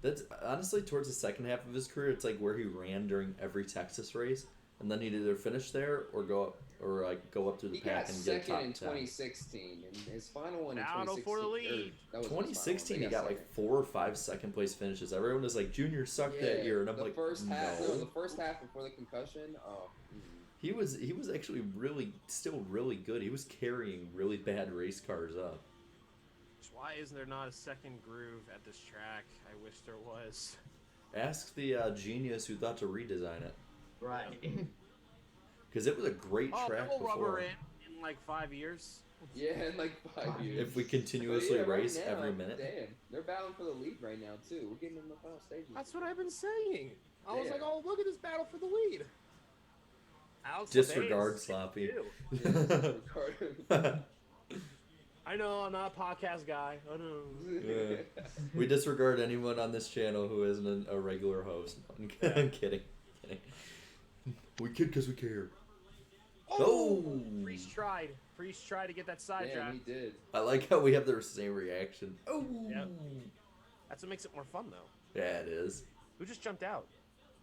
[SPEAKER 1] That's honestly towards the second half of his career. It's like where he ran during every Texas race, and then he'd either finish there or go up through the
[SPEAKER 4] He
[SPEAKER 1] pack
[SPEAKER 4] got
[SPEAKER 1] and get a top
[SPEAKER 4] second
[SPEAKER 1] 10.
[SPEAKER 4] in 2016, and his final one in
[SPEAKER 3] Battle
[SPEAKER 4] 2016.
[SPEAKER 3] for the lead.
[SPEAKER 4] That was his final one.
[SPEAKER 1] 2016, he got like
[SPEAKER 4] second.
[SPEAKER 1] 4 or 5 second place finishes. Everyone was like, Junior sucked that year, and I'm
[SPEAKER 4] the
[SPEAKER 1] like,
[SPEAKER 4] first
[SPEAKER 1] no.
[SPEAKER 4] half, the first half before the concussion. Oh,
[SPEAKER 1] He was actually still really good. He was carrying really bad race cars up.
[SPEAKER 3] Why isn't there not a second groove at this track? I wish there was.
[SPEAKER 1] Ask the genius who thought to redesign it,
[SPEAKER 2] Right.
[SPEAKER 1] because it was a great
[SPEAKER 3] Oh,
[SPEAKER 1] track
[SPEAKER 3] we'll
[SPEAKER 1] before.
[SPEAKER 3] rubber in like 5 years.
[SPEAKER 4] yeah, in like 5 years.
[SPEAKER 1] If we continuously
[SPEAKER 4] But yeah, right
[SPEAKER 1] race
[SPEAKER 4] now,
[SPEAKER 1] every minute.
[SPEAKER 4] Damn, they're battling for the lead right now too. We're getting in the final stages.
[SPEAKER 3] That's what I've been saying. I was
[SPEAKER 4] Yeah.
[SPEAKER 3] like, oh, look at this battle for the lead. Alex
[SPEAKER 1] Disregard
[SPEAKER 3] Levain's
[SPEAKER 1] Sloppy.
[SPEAKER 3] 62.
[SPEAKER 4] Yeah, Ricardo.
[SPEAKER 3] I know I'm not a podcast guy. I know.
[SPEAKER 1] Yeah. We disregard anyone on this channel who isn't a regular host. I'm kidding. We kid because we care. Oh!
[SPEAKER 3] Priest tried. Priest tried to get that
[SPEAKER 4] Damn,
[SPEAKER 3] sidetrack.
[SPEAKER 4] he did.
[SPEAKER 1] I like how we have the same reaction. Oh!
[SPEAKER 3] Yep. That's what makes it more fun, though.
[SPEAKER 1] Yeah, it is.
[SPEAKER 3] Who just jumped out?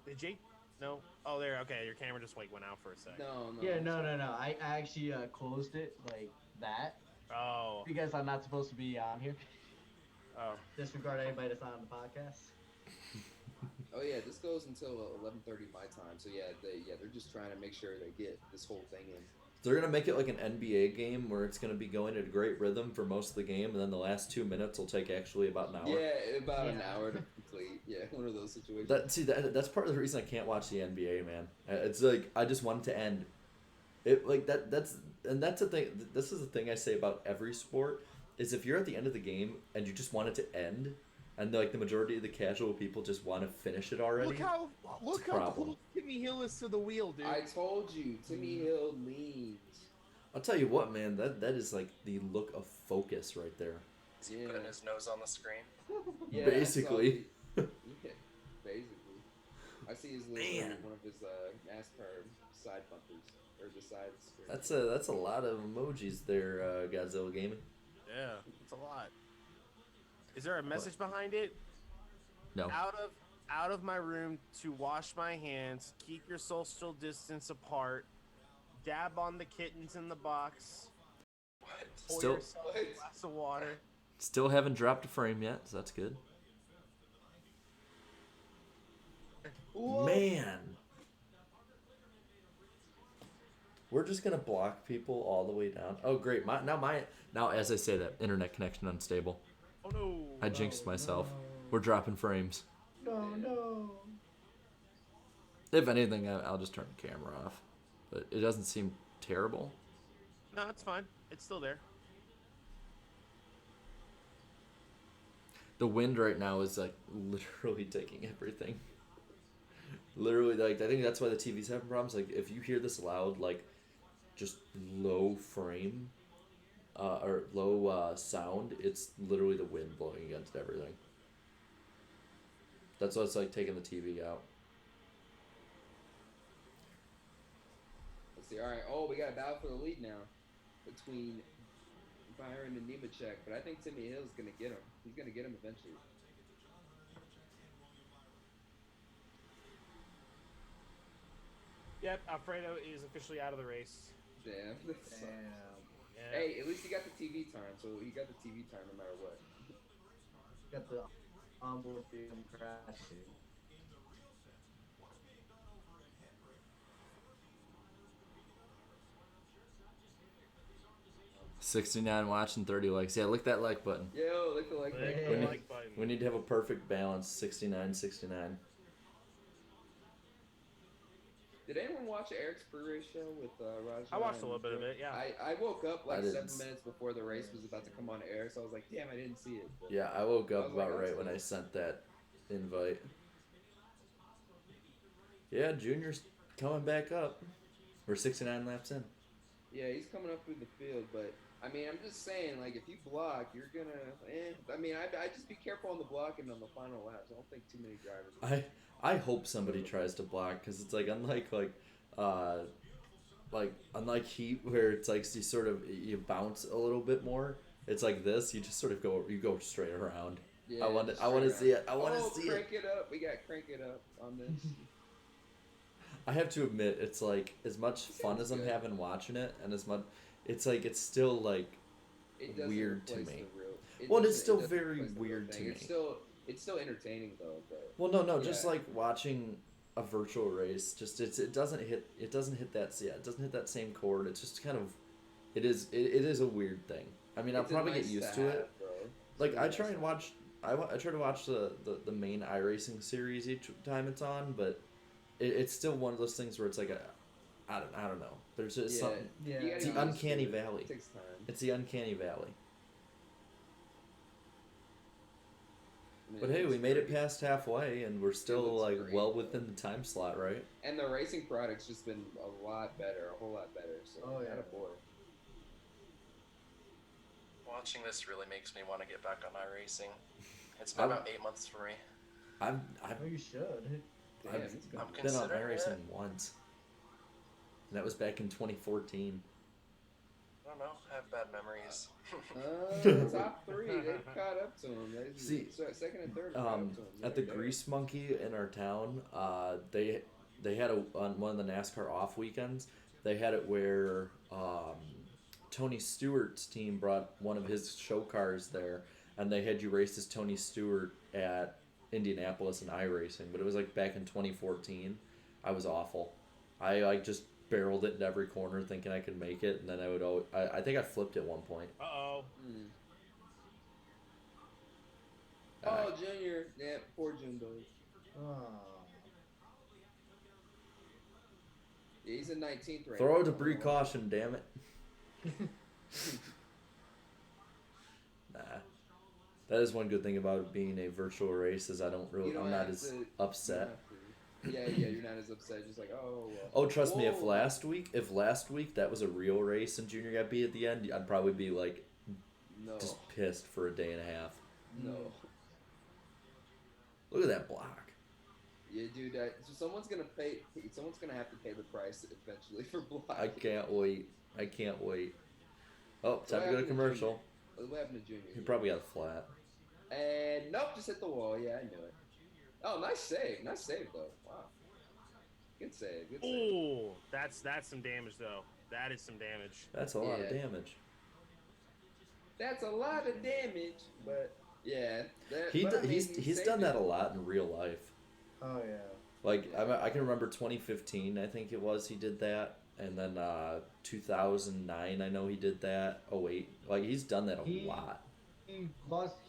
[SPEAKER 3] Did Jake? No. Oh, there. Okay, your camera just like went out for a sec.
[SPEAKER 4] No.
[SPEAKER 2] Yeah, no. I actually closed it like that
[SPEAKER 3] Oh.
[SPEAKER 2] because I'm not supposed to be on here.
[SPEAKER 3] Oh.
[SPEAKER 2] Disregard anybody that's not on the podcast.
[SPEAKER 4] Oh yeah, this goes until 11:30 my time. So yeah, they're just trying to make sure they get this whole thing in.
[SPEAKER 1] They're gonna make it like an NBA game where it's gonna be going at a great rhythm for most of the game, and then the last 2 minutes will take actually about an hour.
[SPEAKER 4] Yeah, about an
[SPEAKER 2] Yeah.
[SPEAKER 4] hour to complete. Yeah, one of those situations.
[SPEAKER 1] That's part of the reason I can't watch the NBA, man. It's like I just want it to end. It like that's the thing. This is the thing I say about every sport is if you're at the end of the game and you just want it to end, and like the majority of the casual people just want to finish it already.
[SPEAKER 3] Look
[SPEAKER 1] a
[SPEAKER 3] how
[SPEAKER 1] problem.
[SPEAKER 3] close Timmy Hill is to the wheel, dude.
[SPEAKER 4] I told you, Timmy Hill leans.
[SPEAKER 1] I'll tell you what, man. That is like the look of focus right there.
[SPEAKER 5] Is he putting his nose on the screen?
[SPEAKER 4] Yeah,
[SPEAKER 1] Basically.
[SPEAKER 4] yeah, basically. I see his little
[SPEAKER 1] Man.
[SPEAKER 4] one of his NASCAR side bumpers or the side screen.
[SPEAKER 1] That's a lot of emojis there, Godzilla Gaming.
[SPEAKER 3] Yeah, it's a lot. Is there a message behind it?
[SPEAKER 1] No.
[SPEAKER 3] Out of my room to wash my hands. Keep your social distance apart. Dab on the kittens in the box.
[SPEAKER 5] What?
[SPEAKER 3] Pour
[SPEAKER 1] Still-
[SPEAKER 3] yourself a glass of water.
[SPEAKER 1] Still haven't dropped a frame yet, so that's good.
[SPEAKER 3] Whoa.
[SPEAKER 1] Man. We're just gonna block people all the way down. Oh great! Now as I say that, internet connection unstable.
[SPEAKER 3] Oh no.
[SPEAKER 1] I jinxed
[SPEAKER 2] Oh,
[SPEAKER 1] myself.
[SPEAKER 2] no.
[SPEAKER 1] We're dropping frames.
[SPEAKER 2] No.
[SPEAKER 1] If anything, I'll just turn the camera off. But it doesn't seem terrible.
[SPEAKER 3] No, it's fine. It's still there.
[SPEAKER 1] The wind right now is like literally taking everything. Literally, like I think that's why the TV's having problems. Like if you hear this loud, like just low frame, or low sound, it's literally the wind blowing against everything. That's why it's like taking the TV out.
[SPEAKER 4] Let's see. All right. Oh, we got a battle for the lead now between Byron and Nemechek, but I think Timmy Hill's gonna get him. He's gonna get him eventually.
[SPEAKER 3] Yep, Alfredo is officially out of the race.
[SPEAKER 4] Damn. that sucks.
[SPEAKER 2] Damn.
[SPEAKER 3] Yeah.
[SPEAKER 4] Hey, at least he got the TV time, so he got the TV time no matter what.
[SPEAKER 2] Got the onboard film crashing.
[SPEAKER 1] $69 watching, 30 likes. Yeah, lick that like button.
[SPEAKER 4] Yo, look at like
[SPEAKER 3] Click
[SPEAKER 2] Yeah.
[SPEAKER 3] the
[SPEAKER 1] We
[SPEAKER 3] like button.
[SPEAKER 1] We need to have a perfect balance. 69.
[SPEAKER 4] Did anyone watch Eric's pre-race show with Raj?
[SPEAKER 3] I watched a little bit of it, yeah.
[SPEAKER 4] I woke up like
[SPEAKER 1] I didn't
[SPEAKER 4] 7 minutes before the race was about to come on air, so I was like, damn, I didn't see it. But
[SPEAKER 1] Yeah, I woke
[SPEAKER 4] I
[SPEAKER 1] up
[SPEAKER 4] was like,
[SPEAKER 1] about
[SPEAKER 4] that's
[SPEAKER 1] right when
[SPEAKER 4] cool.
[SPEAKER 1] I sent that invite. Yeah, Junior's coming back up. We're 69 laps in.
[SPEAKER 4] Yeah, he's coming up through the field, but I mean, I'm just saying, like, if you block, you're gonna. I mean, I just be careful on the blocking on the final laps. I don't think too many drivers.
[SPEAKER 1] I hope somebody tries to block because it's like unlike heat where it's like you bounce a little bit more. It's like this, you just sort of go straight around.
[SPEAKER 4] Yeah,
[SPEAKER 1] I want
[SPEAKER 4] just
[SPEAKER 1] to
[SPEAKER 4] straight
[SPEAKER 1] see
[SPEAKER 4] around.
[SPEAKER 1] it. I want to
[SPEAKER 4] Oh,
[SPEAKER 1] see
[SPEAKER 4] crank
[SPEAKER 1] it.
[SPEAKER 4] it up. We got crank it up on this.
[SPEAKER 1] I have to admit, it's like as much fun
[SPEAKER 4] Sounds
[SPEAKER 1] as I'm
[SPEAKER 4] good.
[SPEAKER 1] having watching it, and as much, it's like it's still like
[SPEAKER 4] It doesn't
[SPEAKER 1] weird to
[SPEAKER 4] replace
[SPEAKER 1] me.
[SPEAKER 4] the real- it
[SPEAKER 1] Well, it's
[SPEAKER 4] doesn't-
[SPEAKER 1] still
[SPEAKER 4] it doesn't
[SPEAKER 1] very
[SPEAKER 4] replace the real
[SPEAKER 1] weird to
[SPEAKER 4] thing.
[SPEAKER 1] me.
[SPEAKER 4] It's still entertaining though. But
[SPEAKER 1] Well, no, just
[SPEAKER 4] Yeah.
[SPEAKER 1] like watching a virtual race. Just it doesn't hit it doesn't hit that same chord. It's just kind of it is a weird thing. I mean, I'll
[SPEAKER 4] it's a
[SPEAKER 1] probably
[SPEAKER 4] nice
[SPEAKER 1] get used
[SPEAKER 4] to
[SPEAKER 1] to it.
[SPEAKER 4] have, bro.
[SPEAKER 1] Like
[SPEAKER 4] It's
[SPEAKER 1] I
[SPEAKER 4] really
[SPEAKER 1] try
[SPEAKER 4] nice
[SPEAKER 1] and
[SPEAKER 4] to have.
[SPEAKER 1] watch I try to watch the main iRacing series each time it's on, but it's still one of those things where it's like I don't know. There's just
[SPEAKER 4] Yeah,
[SPEAKER 1] something.
[SPEAKER 2] Yeah.
[SPEAKER 4] you gotta
[SPEAKER 1] It's
[SPEAKER 4] get
[SPEAKER 1] the
[SPEAKER 4] used to
[SPEAKER 1] uncanny
[SPEAKER 4] it.
[SPEAKER 1] valley.
[SPEAKER 4] It takes time.
[SPEAKER 1] It's the uncanny valley.
[SPEAKER 4] And
[SPEAKER 1] But hey, we
[SPEAKER 4] it's
[SPEAKER 1] made it
[SPEAKER 4] great.
[SPEAKER 1] past halfway, and we're still
[SPEAKER 4] looks
[SPEAKER 1] like
[SPEAKER 4] great,
[SPEAKER 1] well
[SPEAKER 4] though.
[SPEAKER 1] within the time slot, right?
[SPEAKER 4] And the racing product's just been a lot better, a whole lot better. So,
[SPEAKER 2] Oh, yeah.
[SPEAKER 4] attaboy.
[SPEAKER 5] Watching this really makes me want to get back on iRacing. It's been
[SPEAKER 1] I'm-
[SPEAKER 5] about 8 months for me.
[SPEAKER 1] I've
[SPEAKER 2] Oh, you should.
[SPEAKER 4] Damn,
[SPEAKER 1] I've
[SPEAKER 4] it's good.
[SPEAKER 5] I'm
[SPEAKER 1] been on
[SPEAKER 5] considering
[SPEAKER 1] iRacing
[SPEAKER 5] it.
[SPEAKER 1] once, and that was back in 2014.
[SPEAKER 5] I don't know. I have bad memories.
[SPEAKER 4] Top 3, they've caught up to him.
[SPEAKER 1] See,
[SPEAKER 4] Second and third have caught up to him.
[SPEAKER 1] At the
[SPEAKER 4] They're there.
[SPEAKER 1] Grease Monkey in our town, they had on one of the NASCAR off weekends. They had it where Tony Stewart's team brought one of his show cars there, and they had you race as Tony Stewart at Indianapolis in iRacing. But it was like back in 2014. I was awful. I like just barreled it in every corner thinking I could make it, and then I would always, I think I flipped at one point.
[SPEAKER 3] Uh-oh.
[SPEAKER 4] Oh, Junior. Yeah, poor June dog.
[SPEAKER 2] Oh.
[SPEAKER 4] Yeah, he's in 19th right
[SPEAKER 1] Throw
[SPEAKER 4] now.
[SPEAKER 1] a debris caution, damn it. Nah. That is one good thing about it being a virtual race is I'm not as upset.
[SPEAKER 4] Yeah, you're not as upset. Just like, oh, well.
[SPEAKER 1] Oh, trust me, if
[SPEAKER 4] Whoa.
[SPEAKER 1] last week that was a real race and Junior got beat at the end, I'd probably be like
[SPEAKER 4] No.
[SPEAKER 1] just pissed for a day and a half.
[SPEAKER 4] No.
[SPEAKER 1] Look at that block.
[SPEAKER 4] Yeah, dude. So someone's gonna have to pay the price eventually for block.
[SPEAKER 1] I can't wait. Oh, time to go to commercial.
[SPEAKER 4] What happened to Junior?
[SPEAKER 1] He probably got a flat.
[SPEAKER 4] And nope, just hit the wall. Yeah, I knew it. Oh, nice save though. Wow. Good save.
[SPEAKER 3] Ooh, that's some damage though. That is some damage.
[SPEAKER 1] That's a lot of damage.
[SPEAKER 4] That's a lot of damage, but yeah.
[SPEAKER 1] He's done that a lot in real life.
[SPEAKER 2] Oh yeah.
[SPEAKER 1] Like I can remember 2015, I think it was, he did that, and then 2009, I know he did that. 08, like he's done that a lot.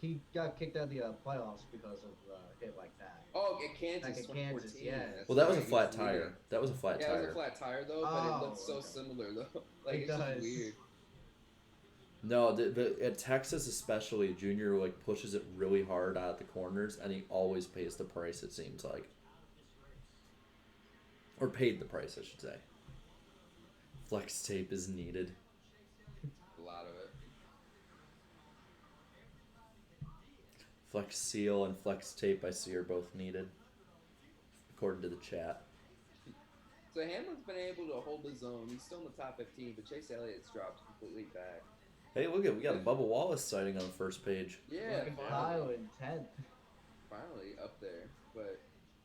[SPEAKER 2] He got kicked out of the playoffs because of hit like that.
[SPEAKER 4] Oh, at Kansas,
[SPEAKER 2] Like at Kansas,
[SPEAKER 4] 2014.
[SPEAKER 2] yeah.
[SPEAKER 1] Well, that was a
[SPEAKER 4] right,
[SPEAKER 1] flat
[SPEAKER 4] it's
[SPEAKER 1] tire.
[SPEAKER 4] weird.
[SPEAKER 1] That was a flat
[SPEAKER 4] Yeah,
[SPEAKER 1] tire.
[SPEAKER 4] it was a flat tire though, but it looks so
[SPEAKER 2] okay.
[SPEAKER 4] similar though. Like
[SPEAKER 2] It
[SPEAKER 4] it's just
[SPEAKER 2] does.
[SPEAKER 4] weird.
[SPEAKER 1] No, at Texas especially, Junior like pushes it really hard out at the corners, and he always pays the price. It seems like, or paid the price, I should say. Flex tape is needed.
[SPEAKER 4] A lot of it.
[SPEAKER 1] Flex seal and flex tape, I see, are both needed, according to the chat.
[SPEAKER 4] So Hamlin's been able to hold his own. He's still in the top 15, but Chase Elliott's dropped completely back.
[SPEAKER 1] Hey, look at we got a Bubba Wallace sighting on the first page.
[SPEAKER 4] Yeah,
[SPEAKER 2] Look at
[SPEAKER 4] finally,
[SPEAKER 2] Kyle in 10th.
[SPEAKER 4] finally up there, but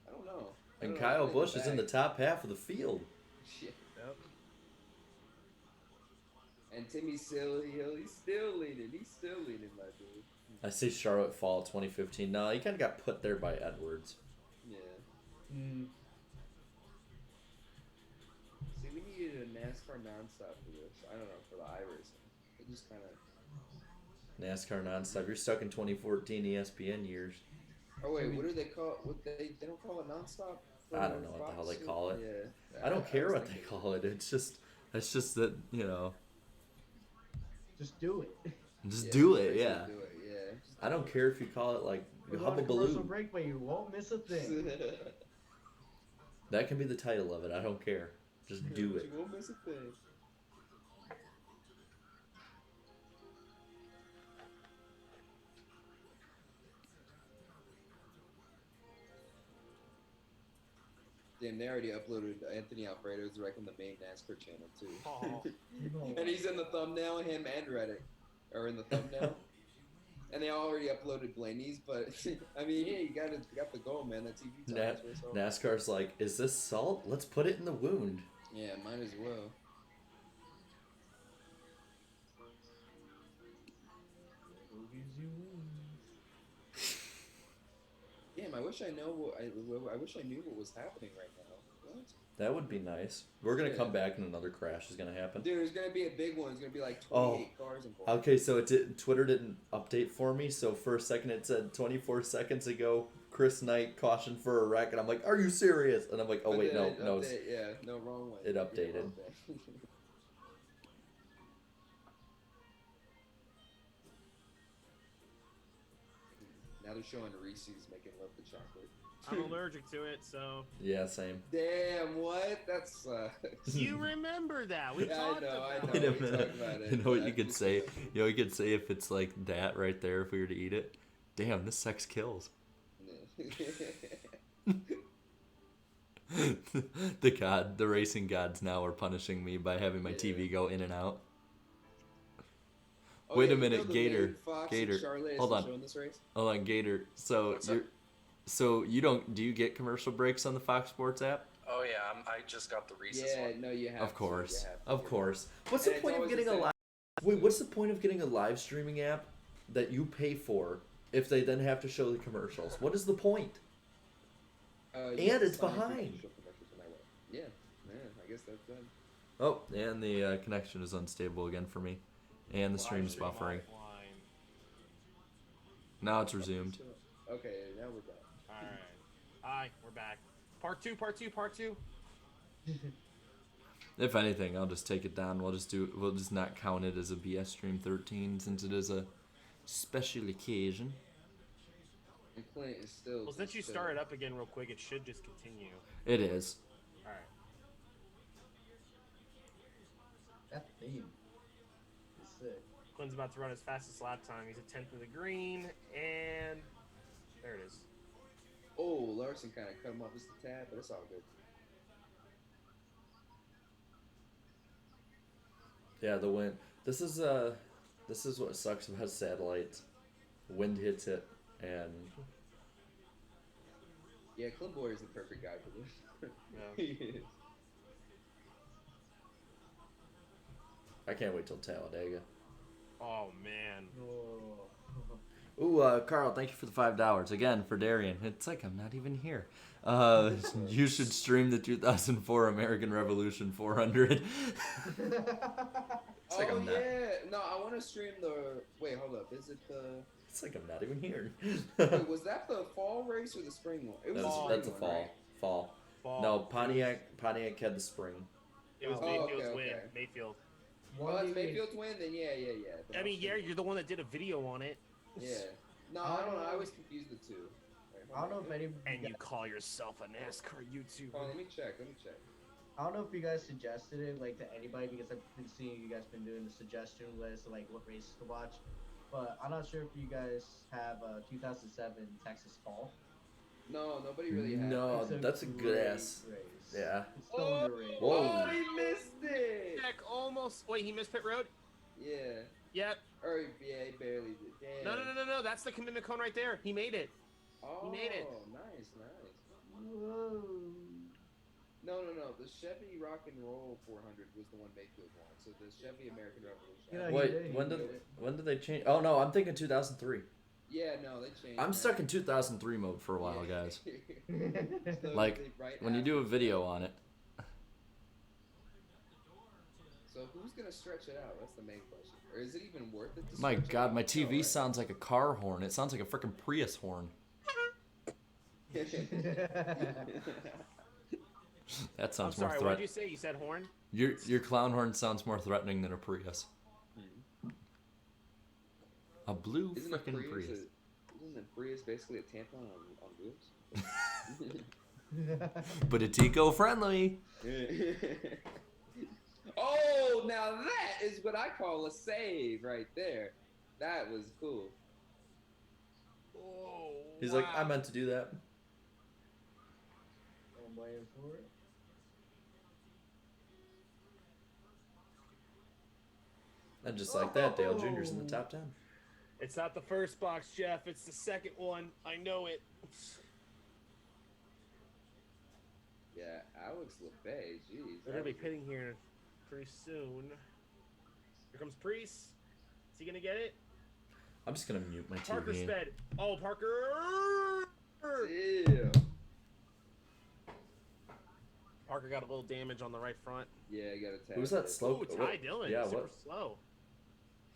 [SPEAKER 4] I don't know.
[SPEAKER 1] And Kyle Busch is in the top half of the field.
[SPEAKER 4] Shit.
[SPEAKER 3] Yep.
[SPEAKER 4] And Timmy Silly Hill, he's still leading. My dude.
[SPEAKER 1] I see Charlotte Fall 2015. No, he kind of got put there by Edwards.
[SPEAKER 4] Yeah.
[SPEAKER 2] Mm.
[SPEAKER 4] See, we needed a NASCAR nonstop for this. I don't know, for the iRacing. It just kind of.
[SPEAKER 1] NASCAR nonstop. You're stuck in 2014 ESPN years.
[SPEAKER 4] Oh wait, what do they call? What they don't call it nonstop? for
[SPEAKER 1] I don't know what the hell they
[SPEAKER 4] Fox?
[SPEAKER 1] call it.
[SPEAKER 4] Yeah.
[SPEAKER 1] I don't care
[SPEAKER 4] was
[SPEAKER 1] what they
[SPEAKER 4] thinking-
[SPEAKER 1] call it. It's just that, you know,
[SPEAKER 2] Just do it.
[SPEAKER 1] just
[SPEAKER 4] Yeah,
[SPEAKER 1] do it.
[SPEAKER 4] basically
[SPEAKER 1] Yeah.
[SPEAKER 4] Do it, yeah.
[SPEAKER 1] I don't care if you call it like
[SPEAKER 2] We're going to
[SPEAKER 1] Hubba
[SPEAKER 2] commercial
[SPEAKER 1] Baloo.
[SPEAKER 2] break, but you won't miss a thing.
[SPEAKER 1] That can be the title of it. I don't care. Just do it.
[SPEAKER 4] You won't miss a thing. Damn, they already uploaded Anthony Alfredo's wrecking the main NASCAR channel too.
[SPEAKER 3] Oh.
[SPEAKER 4] And he's in the thumbnail, him and Reddick are in the thumbnail. And they already uploaded Blaney's, but I mean, yeah, you got the goal, man. That TV time.
[SPEAKER 1] Na- NASCAR's like, is this salt? Let's put it in the wound.
[SPEAKER 4] Yeah, might as well.
[SPEAKER 2] Who gives you wings?
[SPEAKER 4] Damn, I wish I wish I knew what was happening right now. What?
[SPEAKER 1] That would be nice. We're gonna
[SPEAKER 4] Yeah.
[SPEAKER 1] come back and another crash is gonna happen.
[SPEAKER 4] Dude, there's gonna be a big one. It's gonna be like
[SPEAKER 1] Oh.
[SPEAKER 4] 28 cars involved.
[SPEAKER 1] Okay, so Twitter didn't update for me. So for a second it said 24 seconds ago, Chris Knight cautioned for a wreck, and I'm like, are you serious? And I'm like, oh
[SPEAKER 4] But
[SPEAKER 1] wait,
[SPEAKER 4] then
[SPEAKER 1] no,
[SPEAKER 4] it
[SPEAKER 1] no.
[SPEAKER 4] update- yeah, no, wrong one.
[SPEAKER 1] It
[SPEAKER 4] Yeah,
[SPEAKER 1] updated.
[SPEAKER 4] wrong thing. Now they're showing Reese's making love to chocolate.
[SPEAKER 3] I'm allergic to it, so
[SPEAKER 1] Yeah, same.
[SPEAKER 4] Damn, what? That sucks.
[SPEAKER 3] you remember that. We
[SPEAKER 4] Yeah, I
[SPEAKER 3] talked
[SPEAKER 4] know,
[SPEAKER 3] about
[SPEAKER 4] I
[SPEAKER 3] it.
[SPEAKER 4] know.
[SPEAKER 1] Wait a
[SPEAKER 4] we
[SPEAKER 1] minute.
[SPEAKER 4] talked about it.
[SPEAKER 1] You know what
[SPEAKER 4] Yeah,
[SPEAKER 1] you could
[SPEAKER 4] it's
[SPEAKER 1] say?
[SPEAKER 4] just-
[SPEAKER 1] You know what you could say if it's like that right there, if we were to eat it? Damn, this sex kills. The racing gods now are punishing me by having my
[SPEAKER 4] Yeah.
[SPEAKER 1] TV go in and out.
[SPEAKER 4] Oh,
[SPEAKER 1] Wait
[SPEAKER 4] yeah,
[SPEAKER 1] a
[SPEAKER 4] you
[SPEAKER 1] minute,
[SPEAKER 4] know the
[SPEAKER 1] Gator,
[SPEAKER 4] main Fox
[SPEAKER 1] Gator,
[SPEAKER 4] and Charlotte is
[SPEAKER 1] hold on.
[SPEAKER 4] showing this race?
[SPEAKER 1] Hold on, Gator. So
[SPEAKER 5] What's up?
[SPEAKER 1] do you get commercial breaks on the Fox Sports app?
[SPEAKER 5] Oh yeah, I just got the Reese's
[SPEAKER 4] Yeah,
[SPEAKER 5] one.
[SPEAKER 4] no, you have
[SPEAKER 1] Of
[SPEAKER 4] to,
[SPEAKER 1] course,
[SPEAKER 4] you have to,
[SPEAKER 1] of
[SPEAKER 4] yeah.
[SPEAKER 1] course. What's
[SPEAKER 4] And
[SPEAKER 1] the
[SPEAKER 4] it's
[SPEAKER 1] point of
[SPEAKER 4] always the
[SPEAKER 1] getting a
[SPEAKER 4] same.
[SPEAKER 1] live? Wait, what's the point of getting a live streaming app that you pay for if they then have to show the commercials? What is the point?
[SPEAKER 4] You
[SPEAKER 1] And
[SPEAKER 4] have to
[SPEAKER 1] it's
[SPEAKER 4] sign
[SPEAKER 1] behind.
[SPEAKER 4] commercial commercials when I went. Yeah, I guess that's done.
[SPEAKER 1] Oh, and the connection is unstable again for me. And the stream's
[SPEAKER 3] Stream
[SPEAKER 1] buffering.
[SPEAKER 3] offline.
[SPEAKER 1] Now it's resumed.
[SPEAKER 4] Okay, now we're back.
[SPEAKER 3] All right. Hi, we're back. Part two.
[SPEAKER 1] If anything, I'll just take it down. We'll just not count it as a BS stream 13 since it is a special occasion.
[SPEAKER 4] And Clint is still.
[SPEAKER 3] Well, since you started up again real quick, it should just continue.
[SPEAKER 1] It is.
[SPEAKER 3] All right.
[SPEAKER 2] That theme is sick.
[SPEAKER 3] Quinn's about to run his fastest lap time. He's a 10th of the green, and there it is.
[SPEAKER 4] Oh, Larson kind of cut him off just a tad, but it's all good.
[SPEAKER 1] Yeah, the wind. This is what sucks about satellites. Wind hits it, and
[SPEAKER 4] Yeah, Clint Boyer is the perfect guy for this.
[SPEAKER 3] Yeah.
[SPEAKER 4] He is.
[SPEAKER 1] I can't wait till Talladega.
[SPEAKER 3] Oh man.
[SPEAKER 2] Oh.
[SPEAKER 1] Ooh, Carl, thank you for the $5 again for Darian. It's like I'm not even here. You should stream the 2004 American Revolution 400. It's like
[SPEAKER 4] Oh
[SPEAKER 1] I'm not.
[SPEAKER 4] yeah, no, I want to stream the. Wait, hold up. Is it the?
[SPEAKER 1] It's like I'm not even here.
[SPEAKER 4] Wait, was that the fall race or the spring one? It was the spring
[SPEAKER 1] That's a
[SPEAKER 4] one,
[SPEAKER 1] fall.
[SPEAKER 4] right?
[SPEAKER 1] Fall.
[SPEAKER 3] Fall.
[SPEAKER 1] No, Pontiac had the spring.
[SPEAKER 3] It was
[SPEAKER 4] Oh,
[SPEAKER 3] Mayfield's
[SPEAKER 4] okay,
[SPEAKER 3] win.
[SPEAKER 4] okay.
[SPEAKER 3] Mayfield.
[SPEAKER 4] Oh, it's Mayfield's win. Then yeah. Then
[SPEAKER 3] I mean,
[SPEAKER 4] I'll
[SPEAKER 3] yeah,
[SPEAKER 4] stream
[SPEAKER 3] you're the one that did a video on it.
[SPEAKER 4] it. Yeah. No, I don't know. I always confuse the two.
[SPEAKER 2] I don't know if any.
[SPEAKER 3] And you call yourself a NASCAR YouTuber.
[SPEAKER 4] Oh, let me check.
[SPEAKER 2] I don't know if you guys suggested it like to anybody because I've been seeing you guys been doing the suggestion list of like what races to watch, but I'm not sure if you guys have 2007 Texas Fall.
[SPEAKER 4] No, nobody really has.
[SPEAKER 1] No,
[SPEAKER 2] It's
[SPEAKER 1] that's a good
[SPEAKER 2] great
[SPEAKER 1] ass.
[SPEAKER 2] race.
[SPEAKER 1] Yeah.
[SPEAKER 2] It's so underrated.
[SPEAKER 1] Whoa.
[SPEAKER 4] Oh, he missed it.
[SPEAKER 3] Heck, almost. Wait, he missed pit road?
[SPEAKER 4] Yeah.
[SPEAKER 3] Yep.
[SPEAKER 4] Or yeah, he barely did. Damn.
[SPEAKER 3] No. That's the commitment cone right there. He made it.
[SPEAKER 4] Oh,
[SPEAKER 3] made it.
[SPEAKER 4] Nice.
[SPEAKER 2] Whoa.
[SPEAKER 4] No. The Chevy Rock and Roll 400 was the one Mayfield won. So the Chevy American Revolution.
[SPEAKER 2] Yeah,
[SPEAKER 1] Wait, when did they change? Oh no, I'm thinking 2003.
[SPEAKER 4] Yeah, no, they changed.
[SPEAKER 1] I'm
[SPEAKER 4] that.
[SPEAKER 1] stuck in 2003 mode for a while, guys.
[SPEAKER 4] So
[SPEAKER 1] Like,
[SPEAKER 4] right
[SPEAKER 1] when you do a
[SPEAKER 4] after-
[SPEAKER 1] video on it.
[SPEAKER 4] So who's gonna stretch it out? That's the main question. Or is it even worth it? To
[SPEAKER 1] My
[SPEAKER 4] stretch it
[SPEAKER 1] God,
[SPEAKER 4] out?
[SPEAKER 1] my
[SPEAKER 4] No,
[SPEAKER 1] TV
[SPEAKER 4] right?
[SPEAKER 1] sounds like a car horn. It sounds like a freaking Prius horn. That
[SPEAKER 3] I'm
[SPEAKER 1] sounds more
[SPEAKER 3] sorry, what did
[SPEAKER 1] threat.
[SPEAKER 3] you say? You said horn?
[SPEAKER 1] Your clown horn sounds more threatening than a Prius. A blue
[SPEAKER 4] Isn't a
[SPEAKER 1] freaking Prius.
[SPEAKER 4] Isn't the Prius basically a tampon on wheels?
[SPEAKER 1] But it's eco-friendly.
[SPEAKER 4] Oh, now that is what I call a save right there. That was cool.
[SPEAKER 3] Oh,
[SPEAKER 1] He's like, I meant to do that.
[SPEAKER 2] I'm waiting for it.
[SPEAKER 1] And just like that, Dale Jr.'s in the top 10.
[SPEAKER 3] It's not the first box, Jeff. It's the second one. I know it.
[SPEAKER 4] Yeah, Alex Lefay, jeez.
[SPEAKER 3] They're going to be pitting here pretty soon. Here comes Priest. Is he going to get it?
[SPEAKER 1] I'm just gonna mute my
[SPEAKER 3] Parker
[SPEAKER 1] TV.
[SPEAKER 3] sped. Oh, Parker.
[SPEAKER 4] Ew.
[SPEAKER 3] Parker got a little damage on the right front.
[SPEAKER 4] Yeah, I got a tag.
[SPEAKER 1] Who's that slow?
[SPEAKER 3] Ooh, Ty Dillon.
[SPEAKER 1] Yeah,
[SPEAKER 3] Super
[SPEAKER 1] what?
[SPEAKER 3] slow.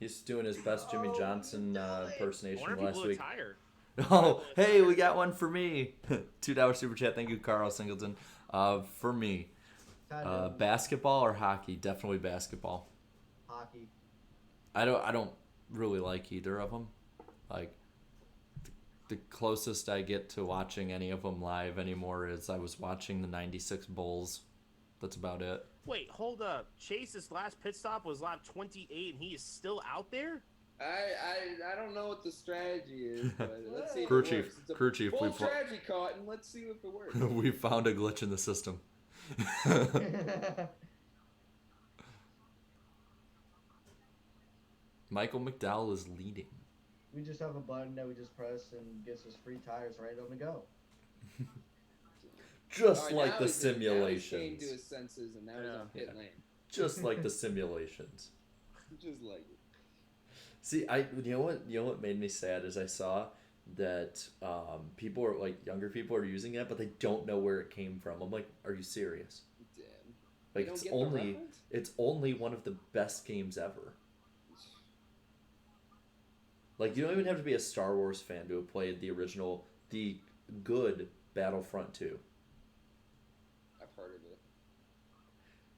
[SPEAKER 1] He's doing his best Jimmy Johnson
[SPEAKER 3] I
[SPEAKER 1] impersonation
[SPEAKER 3] wonder if he
[SPEAKER 1] last
[SPEAKER 3] blew a
[SPEAKER 1] week.
[SPEAKER 3] tire.
[SPEAKER 1] Oh, hey, we got one for me. $2 super chat. Thank you, Carl Singleton. For me, basketball or hockey? Definitely basketball.
[SPEAKER 2] Hockey.
[SPEAKER 1] I don't really like either of them. Like, the closest I get to watching any of them live anymore is I was watching the '96 Bulls. That's about it.
[SPEAKER 3] Wait, hold up. Chase's last pit stop was lap 28, and he is still out there?
[SPEAKER 4] I don't know what the strategy is, but let's see if
[SPEAKER 1] Crew
[SPEAKER 4] it
[SPEAKER 1] chief,
[SPEAKER 4] works. It's a
[SPEAKER 1] crew chief,
[SPEAKER 4] full
[SPEAKER 1] we've
[SPEAKER 4] strategy, Cotton. Let's see if it works.
[SPEAKER 1] we found a glitch in the system. Michael McDowell is leading.
[SPEAKER 2] We just have a button that we just press and gets us free tires right on the go.
[SPEAKER 1] Just
[SPEAKER 4] All right,
[SPEAKER 1] like
[SPEAKER 4] now
[SPEAKER 1] the
[SPEAKER 4] he's- now he's came
[SPEAKER 1] simulations.
[SPEAKER 4] to his senses, and now he's on pit lane.
[SPEAKER 1] Just like the simulations.
[SPEAKER 4] Just like it.
[SPEAKER 1] See, you know what made me sad is I saw that people are like younger people are using that, but they don't know where it came from. I'm like, are you serious?
[SPEAKER 4] Damn.
[SPEAKER 1] Like
[SPEAKER 4] don't get the reference?
[SPEAKER 1] it's only one of the best games ever. Like you don't even have to be a Star Wars fan to have played the good Battlefront 2.
[SPEAKER 4] I've heard of it.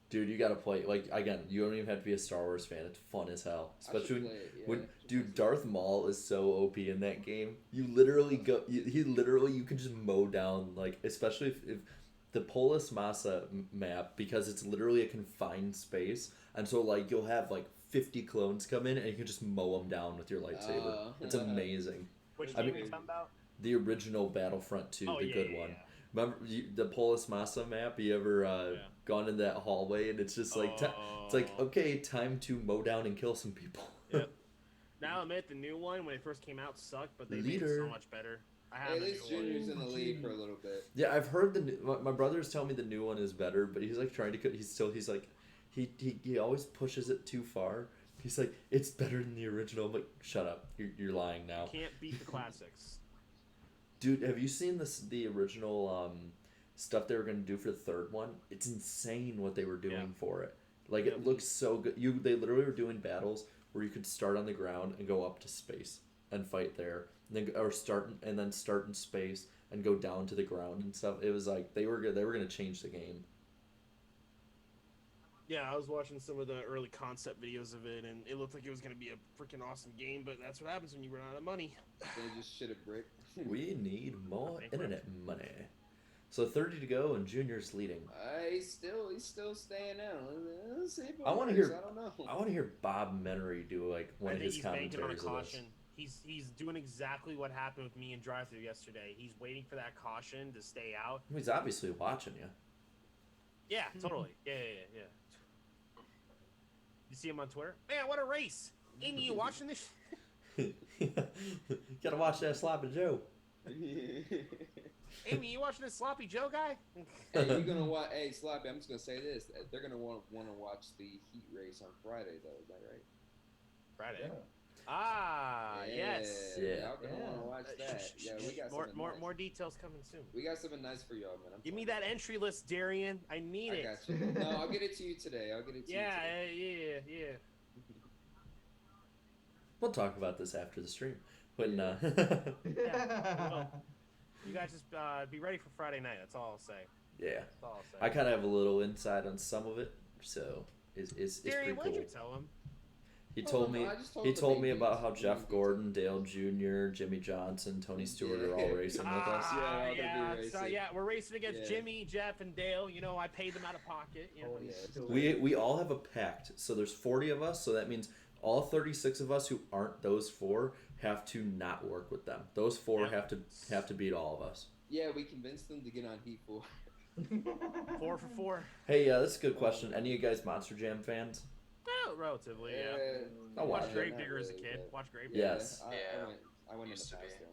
[SPEAKER 1] Dude, you gotta play. Like again, you don't even have to be a Star Wars fan. It's fun as hell. Especially
[SPEAKER 4] play it, yeah.
[SPEAKER 1] when dude, Darth Maul is so OP in that game. You literally you can just mow down like, especially if the Polis Massa map, because it's literally a confined space, and so like you'll have like 50 clones come in and you can just mow them down with your lightsaber. It's amazing.
[SPEAKER 3] Which
[SPEAKER 1] I
[SPEAKER 3] game
[SPEAKER 1] mean,
[SPEAKER 3] are you talking about?
[SPEAKER 1] The original Battlefront 2,
[SPEAKER 3] Oh,
[SPEAKER 1] the
[SPEAKER 3] yeah,
[SPEAKER 1] good
[SPEAKER 3] yeah,
[SPEAKER 1] one.
[SPEAKER 3] yeah.
[SPEAKER 1] Remember the Polis Massa map? You ever gone in that hallway and it's just like it's like, okay, time to mow down and kill some people.
[SPEAKER 3] Yep. Now I'll admit the new one when it first came out sucked, but they made it so much better. I have
[SPEAKER 4] Hey,
[SPEAKER 3] the
[SPEAKER 4] this
[SPEAKER 3] new one.
[SPEAKER 4] Junior's in the lead for a little bit.
[SPEAKER 1] Yeah, I've heard my brother's telling me the new one is better, but he's like trying to he's like he always pushes it too far. He's like, it's better than the original. I'm like, shut up, you're lying now.
[SPEAKER 3] Can't beat the classics.
[SPEAKER 1] Dude, have you seen the original stuff they were gonna do for the third one? It's insane what they were doing for it. Like it looks so good. They literally were doing battles where you could start on the ground and go up to space and fight there, and then start in space and go down to the ground and stuff. It was like they were gonna change the game.
[SPEAKER 3] Yeah, I was watching some of the early concept videos of it, and it looked like it was going to be a freaking awesome game, but that's what happens when you run out of money.
[SPEAKER 4] They just shit a brick.
[SPEAKER 1] We need more internet money. So 30 to go, and Junior's leading.
[SPEAKER 4] He's still staying out. Let's see if it
[SPEAKER 1] I want to
[SPEAKER 4] works.
[SPEAKER 1] hear.
[SPEAKER 4] I don't know.
[SPEAKER 1] I want to hear Bob Menery do like one
[SPEAKER 3] I
[SPEAKER 1] of
[SPEAKER 3] think
[SPEAKER 1] his
[SPEAKER 3] he's banking on a
[SPEAKER 1] commentaries of this.
[SPEAKER 3] caution. He's doing exactly what happened with me in drive-thru yesterday. He's waiting for that caution to stay out.
[SPEAKER 1] He's obviously watching you.
[SPEAKER 3] Yeah, totally. Yeah. You see him on Twitter? Man, what a race! Amy, you watching this?
[SPEAKER 1] Gotta watch that sloppy Joe.
[SPEAKER 3] Amy, you watching this sloppy Joe guy?
[SPEAKER 4] Hey, you're gonna watch? Hey, Sloppy, I'm just gonna say this: they're gonna want to watch the heat race on Friday, though. Is that right?
[SPEAKER 3] Friday.
[SPEAKER 2] Yeah.
[SPEAKER 3] Ah, yes.
[SPEAKER 1] Yeah.
[SPEAKER 4] Y'all gonna want to watch that? Yeah, we got something nice.
[SPEAKER 3] more details coming soon.
[SPEAKER 4] We got something nice for y'all, man.
[SPEAKER 3] Give me that entry list, Darian. I need
[SPEAKER 4] I
[SPEAKER 3] it.
[SPEAKER 4] got you. No, I'll get it to you today. I'll get it to you today.
[SPEAKER 3] Yeah.
[SPEAKER 1] We'll talk about this after the stream. When
[SPEAKER 3] Well, you guys just be ready for Friday night. That's all I'll say.
[SPEAKER 1] yeah,
[SPEAKER 3] That's all I'll say.
[SPEAKER 1] I kind of have a little insight on some of it, so it's pretty
[SPEAKER 3] Darian, what
[SPEAKER 1] cool.
[SPEAKER 3] did you tell him?
[SPEAKER 1] He told me
[SPEAKER 4] I just told
[SPEAKER 1] he
[SPEAKER 4] him the
[SPEAKER 1] told me
[SPEAKER 4] main
[SPEAKER 1] about how
[SPEAKER 4] things.
[SPEAKER 1] Jeff Gordon, Dale Jr., Jimmy Johnson, Tony Stewart are all racing with us.
[SPEAKER 4] Yeah, all gonna be
[SPEAKER 3] yeah,
[SPEAKER 4] racing.
[SPEAKER 3] we're racing against
[SPEAKER 4] Yeah.
[SPEAKER 3] Jimmy, Jeff, and Dale. You know, I paid them out of pocket. You know.
[SPEAKER 1] We all have a pact, so there's 40 of us, so that means all 36 of us who aren't those four have to not work with them. Those four have to beat all of us.
[SPEAKER 4] Yeah, we convinced them to get on Heat 4.
[SPEAKER 3] 4 for 4.
[SPEAKER 1] Hey, that's a good question. Any of you guys Monster Jam fans?
[SPEAKER 3] Oh, relatively, yeah.
[SPEAKER 1] I
[SPEAKER 3] Watched
[SPEAKER 1] watched
[SPEAKER 3] Gravedigger as a kid. Watched Gravedigger.
[SPEAKER 1] Yes.
[SPEAKER 4] I went in
[SPEAKER 5] Used
[SPEAKER 4] the
[SPEAKER 5] to
[SPEAKER 4] past,
[SPEAKER 5] be.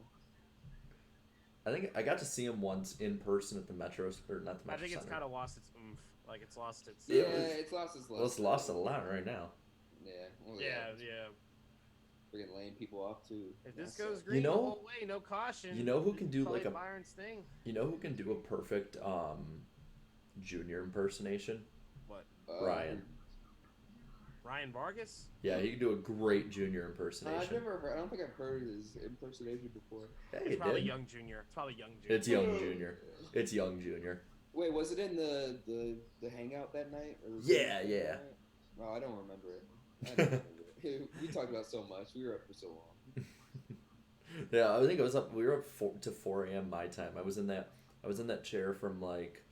[SPEAKER 4] though.
[SPEAKER 1] I think I got to see him once in person at the Metro, or not the Metro
[SPEAKER 3] I think it's
[SPEAKER 1] Center.
[SPEAKER 3] kind of lost its oomph. Like, it's lost its...
[SPEAKER 4] Yeah,
[SPEAKER 1] it was-
[SPEAKER 4] it's lost its
[SPEAKER 1] Well, it's lost a lot right now.
[SPEAKER 4] Yeah. Well,
[SPEAKER 3] Yeah.
[SPEAKER 4] Freaking laying people off, too.
[SPEAKER 3] If this
[SPEAKER 4] That's
[SPEAKER 3] goes
[SPEAKER 4] it.
[SPEAKER 3] green
[SPEAKER 1] know-
[SPEAKER 3] the whole way, no caution.
[SPEAKER 1] You know who can do
[SPEAKER 3] Probably
[SPEAKER 1] like a
[SPEAKER 3] Byron's thing.
[SPEAKER 1] You know who can do a perfect Junior impersonation?
[SPEAKER 3] What?
[SPEAKER 1] Ryan.
[SPEAKER 3] Ryan Vargas?
[SPEAKER 1] Yeah, he can do a great Junior
[SPEAKER 4] I've
[SPEAKER 1] impersonation.
[SPEAKER 4] never heard, I don't think I've heard his impersonation before.
[SPEAKER 1] Yeah,
[SPEAKER 3] It's
[SPEAKER 1] he
[SPEAKER 3] probably
[SPEAKER 1] did.
[SPEAKER 3] Young Junior. It's probably Young Junior.
[SPEAKER 1] It's Young Junior. It's Young Junior.
[SPEAKER 4] Wait, was it in the hangout that night? Or was
[SPEAKER 1] Yeah,
[SPEAKER 4] it
[SPEAKER 1] yeah.
[SPEAKER 4] that night? Oh, I don't remember it. I don't remember it. We talked about so much. We were up for so long.
[SPEAKER 1] Yeah, I think it was up. We were up to 4 a.m. my time. I was in that chair from like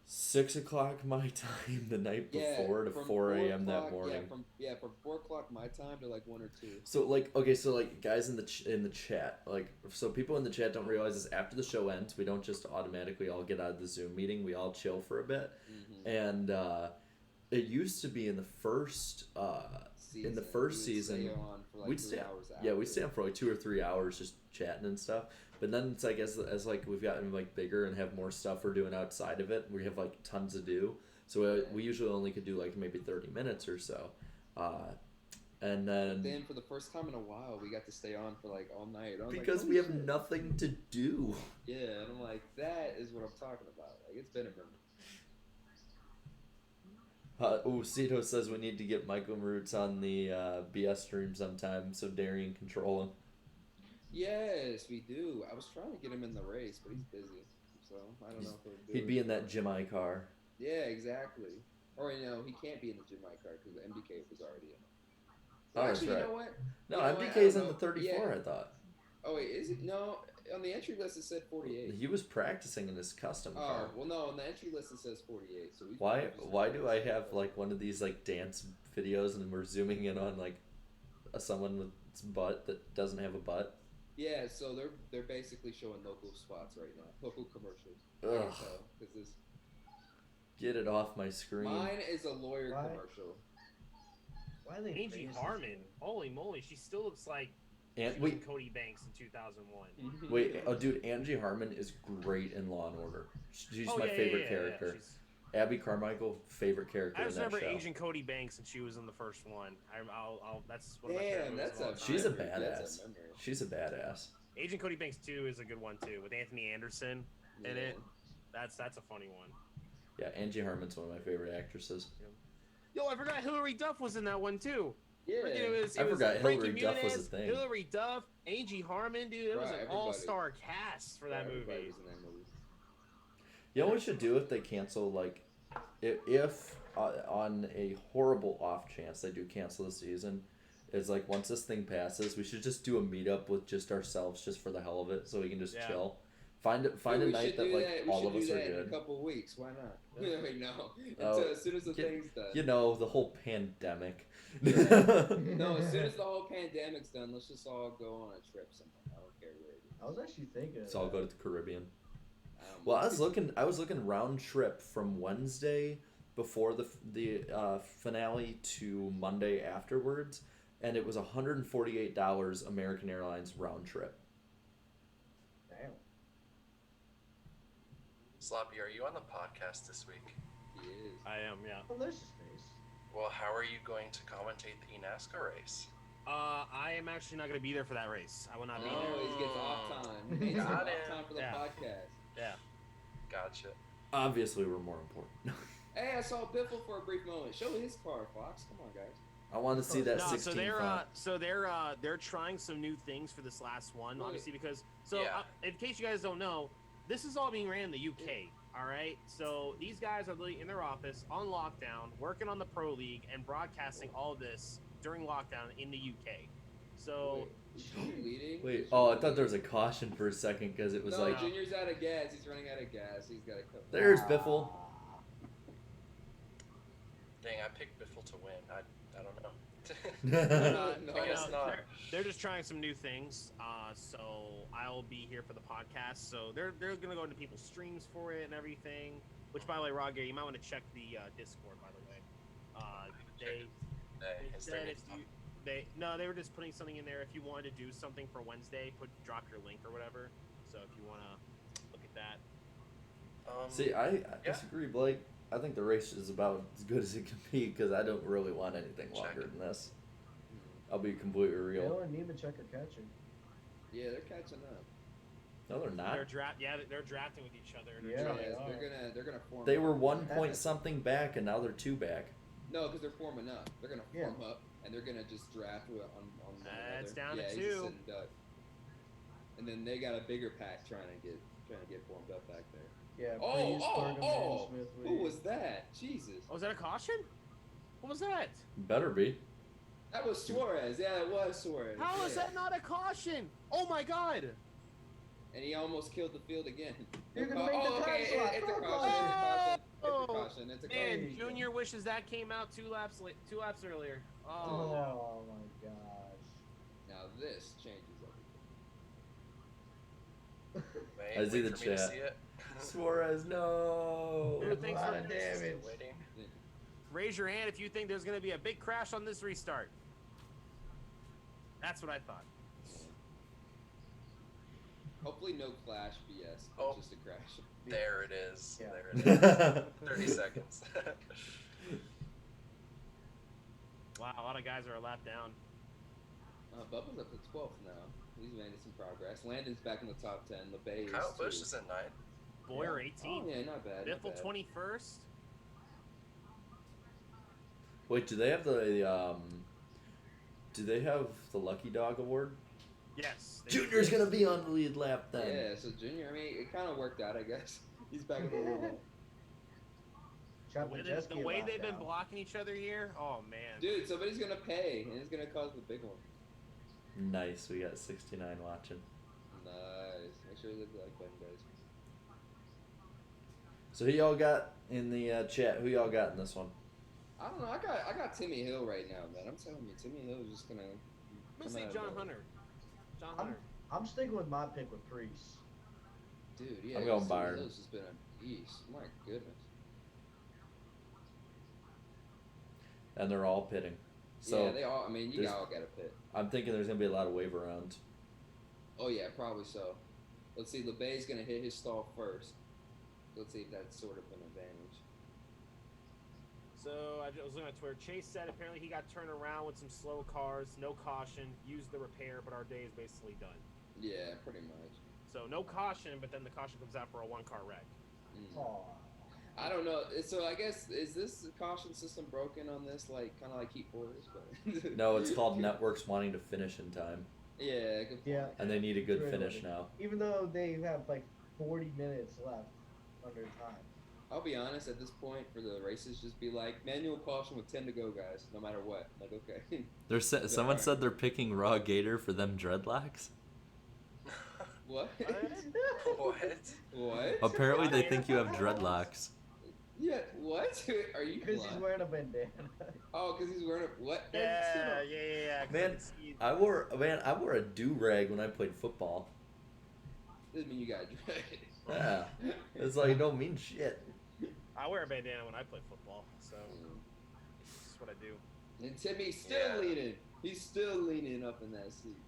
[SPEAKER 1] 6 o'clock my time the night before to
[SPEAKER 4] from
[SPEAKER 1] 4 a.m. that
[SPEAKER 4] 4 o'clock,
[SPEAKER 1] morning.
[SPEAKER 4] From 4 o'clock my time to like 1 or 2.
[SPEAKER 1] So like, okay, so like guys in the chat, like, so people in the chat don't realize is after the show ends, we don't just automatically all get out of the Zoom meeting. We all chill for a bit, and it used to be in the first season. We'd stay on for like 2 or 3 hours just chatting and stuff. But then it's like as like we've gotten like bigger and have more stuff we're doing outside of it, we have like tons to do. So we usually only could do like maybe 30 minutes or so. And
[SPEAKER 4] then for the first time in a while, we got to stay on for like all night. I was
[SPEAKER 1] because
[SPEAKER 4] like,
[SPEAKER 1] we have
[SPEAKER 4] shit.
[SPEAKER 1] nothing to do.
[SPEAKER 4] Yeah, and I'm like, that is what I'm talking about. Like, it's been a minute.
[SPEAKER 1] Cito says we need to get Michael Roots on the BS stream sometime so Darian control him.
[SPEAKER 4] Yes, we do. I was trying to get him in the race, but he's busy, so I don't know if he'll do
[SPEAKER 1] He'd
[SPEAKER 4] it.
[SPEAKER 1] be in that Jimmy car.
[SPEAKER 4] Yeah, exactly. Or he can't be in the Jimmy car because the MDK was already in it.
[SPEAKER 1] Oh,
[SPEAKER 4] Actually,
[SPEAKER 1] that's right.
[SPEAKER 4] you know what?
[SPEAKER 1] No,
[SPEAKER 4] You know what? I
[SPEAKER 1] MDK's
[SPEAKER 4] don't
[SPEAKER 1] in the
[SPEAKER 4] know.
[SPEAKER 1] 34,
[SPEAKER 4] Yeah.
[SPEAKER 1] I thought.
[SPEAKER 4] Oh wait, is it? No, on the entry list it said 48.
[SPEAKER 1] He was practicing in his custom
[SPEAKER 4] Oh
[SPEAKER 1] car.
[SPEAKER 4] well, no, on the entry list it says 48. So
[SPEAKER 1] Why do I have like one of these like dance videos and we're zooming in on like someone with butt that doesn't have a butt?
[SPEAKER 4] Yeah, so they're basically showing local spots right now, local commercials.
[SPEAKER 1] Ugh.
[SPEAKER 4] Because this
[SPEAKER 1] Get it off my screen.
[SPEAKER 4] mine is a lawyer
[SPEAKER 2] Why?
[SPEAKER 4] commercial.
[SPEAKER 2] Why are they
[SPEAKER 3] Angie
[SPEAKER 2] racist?
[SPEAKER 3] Harmon. Holy moly, she still looks like
[SPEAKER 1] And
[SPEAKER 3] she was in
[SPEAKER 1] wait,
[SPEAKER 3] Cody Banks in 2001.
[SPEAKER 1] oh dude, Angie Harmon is great in Law and Order. She's
[SPEAKER 3] Oh,
[SPEAKER 1] my
[SPEAKER 3] yeah,
[SPEAKER 1] favorite
[SPEAKER 3] yeah.
[SPEAKER 1] character.
[SPEAKER 3] She's-
[SPEAKER 1] Abby Carmichael, favorite character
[SPEAKER 3] I
[SPEAKER 1] in
[SPEAKER 3] just
[SPEAKER 1] that
[SPEAKER 3] remember
[SPEAKER 1] show.
[SPEAKER 3] Agent Cody Banks, and she was in the first one. That's one of my
[SPEAKER 4] Damn,
[SPEAKER 3] favorite movies
[SPEAKER 4] that's
[SPEAKER 3] of all
[SPEAKER 4] a
[SPEAKER 3] time.
[SPEAKER 1] She's a
[SPEAKER 4] memory.
[SPEAKER 1] badass.
[SPEAKER 4] That's a memory.
[SPEAKER 1] She's a badass.
[SPEAKER 3] Agent Cody Banks 2 is a good one too, with Anthony Anderson in it. That's a funny one.
[SPEAKER 1] Yeah, Angie Harmon's one of my favorite actresses.
[SPEAKER 3] Yo, I forgot Hilary Duff was in that one too.
[SPEAKER 4] Yeah.
[SPEAKER 3] It
[SPEAKER 1] I
[SPEAKER 3] was
[SPEAKER 1] forgot
[SPEAKER 3] Frankie
[SPEAKER 1] Hilary Duff was a
[SPEAKER 3] Muniz,
[SPEAKER 1] thing.
[SPEAKER 3] Hilary Duff, Angie Harmon, dude. It was
[SPEAKER 4] Right,
[SPEAKER 3] an
[SPEAKER 4] everybody.
[SPEAKER 3] all-star cast for that
[SPEAKER 4] Everybody
[SPEAKER 3] movie.
[SPEAKER 4] was in that movie.
[SPEAKER 1] You know what we should do if they cancel, like, if on a horrible off chance they do cancel the season, is like once this thing passes, we should just do a meetup with just ourselves, just for the hell of it, so we can just
[SPEAKER 3] Yeah.
[SPEAKER 1] chill. Find a
[SPEAKER 4] We
[SPEAKER 1] night
[SPEAKER 4] should
[SPEAKER 1] that
[SPEAKER 4] do
[SPEAKER 1] like
[SPEAKER 4] that. We
[SPEAKER 1] all
[SPEAKER 4] should
[SPEAKER 1] of
[SPEAKER 4] do
[SPEAKER 1] us are
[SPEAKER 4] that in a
[SPEAKER 1] good.
[SPEAKER 4] couple weeks. Why not?
[SPEAKER 3] Yeah.
[SPEAKER 4] Wait, no.
[SPEAKER 1] Oh,
[SPEAKER 4] As soon as the thing's done.
[SPEAKER 1] You know, the whole pandemic.
[SPEAKER 4] No, as soon as the whole pandemic's done, let's just all go on a trip somewhere. I don't care where it is.
[SPEAKER 2] I was actually thinking.
[SPEAKER 1] Let's all go to the Caribbean.
[SPEAKER 4] Um,
[SPEAKER 1] Well, I was looking round trip from Wednesday before the finale to Monday afterwards, and it was $148 American Airlines round trip.
[SPEAKER 2] Damn.
[SPEAKER 5] Sloppy, are you on the podcast this week?
[SPEAKER 4] He is.
[SPEAKER 3] I am, yeah.
[SPEAKER 2] Delicious face.
[SPEAKER 5] Well, how are you going to commentate the NASCAR race?
[SPEAKER 3] I am actually not going to be there for that race. I will not be there.
[SPEAKER 4] Oh, he gets off time. He gets
[SPEAKER 5] Got
[SPEAKER 4] off
[SPEAKER 5] it.
[SPEAKER 4] time for the
[SPEAKER 3] Yeah.
[SPEAKER 4] podcast.
[SPEAKER 3] Yeah.
[SPEAKER 5] Gotcha.
[SPEAKER 1] Obviously, we're more important.
[SPEAKER 4] Hey, I saw Biffle for a brief moment. Show his car, Fox. Come on, guys.
[SPEAKER 1] I want to see that
[SPEAKER 3] No,
[SPEAKER 1] 16
[SPEAKER 3] so they're trying some new things for this last one,
[SPEAKER 4] Right.
[SPEAKER 3] obviously because
[SPEAKER 5] Yeah.
[SPEAKER 3] in case you guys don't know, this is all being ran in the UK. All right, so these guys are literally in their office on lockdown, working on the Pro League and broadcasting all this during lockdown in the UK. So
[SPEAKER 4] Wait, is she leading?
[SPEAKER 1] Wait,
[SPEAKER 4] Is she
[SPEAKER 1] oh, I thought
[SPEAKER 4] leading?
[SPEAKER 1] there was a caution for a second because it was
[SPEAKER 4] No,
[SPEAKER 1] like,
[SPEAKER 4] Junior's out of gas. He's running out of gas. He's got to cut.
[SPEAKER 1] there's Biffle.
[SPEAKER 5] Dang, I picked Biffle to win. I don't know.
[SPEAKER 4] No,
[SPEAKER 5] I guess not.
[SPEAKER 3] they're just trying some new things. So I'll be here for the podcast. So they're gonna go into people's streams for it and everything. Which, by the way, Roger, you might want to check the Discord. By the way,
[SPEAKER 5] Hey, is there
[SPEAKER 3] said
[SPEAKER 5] any
[SPEAKER 3] if you they were just putting something in there. If you wanted to do something for Wednesday, drop your link or whatever. So if you wanna look at that.
[SPEAKER 1] See, I disagree, Blake. I think the race is about as good as it can be because I don't really want anything longer than this. I'll be completely real.
[SPEAKER 2] Taylor and Nemechek are catching.
[SPEAKER 4] Yeah, they're catching up.
[SPEAKER 1] No, they're not.
[SPEAKER 3] They're drafting with each other. And
[SPEAKER 2] Yeah,
[SPEAKER 3] they're trying-
[SPEAKER 2] they
[SPEAKER 4] they're gonna form.
[SPEAKER 1] They
[SPEAKER 4] up.
[SPEAKER 1] were 1 point something back, and now they're 2 back.
[SPEAKER 4] No, because they're forming up. They're gonna
[SPEAKER 2] Yeah.
[SPEAKER 4] form up, and they're gonna just draft on one
[SPEAKER 3] It's
[SPEAKER 4] another.
[SPEAKER 3] down to
[SPEAKER 4] yeah, he's
[SPEAKER 3] 2.
[SPEAKER 4] just sitting duck. And then they got a bigger pack trying to get formed up back there.
[SPEAKER 2] Yeah.
[SPEAKER 4] Oh,
[SPEAKER 2] Priest,
[SPEAKER 4] oh,
[SPEAKER 2] Bergman,
[SPEAKER 4] oh!
[SPEAKER 2] Smith,
[SPEAKER 4] Who
[SPEAKER 2] Lee.
[SPEAKER 4] was that? Jesus.
[SPEAKER 3] Oh, was that a caution? What was that?
[SPEAKER 1] Better be.
[SPEAKER 4] That was Suarez. Yeah, it was Suarez.
[SPEAKER 3] How is
[SPEAKER 4] yeah.
[SPEAKER 3] that not a caution? Oh my god!
[SPEAKER 4] And he almost killed the field again.
[SPEAKER 2] You're gonna make the
[SPEAKER 4] okay,
[SPEAKER 2] time slot.
[SPEAKER 4] it's a
[SPEAKER 2] Oh,
[SPEAKER 4] caution. It's a
[SPEAKER 3] oh.
[SPEAKER 4] caution. It's a
[SPEAKER 2] There
[SPEAKER 4] caution.
[SPEAKER 2] you
[SPEAKER 3] Man,
[SPEAKER 2] go.
[SPEAKER 3] Junior wishes that came out 2 laps earlier. Oh,
[SPEAKER 2] Oh
[SPEAKER 3] no.
[SPEAKER 2] my gosh.
[SPEAKER 4] Now this changes everything.
[SPEAKER 5] Wait,
[SPEAKER 1] I see
[SPEAKER 5] wait
[SPEAKER 1] the
[SPEAKER 5] for me to
[SPEAKER 1] chat.
[SPEAKER 5] see it.
[SPEAKER 1] Suarez, no.
[SPEAKER 3] Dude, thanks
[SPEAKER 2] A lot
[SPEAKER 3] for
[SPEAKER 2] of damage.
[SPEAKER 5] Waiting.
[SPEAKER 3] Raise your hand if you think there's going to be a big crash on this restart. That's what I thought.
[SPEAKER 4] Hopefully no clash BS, but
[SPEAKER 5] Oh.
[SPEAKER 4] just a crash.
[SPEAKER 5] There it is.
[SPEAKER 2] Yeah.
[SPEAKER 5] There it is. 30 seconds.
[SPEAKER 3] Wow, a lot of guys are a lap down.
[SPEAKER 4] Bubba's up to 12th now. He's making some progress. Landon's back in the top 10. LeBay is
[SPEAKER 5] Kyle Busch
[SPEAKER 4] too.
[SPEAKER 5] is in 9th.
[SPEAKER 3] Boyer
[SPEAKER 4] Oh
[SPEAKER 3] 18th.
[SPEAKER 4] yeah, not bad. not
[SPEAKER 3] Biffle
[SPEAKER 4] bad.
[SPEAKER 3] 21st.
[SPEAKER 1] Wait, do they have the Do they have the Lucky Dog Award?
[SPEAKER 3] Yes.
[SPEAKER 1] Junior's gonna be on the lead lap then.
[SPEAKER 4] Yeah, so Junior, I mean, it kind of worked out, I guess. He's back in the lead now.
[SPEAKER 3] The way they've been blocking each other here, oh man.
[SPEAKER 4] Dude, somebody's gonna pay, and it's gonna cause the big one.
[SPEAKER 1] Nice, we got 69 watching.
[SPEAKER 4] Nice. Make sure you hit the like button, guys.
[SPEAKER 1] So who y'all got in the chat? Who y'all got in this one?
[SPEAKER 4] I don't know. I got Timmy Hill right now, man. I'm telling you, Timmy Hill is just gonna.
[SPEAKER 3] I'm gonna say John Hunter. John Hunter.
[SPEAKER 2] I'm sticking with my pick with Priest.
[SPEAKER 4] Dude, yeah.
[SPEAKER 1] I'm going
[SPEAKER 4] Timmy
[SPEAKER 1] Byron.
[SPEAKER 4] Hill's just been a beast. My goodness.
[SPEAKER 1] And they're all pitting. So
[SPEAKER 4] yeah, they all. I mean, you all got a pit.
[SPEAKER 1] I'm thinking there's gonna be a lot of wave around.
[SPEAKER 4] Oh yeah, probably so. Let's see. LeBay's gonna hit his stall first. Let's see if that's sort of an advantage.
[SPEAKER 3] So I was looking at Twitter. Chase said apparently he got turned around with some slow cars, no caution, used the repair, but our day is basically done.
[SPEAKER 4] Yeah, pretty much.
[SPEAKER 3] So no caution, but then the caution comes out for a one-car wreck.
[SPEAKER 2] Aw.
[SPEAKER 4] I don't know. So I guess is this caution system broken on this, like kind of like Heat Force? But
[SPEAKER 1] No, it's called networks wanting to finish in time,
[SPEAKER 4] yeah, good point.
[SPEAKER 2] Yeah.
[SPEAKER 1] and they need a good
[SPEAKER 2] Very
[SPEAKER 1] finish
[SPEAKER 2] well.
[SPEAKER 1] now.
[SPEAKER 2] Even though they have like 40 minutes left under time.
[SPEAKER 4] I'll be honest. At this point, for the races, just be like manual caution with 10 to go, guys. No matter what. Like okay.
[SPEAKER 1] Someone said they're picking Raw Gator for them dreadlocks.
[SPEAKER 4] What?
[SPEAKER 5] What?
[SPEAKER 4] What?
[SPEAKER 1] Apparently, they think you have dreadlocks.
[SPEAKER 4] Yeah. What? Are you?
[SPEAKER 2] Because he's
[SPEAKER 4] blind?
[SPEAKER 2] wearing a bandana.
[SPEAKER 4] Oh, because he's wearing a what?
[SPEAKER 3] Yeah.
[SPEAKER 1] Man, I wore a do-rag when I played football.
[SPEAKER 4] Doesn't mean you got dread.
[SPEAKER 1] Yeah, it's like it don't mean shit.
[SPEAKER 3] I wear a bandana when I play football, so that's what I do.
[SPEAKER 4] And Timmy's still leaning. He's still leaning up in that seat.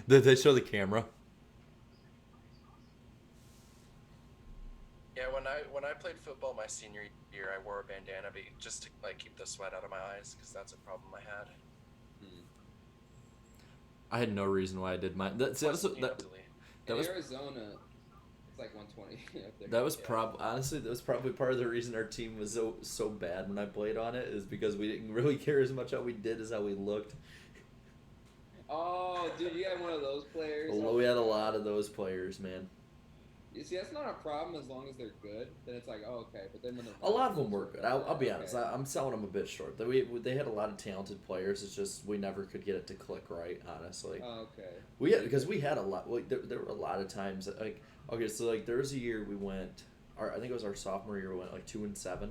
[SPEAKER 1] Did they show the camera?
[SPEAKER 5] Yeah, when I played football my senior year, I wore a bandana just to like keep the sweat out of my eyes because that's a problem I had.
[SPEAKER 1] I had no reason why I did mine. That was
[SPEAKER 4] In Arizona, it's like 120 up there.
[SPEAKER 1] That was honestly that was probably part of the reason our team was so bad when I played on it is because we didn't really care as much how we did as how we looked.
[SPEAKER 4] Oh, dude, you had one of those players.
[SPEAKER 1] Although we had a lot of those players, man.
[SPEAKER 4] You see, that's not a problem as long as they're good. Then it's like, oh, okay. But then when
[SPEAKER 1] A lot of them were good. I'll be honest. I'm selling them a bit short. They had a lot of talented players. It's just we never could get it to click right. Honestly.
[SPEAKER 4] Oh, okay.
[SPEAKER 1] We had a lot. Like, there were a lot of times that, like so like there was a year we went. I think it was our sophomore year. We went like 2-7,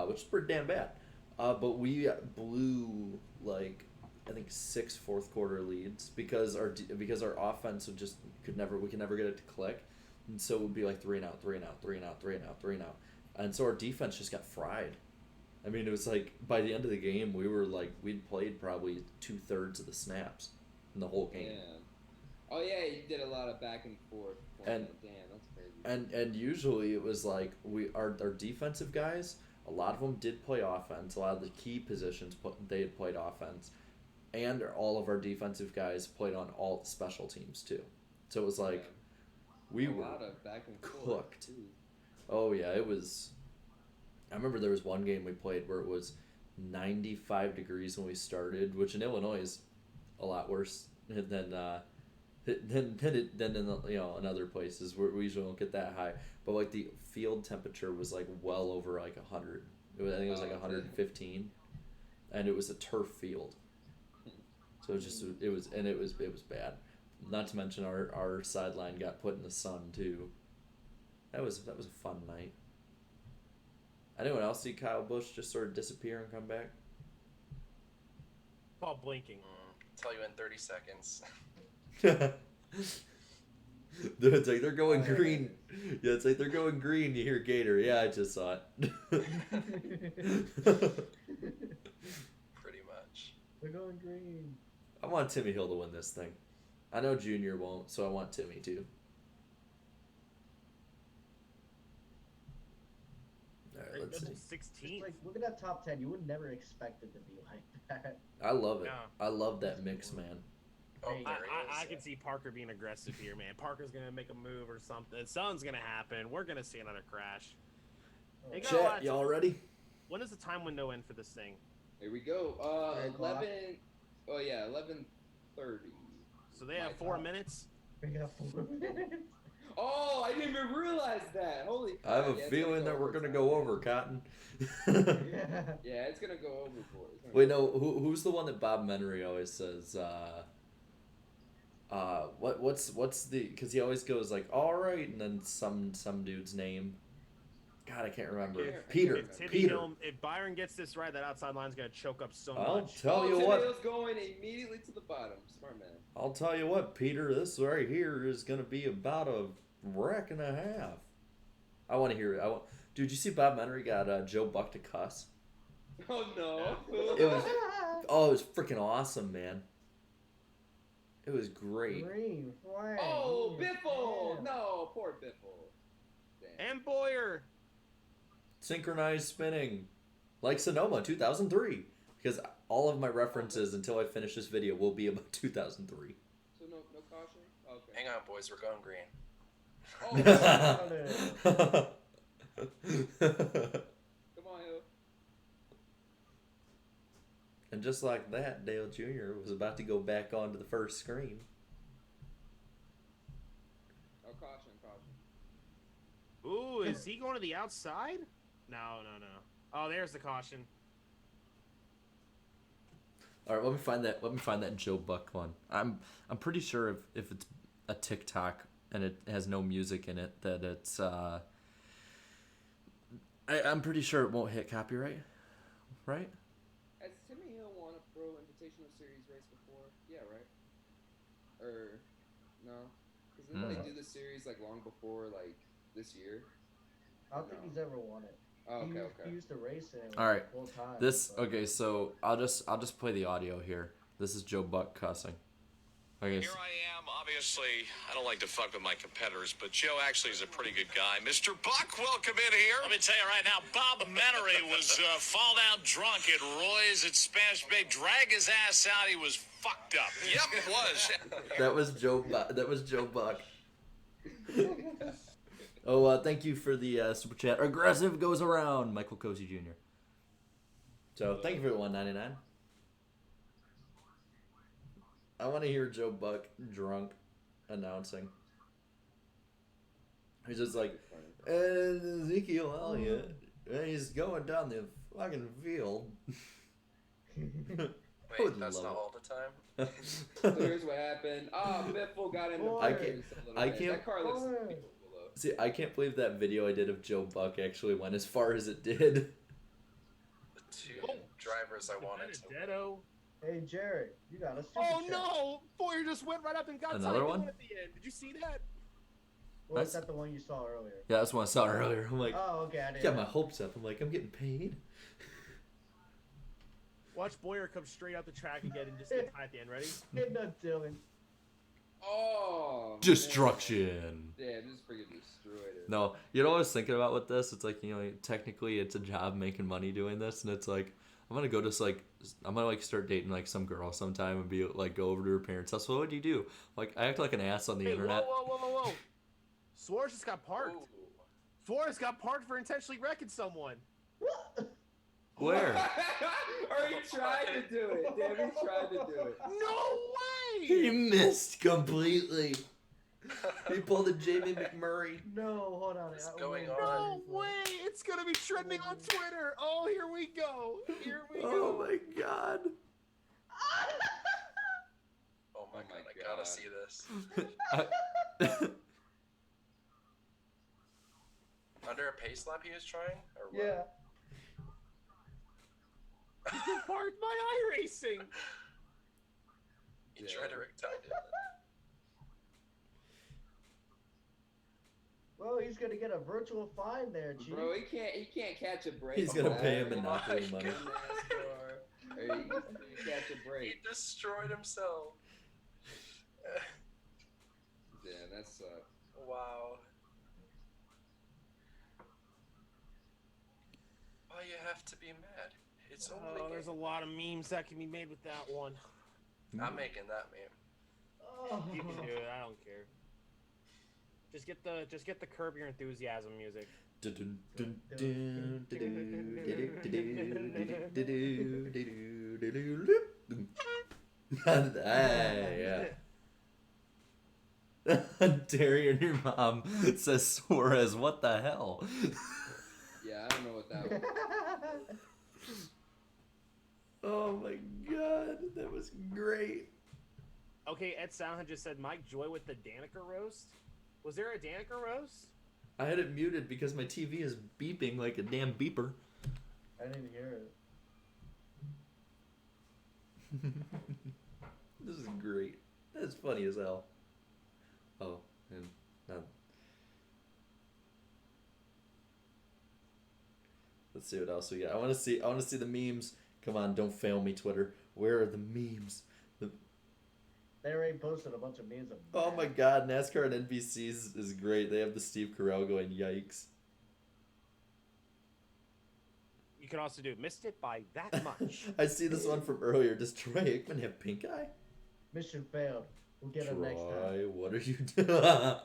[SPEAKER 1] which is pretty damn bad. But we blew like I think 6 fourth quarter leads because our offense we could never get it to click. And so it would be like 3 and out, 3 and out, 3 and out, 3 and out, 3 and out. And so our defense just got fried. I mean, it was like by the end of the game, we'd played probably 2/3 of the snaps in the whole game.
[SPEAKER 4] Yeah. Oh yeah, you did a lot of back and forth.
[SPEAKER 1] And
[SPEAKER 4] damn, that's crazy.
[SPEAKER 1] and usually it was like our defensive guys, a lot of them did play offense. A lot of the key positions they had played offense, and all of our defensive guys played on all special teams too. So it was like. We were
[SPEAKER 4] lot of back and forth
[SPEAKER 1] cooked.
[SPEAKER 4] too.
[SPEAKER 1] Oh yeah, it was. I remember there was one game we played where it was 95 degrees when we started, which in Illinois is a lot worse than in other places where we usually don't get that high. But like the field temperature was like well over like 100. I think it was like 115, and it was a turf field. So it was bad. Not to mention our sideline got put in the sun too. That was a fun night. Anyone else see Kyle Busch just sort of disappear and come back?
[SPEAKER 3] Called blinking.
[SPEAKER 5] Tell you in 30 seconds.
[SPEAKER 1] It's like they're going green. Yeah, it's like they're going green. You hear Gator. Yeah, I just saw it.
[SPEAKER 5] Pretty much.
[SPEAKER 2] They're going green.
[SPEAKER 1] I want Timmy Hill to win this thing. I know Junior won't, so I want Timmy too. All right, let's see.
[SPEAKER 3] 16.
[SPEAKER 2] Like, look at that top 10. You would never expect it to be like that.
[SPEAKER 1] I love it.
[SPEAKER 3] Yeah.
[SPEAKER 1] I love that mix, man.
[SPEAKER 5] Oh,
[SPEAKER 2] Hey,
[SPEAKER 5] there he
[SPEAKER 3] I
[SPEAKER 5] is.
[SPEAKER 3] can see Parker being aggressive here, man. Parker's gonna make a move or something. Something's gonna happen. We're gonna see another crash. They got a
[SPEAKER 1] Chat,
[SPEAKER 3] lot of
[SPEAKER 1] y'all
[SPEAKER 3] time.
[SPEAKER 1] ready?
[SPEAKER 3] When does the time window end for this thing?
[SPEAKER 4] Here we go.
[SPEAKER 2] 3 o'clock.
[SPEAKER 4] 11. Oh yeah, 11:30.
[SPEAKER 3] So they have 4 minutes.
[SPEAKER 2] We got 4 minutes.
[SPEAKER 4] Oh, I didn't even realize that. Holy crap.
[SPEAKER 1] I have a
[SPEAKER 4] Yeah, it's
[SPEAKER 1] feeling that we're gonna go over, Cotton.
[SPEAKER 2] Yeah.
[SPEAKER 4] Yeah, it's gonna go over, boys.
[SPEAKER 1] Wait, no. Who's the one that Bob Menery always says? What's the? Because he always goes like, "All right," and then some dude's name. God, I can't remember. Peter.
[SPEAKER 3] If Timmy
[SPEAKER 1] Peter.
[SPEAKER 3] Hill, if Byron gets this right, that outside line's gonna choke up so
[SPEAKER 1] I'll
[SPEAKER 3] much.
[SPEAKER 1] tell you
[SPEAKER 4] Tim
[SPEAKER 1] what.
[SPEAKER 4] Hill's going immediately to the bottom. Smart man.
[SPEAKER 1] I'll tell you what, Peter. This right here is gonna be about a wreck and a half. I want to hear it. Dude, you see Bob Menery got Joe Buck to cuss?
[SPEAKER 4] Oh no.
[SPEAKER 1] It was. Oh, it was freaking awesome, man. It was great.
[SPEAKER 2] Green flag.
[SPEAKER 4] Oh,
[SPEAKER 2] Yeah.
[SPEAKER 4] Biffle! No, poor Biffle. Damn.
[SPEAKER 3] And Boyer.
[SPEAKER 1] Synchronized spinning, like Sonoma 2003. Because all of my references until I finish this video will be about 2003.
[SPEAKER 4] So no caution? Okay.
[SPEAKER 5] Hang on, boys. We're going green.
[SPEAKER 4] Oh, come on, Hill.
[SPEAKER 1] And just like that, Dale Jr. was about to go back onto the first screen.
[SPEAKER 4] Oh, caution.
[SPEAKER 3] Ooh, is he going to the outside? No. Oh, there's the caution.
[SPEAKER 1] All right, let me find that Joe Buck one. I'm pretty sure if it's a TikTok and it has no music in it, that it's I'm pretty sure it won't hit copyright, right?
[SPEAKER 4] Has Timmy Hill won a Pro Invitational Series race before? Yeah, right? Or no? Because didn't they do the series like long before like this year?
[SPEAKER 2] I don't think he's ever won it.
[SPEAKER 4] Oh,
[SPEAKER 2] He
[SPEAKER 4] okay.
[SPEAKER 2] used to race it.
[SPEAKER 1] All right.
[SPEAKER 2] Full time.
[SPEAKER 1] This
[SPEAKER 2] but-
[SPEAKER 1] okay, so I'll just play the audio here. This is Joe Buck cussing. Okay.
[SPEAKER 6] Here I am. Obviously, I don't like to fuck with my competitors, but Joe actually is a pretty good guy. Mr. Buck, welcome in here.
[SPEAKER 7] Let me tell you right now, Bob Menery was fall down drunk at Roy's at Spanish Bay. Drag his ass out. He was fucked up.
[SPEAKER 6] Yep, it was.
[SPEAKER 1] That was Joe Buck. Oh, thank you for the super chat. Aggressive goes around, Michael Cozy Jr. So thank you for the $1.99. I want to hear Joe Buck drunk announcing. He's just like, and Ezekiel Elliott, and he's going down the fucking field. I would
[SPEAKER 5] Wait, that's
[SPEAKER 1] love
[SPEAKER 5] not
[SPEAKER 1] it.
[SPEAKER 5] all the time?
[SPEAKER 4] So here's what happened. Oh, Biffle got in the
[SPEAKER 2] I
[SPEAKER 4] first
[SPEAKER 1] can't-
[SPEAKER 4] a little
[SPEAKER 1] I
[SPEAKER 4] bit.
[SPEAKER 1] can't-
[SPEAKER 4] That car looks
[SPEAKER 2] Boy.
[SPEAKER 4] beautiful, though.
[SPEAKER 1] See, I can't believe that video I did of Joe Buck actually went as far as it did.
[SPEAKER 5] The two drivers I wanted to.
[SPEAKER 3] Benedetto.
[SPEAKER 2] Hey, Jared, you got a super
[SPEAKER 3] Oh
[SPEAKER 2] chat.
[SPEAKER 3] no! Boyer just went right up and got
[SPEAKER 1] Another
[SPEAKER 3] Ty
[SPEAKER 1] one?
[SPEAKER 3] Dillon at the end. Did you see that?
[SPEAKER 2] Or is
[SPEAKER 1] That's-
[SPEAKER 2] that the one you saw earlier?
[SPEAKER 1] Yeah, that's what I saw earlier. I'm like,
[SPEAKER 2] Oh, okay. I didn't.
[SPEAKER 1] got my hopes up. I'm like, I'm getting paid.
[SPEAKER 3] Watch Boyer come straight out the track again and just get Ty at the end. Ready?
[SPEAKER 2] Hitting up Dylan.
[SPEAKER 4] Oh,
[SPEAKER 1] Destruction.
[SPEAKER 4] Man. Damn, just freaking destroyed it.
[SPEAKER 1] No, you know what I was thinking about with this? It's like, you know, technically it's a job making money doing this, and it's like, I'm gonna start dating like some girl sometime and be like, go over to her parents' house. What do you do? Like, I act like an ass on the
[SPEAKER 3] Hey,
[SPEAKER 1] internet.
[SPEAKER 3] whoa! Suarez just got parked.
[SPEAKER 5] Ooh.
[SPEAKER 3] Suarez got parked for intentionally wrecking someone.
[SPEAKER 1] Where?
[SPEAKER 4] Or he tried to do it. Damn, he tried to do it.
[SPEAKER 3] No
[SPEAKER 1] He
[SPEAKER 3] way!
[SPEAKER 1] missed completely. He pulled a Jamie McMurray.
[SPEAKER 2] No, hold on.
[SPEAKER 5] What's
[SPEAKER 2] I-
[SPEAKER 5] going
[SPEAKER 2] wait,
[SPEAKER 5] on?
[SPEAKER 3] No way! It's gonna be trending on Twitter. Oh, here we go. Here we
[SPEAKER 1] Oh
[SPEAKER 3] go.
[SPEAKER 1] my god.
[SPEAKER 5] Oh my
[SPEAKER 4] Oh my
[SPEAKER 5] god, I
[SPEAKER 4] God.
[SPEAKER 5] gotta see this. Under a pace lap he was trying? Or what?
[SPEAKER 2] Yeah.
[SPEAKER 3] He just parked my iRacing.
[SPEAKER 5] He
[SPEAKER 4] Yeah.
[SPEAKER 5] tried to wreck Ty Dillon.
[SPEAKER 2] Well, he's gonna get a virtual fine there, Chief.
[SPEAKER 4] Bro, he can't catch a break.
[SPEAKER 1] He's
[SPEAKER 4] on
[SPEAKER 1] gonna
[SPEAKER 4] that.
[SPEAKER 1] pay him
[SPEAKER 5] Oh
[SPEAKER 1] monopoly
[SPEAKER 5] my
[SPEAKER 1] money.
[SPEAKER 4] Or he can't catch a
[SPEAKER 5] He
[SPEAKER 4] break.
[SPEAKER 5] destroyed himself.
[SPEAKER 4] Damn, that sucked.
[SPEAKER 5] Wow. Why you have to be mad? It's only
[SPEAKER 3] Oh, there's a lot of memes that can be made with that one.
[SPEAKER 5] I'm making that meme.
[SPEAKER 2] Oh.
[SPEAKER 3] You can do it. I don't care. Just get the Curb Your Enthusiasm music.
[SPEAKER 1] Hey, yeah. Darian, your mom says Suarez. What the hell?
[SPEAKER 4] Yeah, I don't know what that was.
[SPEAKER 1] Oh my god, that was great.
[SPEAKER 3] Okay, Ed Soundhound just said Mike Joy with the Danica roast. Was there a Danica roast?
[SPEAKER 1] I had it muted because my TV is beeping like a damn beeper.
[SPEAKER 2] I didn't hear it.
[SPEAKER 1] This is great. That's funny as hell. Oh, and now. Let's see what else we got. I want to see the memes. Come on, don't fail me, Twitter. Where are the memes?
[SPEAKER 2] They already posted a bunch of memes of
[SPEAKER 1] Oh
[SPEAKER 2] that.
[SPEAKER 1] my god, NASCAR and NBC's is great. They have the Steve Carell going, yikes.
[SPEAKER 3] You can also do missed it by that much.
[SPEAKER 1] I see this one from earlier. Does Troy Aikman have pink eye?
[SPEAKER 2] Mission failed. We'll get him next time.
[SPEAKER 1] Troy, what are you doing?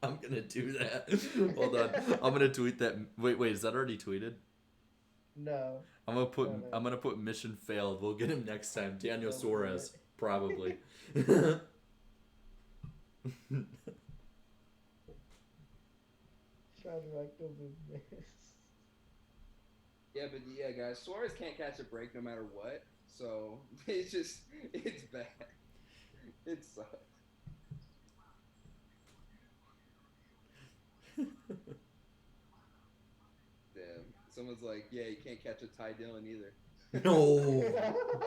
[SPEAKER 1] I'm gonna do that. Hold on. I'm gonna tweet that. Wait, is that already tweeted?
[SPEAKER 2] No.
[SPEAKER 1] I'm
[SPEAKER 2] No.
[SPEAKER 1] gonna put mission failed. We'll get him next time. Daniel
[SPEAKER 2] No,
[SPEAKER 1] Suarez, probably.
[SPEAKER 4] Yeah, but yeah, guys, Suarez can't catch a break no matter what. So it's bad. It sucks. Damn. Someone's like, yeah, you can't catch a Ty Dillon either.
[SPEAKER 1] No,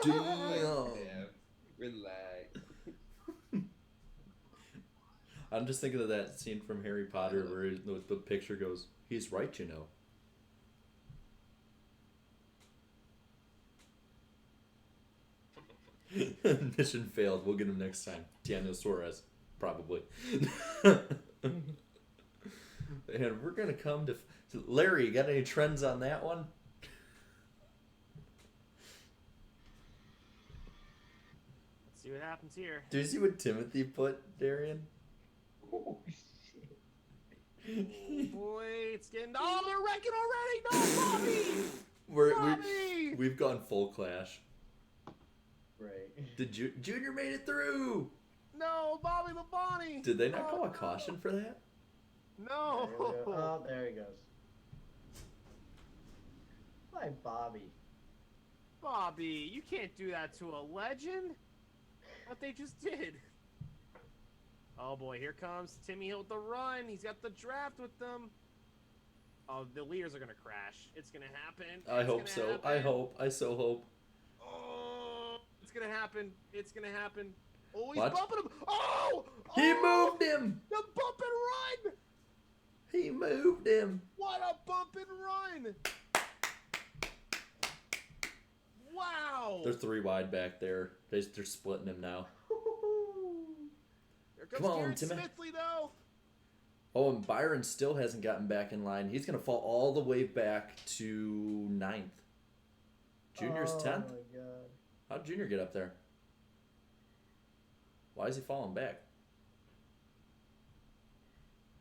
[SPEAKER 1] damn.
[SPEAKER 4] Damn. Relax.
[SPEAKER 1] I'm just thinking of that scene from Harry Potter where the picture goes, "He's right, you know." Mission failed. We'll get him next time. Daniel Suarez, probably. And we're gonna come to Larry. You got any trends on that one?
[SPEAKER 3] Let's see what happens here.
[SPEAKER 1] Do you see what Timothy put, Darian?
[SPEAKER 2] Oh shit.
[SPEAKER 3] Boy, it's getting. Oh, they're wrecking already! No, Bobby!
[SPEAKER 1] We've gone full Clash.
[SPEAKER 2] Right.
[SPEAKER 1] Junior made it through?
[SPEAKER 3] No, Bobby Labonte!
[SPEAKER 1] Did they not call a caution for that?
[SPEAKER 3] No!
[SPEAKER 2] Oh, there he goes. Hi, Bobby.
[SPEAKER 3] Bobby, you can't do that to a legend. What they just did. Oh boy, here comes Timmy Hill with the run. He's got the draft with them. Oh, the leaders are gonna crash. It's gonna happen.
[SPEAKER 1] I hope so. I so hope.
[SPEAKER 3] Oh, it's gonna happen. It's gonna happen. Oh, he's
[SPEAKER 1] Watch.
[SPEAKER 3] bumping him. Oh!
[SPEAKER 1] He
[SPEAKER 3] Oh!
[SPEAKER 1] moved him!
[SPEAKER 3] The bump and run!
[SPEAKER 1] He moved him!
[SPEAKER 3] What a bump and run! Wow!
[SPEAKER 1] They're 3 wide back there. They're splitting him now.
[SPEAKER 3] Here comes
[SPEAKER 1] Come on,
[SPEAKER 3] Garrett
[SPEAKER 1] Timmy.
[SPEAKER 3] Smithley, though.
[SPEAKER 1] Oh, and Byron still hasn't gotten back in line. He's going to fall all the way back to 9th. Junior's 10th?
[SPEAKER 2] Oh my god.
[SPEAKER 1] How'd Junior get up there? Why is he falling back?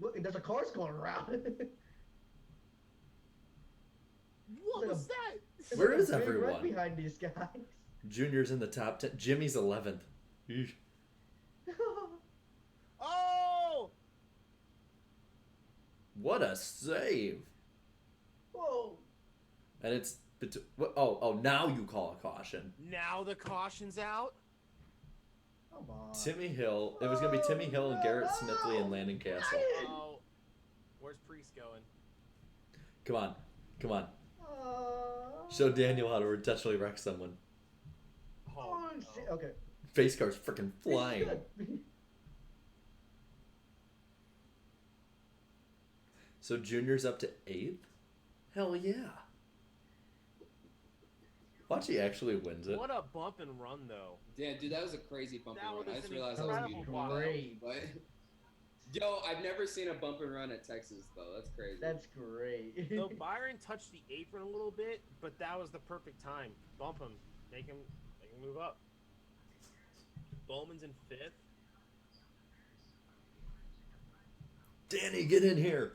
[SPEAKER 2] Look, there's a cars going around.
[SPEAKER 3] What
[SPEAKER 2] Like
[SPEAKER 3] was that?
[SPEAKER 2] There's
[SPEAKER 1] Where
[SPEAKER 2] like
[SPEAKER 1] is
[SPEAKER 2] a big
[SPEAKER 1] everyone?
[SPEAKER 2] wreck behind these guys.
[SPEAKER 1] Junior's in the top 10. Jimmy's 11th. Eesh.
[SPEAKER 3] Oh!
[SPEAKER 1] What a save!
[SPEAKER 2] Whoa.
[SPEAKER 1] And it's oh, now you call a caution.
[SPEAKER 3] Now the caution's out.
[SPEAKER 2] Come on.
[SPEAKER 1] Timmy Hill. It was gonna be Timmy Hill and Garrett Smithley and Landon Castle.
[SPEAKER 3] Oh, where's Priest going?
[SPEAKER 1] Come on. Show Daniel how to intentionally wreck someone.
[SPEAKER 2] Oh shit. Okay.
[SPEAKER 1] Face car's freaking flying. So Junior's up to 8th? Hell yeah. Watch, he actually wins it.
[SPEAKER 3] What a bump and run, though.
[SPEAKER 4] Damn, dude, that was a crazy bump and
[SPEAKER 3] That
[SPEAKER 4] run. I
[SPEAKER 3] was
[SPEAKER 4] just
[SPEAKER 3] an
[SPEAKER 4] realized that was
[SPEAKER 3] incredible
[SPEAKER 4] beautiful.
[SPEAKER 2] Great.
[SPEAKER 4] But yo, I've never seen a bump and run at Texas though. That's crazy.
[SPEAKER 2] That's great.
[SPEAKER 3] So Byron touched the apron a little bit, but that was the perfect time. Bump him, make him move up. Bowman's in 5th.
[SPEAKER 1] Danny, get in here.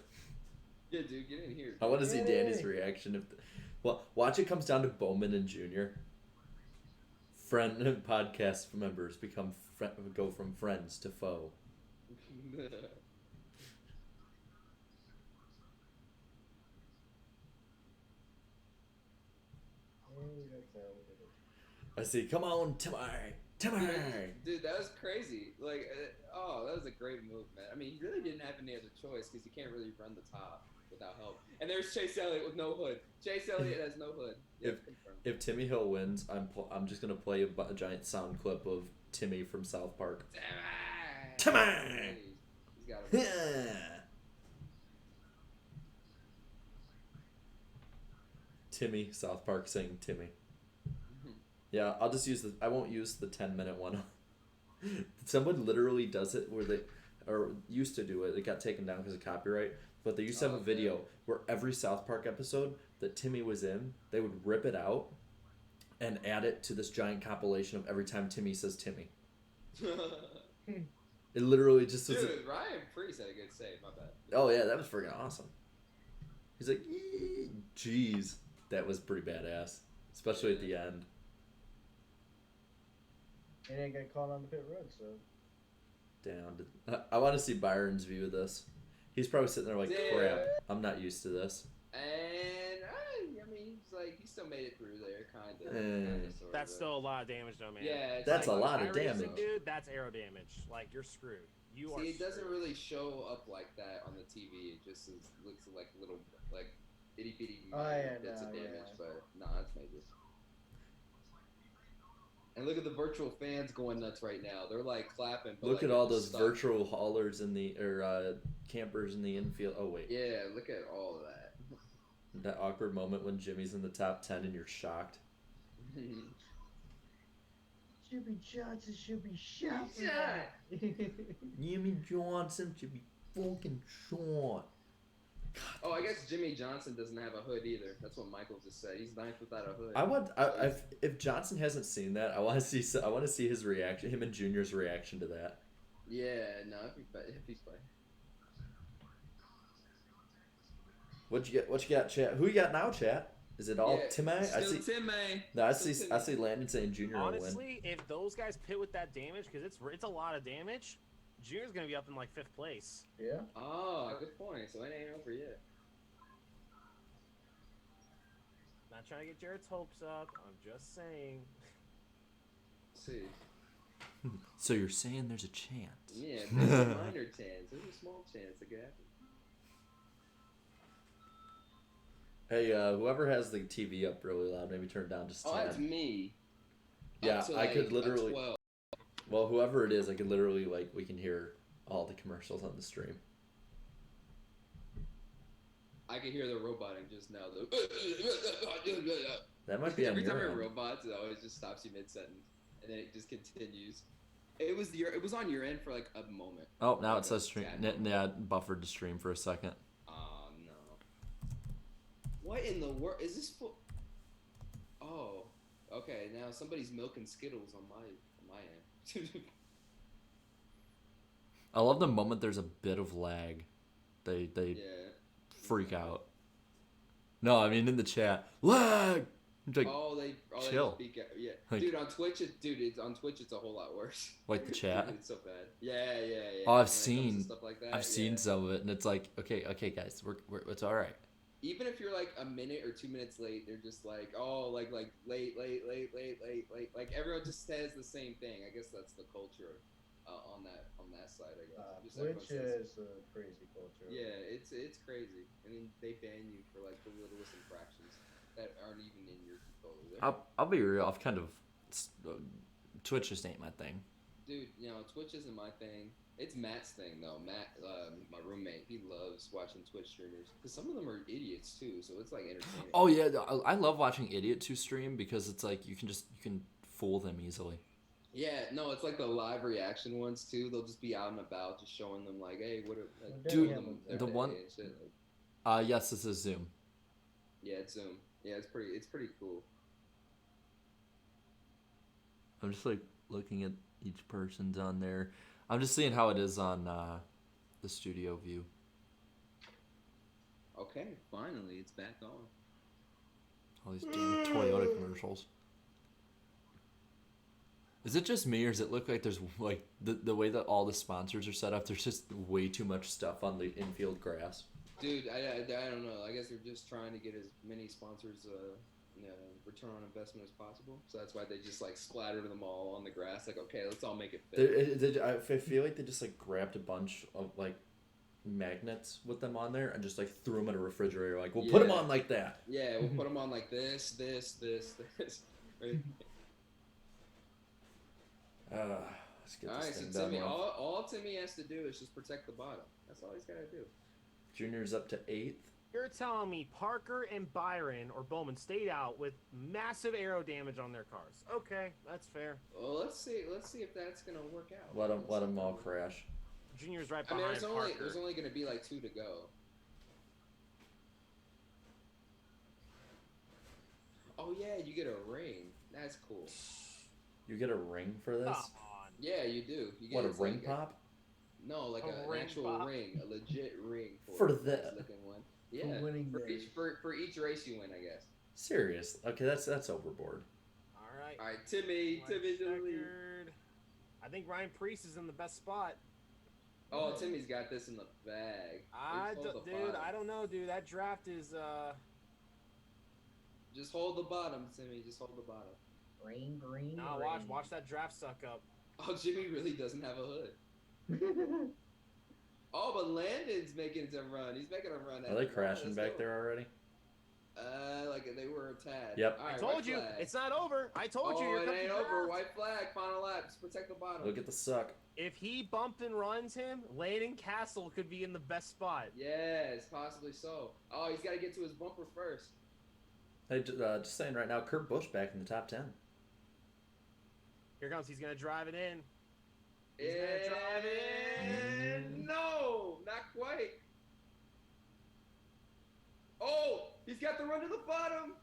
[SPEAKER 4] Yeah, dude, get in here.
[SPEAKER 1] I want to see
[SPEAKER 2] Get
[SPEAKER 1] Danny's
[SPEAKER 2] in.
[SPEAKER 1] reaction if. Well, watch it comes down to Bowman and Junior. Friend podcast members go from friends to foe. I see. Come on, Timmy.
[SPEAKER 4] Dude, that was crazy. Like, that was a great move, man. I mean, he really didn't have any other choice because he can't really run the top without help. And there's Chase Elliott with no hood. Chase Elliott has no hood. Yeah,
[SPEAKER 1] If Timmy Hill wins, I'm just gonna play a giant sound clip of Timmy from South Park.
[SPEAKER 4] Timmy!
[SPEAKER 1] Timmy!
[SPEAKER 4] He's got it.
[SPEAKER 1] Timmy, South Park saying Timmy. Yeah, I'll just use I won't use the 10-minute one. Someone literally does it where or used to do it. It got taken down because of copyright. But they used to have a video where every South Park episode that Timmy was in, they would rip it out and add it to this giant compilation of every time Timmy says Timmy. It literally just was.
[SPEAKER 4] Dude, Ryan Priest had a good save. My bad.
[SPEAKER 1] Oh yeah, that was freaking awesome. He's like, jeez, that was pretty badass, especially at the end.
[SPEAKER 2] He didn't get caught on the pit road, so.
[SPEAKER 1] Damn, I want to see Byron's view of this. He's probably sitting there like, crap, I'm not used to this.
[SPEAKER 4] And I mean, he still made it through there, kind of.
[SPEAKER 3] That's still a lot of damage, though, man.
[SPEAKER 4] Yeah,
[SPEAKER 1] that's a
[SPEAKER 3] like,
[SPEAKER 1] lot of
[SPEAKER 3] IRacing,
[SPEAKER 1] damage,
[SPEAKER 3] dude. That's aero damage. Like, you're screwed.
[SPEAKER 4] It doesn't really show up like that on the TV. It just looks like little itty bitty bits of damage, but no, that's major. And look at the virtual fans going nuts right now. They're like clapping. But
[SPEAKER 1] look at all those virtual haulers in the campers in the infield. Oh wait.
[SPEAKER 4] Yeah, look at all of that.
[SPEAKER 1] That awkward moment when Jimmy's in the top 10 and you're shocked.
[SPEAKER 2] Jimmy Johnson should be shot.
[SPEAKER 1] Jimmy Johnson should be fucking shot.
[SPEAKER 4] Oh, I guess Jimmy Johnson doesn't have a hood either. That's what Michael just said. He's ninth without a hood.
[SPEAKER 1] If Johnson hasn't seen that, I want to see his reaction, him and Junior's reaction to that.
[SPEAKER 4] Yeah, no, if he's fine.
[SPEAKER 1] What you got, chat? Who you got now, chat? Is it all Timmy? I see
[SPEAKER 4] Timmy.
[SPEAKER 1] No, I see Landon saying Junior will win.
[SPEAKER 3] Honestly, if those guys pit with that damage, because it's a lot of damage, Junior's gonna be up in like 5th place.
[SPEAKER 2] Yeah.
[SPEAKER 4] Oh, good point. So it ain't over yet.
[SPEAKER 3] Not trying to get Jared's hopes up. I'm just saying.
[SPEAKER 4] Let's see.
[SPEAKER 1] So you're saying there's a chance?
[SPEAKER 4] Yeah, there's a minor chance. There's a small chance it could happen.
[SPEAKER 1] Hey, whoever has the TV up really loud, maybe turn it down just a tad.
[SPEAKER 4] Oh, that's me.
[SPEAKER 1] Yeah, I could literally.
[SPEAKER 4] 12.
[SPEAKER 1] Well, whoever it is, I could literally we can hear all the commercials on the stream.
[SPEAKER 4] I can hear the roboting just now.
[SPEAKER 1] That might be on
[SPEAKER 4] every
[SPEAKER 1] your
[SPEAKER 4] time it
[SPEAKER 1] end.
[SPEAKER 4] robots, it always just stops you mid sentence, and then it just continues. It was on your end for like a moment.
[SPEAKER 1] Oh, now it says stream. Yeah, buffered to stream for a second.
[SPEAKER 4] Oh no! What in the world is this for? Oh, okay. Now somebody's milking Skittles on my end.
[SPEAKER 1] I love the moment there's a bit of lag. They freak out. No, I mean in the chat. Lag! It's like,
[SPEAKER 4] they
[SPEAKER 1] chill.
[SPEAKER 4] speak out. Yeah.
[SPEAKER 1] Like,
[SPEAKER 4] Dude, on Twitch it's a whole lot worse.
[SPEAKER 1] Like the chat?
[SPEAKER 4] It's so bad. Yeah.
[SPEAKER 1] Oh,
[SPEAKER 4] When
[SPEAKER 1] I've
[SPEAKER 4] it comes to
[SPEAKER 1] seen
[SPEAKER 4] stuff like that,
[SPEAKER 1] I've seen some of it and it's like, okay guys, we're it's alright.
[SPEAKER 4] Even if you're like a minute or 2 minutes late, they're just like, oh, like late. Like everyone just says the same thing. I guess that's the culture on that side. I guess. Just everyone
[SPEAKER 2] Twitch
[SPEAKER 4] says-
[SPEAKER 2] is a crazy culture.
[SPEAKER 4] Yeah, it's crazy. I mean, they ban you for like the littlest infractions that aren't even in your control.
[SPEAKER 1] I'll be real. I've kind of Twitch just ain't my thing.
[SPEAKER 4] Dude, Twitch isn't my thing. It's Matt's thing though. Matt, my roommate, he loves watching Twitch streamers because some of them are idiots too. So it's like entertaining.
[SPEAKER 1] Oh yeah, I love watching idiots who stream because it's like you can fool them easily.
[SPEAKER 4] Yeah, no, it's like the live reaction ones too. They'll just be out and about, just showing them like, hey,
[SPEAKER 1] Dude,
[SPEAKER 4] their
[SPEAKER 1] the
[SPEAKER 4] day
[SPEAKER 1] one-
[SPEAKER 4] and shit. Like,
[SPEAKER 1] Yes, this is Zoom.
[SPEAKER 4] yeah, it's Zoom. Yeah, it's pretty cool.
[SPEAKER 1] I'm just like looking at each person's on there. I'm just seeing how it is on the studio view.
[SPEAKER 4] Okay, finally, it's back on.
[SPEAKER 1] All these damn Toyota commercials. Is it just me, or does it look like there's like the way that all the sponsors are set up? There's just way too much stuff on the infield grass.
[SPEAKER 4] Dude, I don't know. I guess they're just trying to get as many sponsors return on investment as possible. So that's why they just like splattered them all on the grass. Like, okay, let's all make it fit.
[SPEAKER 1] I feel like they just like grabbed a bunch of like magnets with them on there and just like threw them in a refrigerator. Like, we'll put them on like that.
[SPEAKER 4] Yeah, we'll put them on like this. Right?
[SPEAKER 1] Let's get
[SPEAKER 4] All
[SPEAKER 1] this
[SPEAKER 4] right,
[SPEAKER 1] thing
[SPEAKER 4] so
[SPEAKER 1] done.
[SPEAKER 4] Timmy, all Timmy has to do is just protect the bottom. That's all he's got to do.
[SPEAKER 1] Junior's up to 8th.
[SPEAKER 3] You're telling me Parker and Byron or Bowman stayed out with massive aero damage on their cars. Okay, that's fair.
[SPEAKER 4] Well, let's see if that's gonna work out.
[SPEAKER 1] Let them all crash.
[SPEAKER 3] Junior's right
[SPEAKER 4] I mean,
[SPEAKER 3] behind Parker.
[SPEAKER 4] there's only gonna be like 2 to go. Oh yeah, you get a ring. That's cool.
[SPEAKER 1] You get a ring for this?
[SPEAKER 3] Come on.
[SPEAKER 4] Yeah, you do. You get
[SPEAKER 1] What, a
[SPEAKER 4] it's
[SPEAKER 1] ring
[SPEAKER 4] like
[SPEAKER 1] pop?
[SPEAKER 4] No, like an
[SPEAKER 3] ring
[SPEAKER 4] actual
[SPEAKER 3] pop?
[SPEAKER 4] ring, a legit ring
[SPEAKER 1] For
[SPEAKER 4] this
[SPEAKER 1] that.
[SPEAKER 4] looking one. Yeah,
[SPEAKER 2] winning
[SPEAKER 4] for
[SPEAKER 2] this.
[SPEAKER 4] each race you win, I guess.
[SPEAKER 1] Serious? Okay, that's overboard.
[SPEAKER 3] All right.
[SPEAKER 4] All right, Timmy to the lead.
[SPEAKER 3] Checkered. I think Ryan Priest is in the best spot.
[SPEAKER 4] Oh, Timmy's got this in the bag.
[SPEAKER 3] I don't know, dude. That draft is
[SPEAKER 4] Just hold the bottom, Timmy. Just hold the bottom.
[SPEAKER 2] Green.
[SPEAKER 3] Nah, watch that draft suck up.
[SPEAKER 4] Oh, Jimmy really doesn't have a hood. Oh, but Landon's making a run. He's making a run.
[SPEAKER 1] Are they crashing back there already?
[SPEAKER 4] Like they were a tad.
[SPEAKER 1] Yep.
[SPEAKER 4] All
[SPEAKER 3] I
[SPEAKER 4] right,
[SPEAKER 3] told
[SPEAKER 4] white
[SPEAKER 3] you,
[SPEAKER 4] flag.
[SPEAKER 3] it's not over. I told you,
[SPEAKER 4] Oh,
[SPEAKER 3] you're
[SPEAKER 4] it
[SPEAKER 3] coming
[SPEAKER 4] ain't
[SPEAKER 3] draft.
[SPEAKER 4] over. White flag, final lap. Just protect the bottom.
[SPEAKER 1] Look at the suck.
[SPEAKER 3] If he bumped and runs him, Landon Castle could be in the best spot.
[SPEAKER 4] Yes, possibly so. Oh, he's got to get to his bumper first.
[SPEAKER 1] Hey, just saying right now, Kurt Busch back in the top 10.
[SPEAKER 3] Here comes. He's gonna drive it in. He's
[SPEAKER 4] And
[SPEAKER 3] gonna drive it in.
[SPEAKER 4] no, not quite. Oh, he's got the run to the bottom.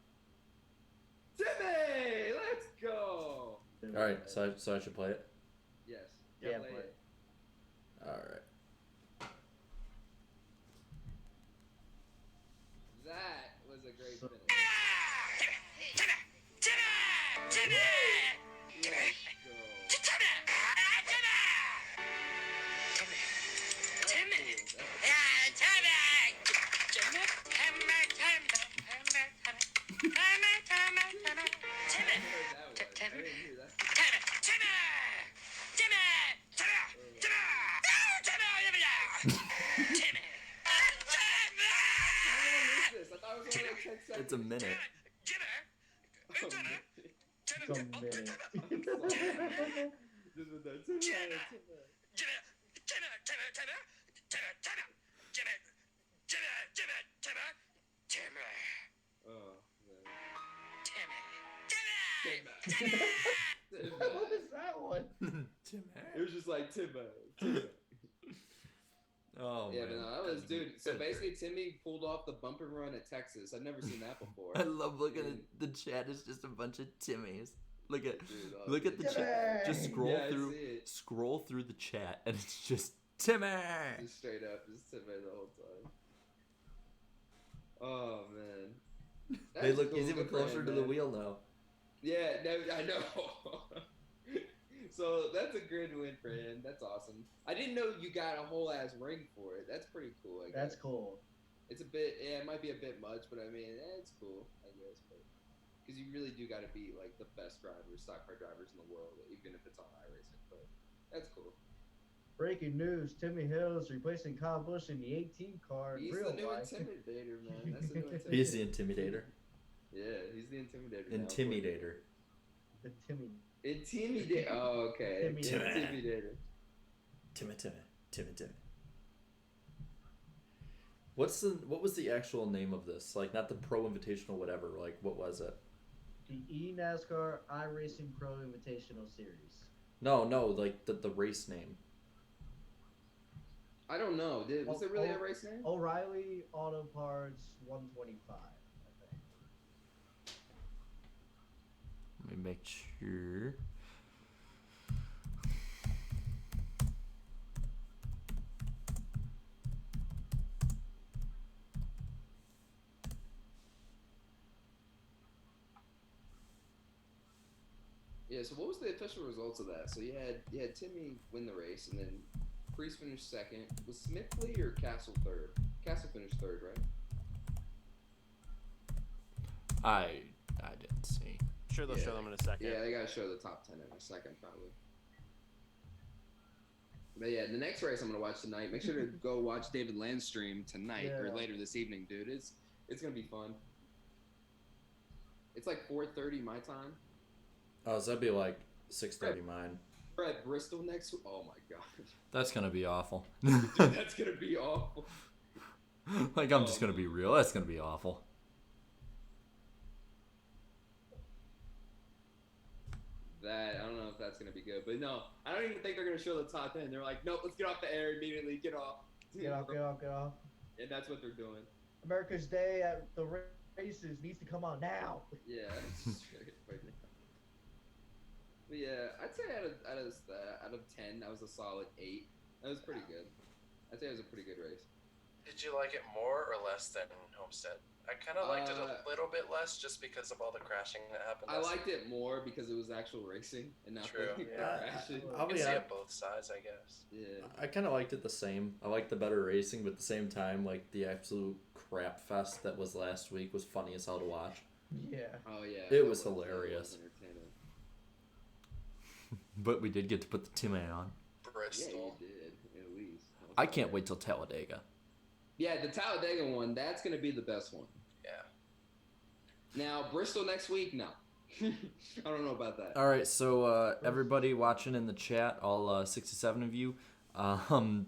[SPEAKER 4] Timmy, let's go.
[SPEAKER 1] All right, so I should play it.
[SPEAKER 4] Yes.
[SPEAKER 2] Yeah,
[SPEAKER 4] play
[SPEAKER 2] play
[SPEAKER 4] it.
[SPEAKER 1] All right.
[SPEAKER 4] That was a great finish.
[SPEAKER 1] It's a minute.
[SPEAKER 2] What is that one?
[SPEAKER 4] It was just like Timmy.
[SPEAKER 1] Oh
[SPEAKER 4] Yeah,
[SPEAKER 1] man.
[SPEAKER 4] but no, that was, dude. So
[SPEAKER 1] Good
[SPEAKER 4] basically, Timmy pulled off the bump and run at Texas. I've never seen that before.
[SPEAKER 1] I love looking at the chat. It's just a bunch of Timmys. Look at
[SPEAKER 4] Dude,
[SPEAKER 1] the chat. Just scroll
[SPEAKER 4] Yeah, I
[SPEAKER 1] through
[SPEAKER 4] see it.
[SPEAKER 1] scroll through the chat, and it's just Timmy.
[SPEAKER 4] Just straight up, just Timmy the whole time. Oh man.
[SPEAKER 1] Hey,
[SPEAKER 4] That's
[SPEAKER 1] look,
[SPEAKER 4] cool.
[SPEAKER 1] he's even
[SPEAKER 4] Good for
[SPEAKER 1] closer
[SPEAKER 4] him,
[SPEAKER 1] to the
[SPEAKER 4] man.
[SPEAKER 1] wheel now.
[SPEAKER 4] Yeah, no, I know. So that's a good win for him. That's awesome. I didn't know you got a whole ass ring for it. That's pretty cool. I guess.
[SPEAKER 2] That's cool.
[SPEAKER 4] It's a bit, yeah, it might be a bit much, but I mean, it's cool, I guess. Because you really do got to beat like the best drivers, stock car drivers in the world, even if it's on iRacing. But that's cool.
[SPEAKER 2] Breaking news: Timmy Hill is replacing Kyle Busch in the 18 car.
[SPEAKER 4] He's
[SPEAKER 2] Real
[SPEAKER 4] the new
[SPEAKER 2] life.
[SPEAKER 4] intimidator, man. That's the new intimidator.
[SPEAKER 1] He's the intimidator.
[SPEAKER 4] Yeah, he's the intimidator. now.
[SPEAKER 1] Intimidator.
[SPEAKER 2] The Timmy.
[SPEAKER 4] Intimidator. Oh, okay.
[SPEAKER 2] Timmy.
[SPEAKER 4] Intimidator.
[SPEAKER 1] Timmy. What was the actual name of this? Like, not the Pro Invitational, whatever. Like, what was it?
[SPEAKER 2] The eNASCAR iRacing Pro Invitational Series.
[SPEAKER 1] No, like the race name.
[SPEAKER 4] I don't know. Was it really a race name?
[SPEAKER 2] O'Reilly Auto Parts 125. I think.
[SPEAKER 1] Let me make sure.
[SPEAKER 4] Yeah. So what was the official results of that? So you had Timmy win the race, and then Priest finished second. Was Smithley or Castle third? Castle finished third, right?
[SPEAKER 1] I didn't see.
[SPEAKER 3] Sure, they'll show them in a second.
[SPEAKER 4] Yeah, they gotta show the top 10 in a second, probably. But yeah, the next race I'm gonna watch tonight. Make sure to go watch David Land's stream tonight or later this evening, dude. It's gonna be fun. It's like 4:30 my time.
[SPEAKER 1] Oh, so that'd be like 6:30 mine.
[SPEAKER 4] We're at Bristol next week. Oh my god.
[SPEAKER 1] That's gonna be awful.
[SPEAKER 4] Dude, that's gonna be awful.
[SPEAKER 1] Like, I'm just gonna be real. That's gonna be awful.
[SPEAKER 4] I don't know if that's gonna be good, but no, I don't even think they're gonna show the top 10. They're like, nope, let's get off the air immediately. Get off.
[SPEAKER 2] Get off.
[SPEAKER 4] And that's what they're doing.
[SPEAKER 2] America's Day at the races needs to come on now.
[SPEAKER 4] Yeah, it's just really right now. But yeah, I'd say out of 10, that was a solid 8. That was pretty good. I'd say it was a pretty good race.
[SPEAKER 5] Did you like it more or less than Homestead? I kind of liked it a little bit less just because of all the crashing that happened.
[SPEAKER 4] I liked it more because it was actual racing and not
[SPEAKER 5] True.
[SPEAKER 4] the crashing.
[SPEAKER 5] You can see it both sides, I guess.
[SPEAKER 4] Yeah.
[SPEAKER 1] I kind of liked it the same. I liked the better racing, but at the same time, like, the absolute crap fest that was last week was funny as hell to watch.
[SPEAKER 2] Yeah.
[SPEAKER 4] Oh yeah.
[SPEAKER 1] It was hilarious.
[SPEAKER 4] Entertaining.
[SPEAKER 1] But we did get to put the Timmy on.
[SPEAKER 5] Bristol.
[SPEAKER 4] Yeah, you did at least.
[SPEAKER 1] I can't wait till Talladega.
[SPEAKER 4] Yeah, the Talladega one. That's gonna be the best one.
[SPEAKER 5] Yeah.
[SPEAKER 4] Now Bristol next week. No. I don't know about that.
[SPEAKER 1] All right, so everybody watching in the chat, all 67 of you,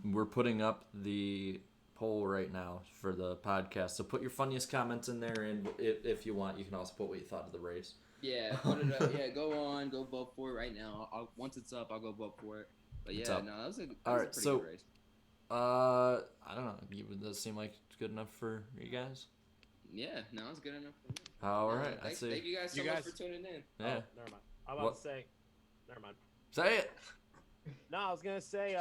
[SPEAKER 1] we're putting up the poll right now for the podcast. So put your funniest comments in there, and if you want, you can also put what you thought of the race.
[SPEAKER 4] Yeah, put it up. Yeah, go vote for it right now. Once it's up, I'll go vote for it. But yeah, no, that was a pretty good race.
[SPEAKER 1] I don't know. Does it seem like it's good enough for you guys?
[SPEAKER 4] Yeah, no, it's good enough for me.
[SPEAKER 1] All right, I see.
[SPEAKER 4] Thank you guys so much for tuning in.
[SPEAKER 1] Yeah.
[SPEAKER 3] Oh, never mind. I'm about to say, never mind.
[SPEAKER 1] Say it.
[SPEAKER 3] No, I was gonna say,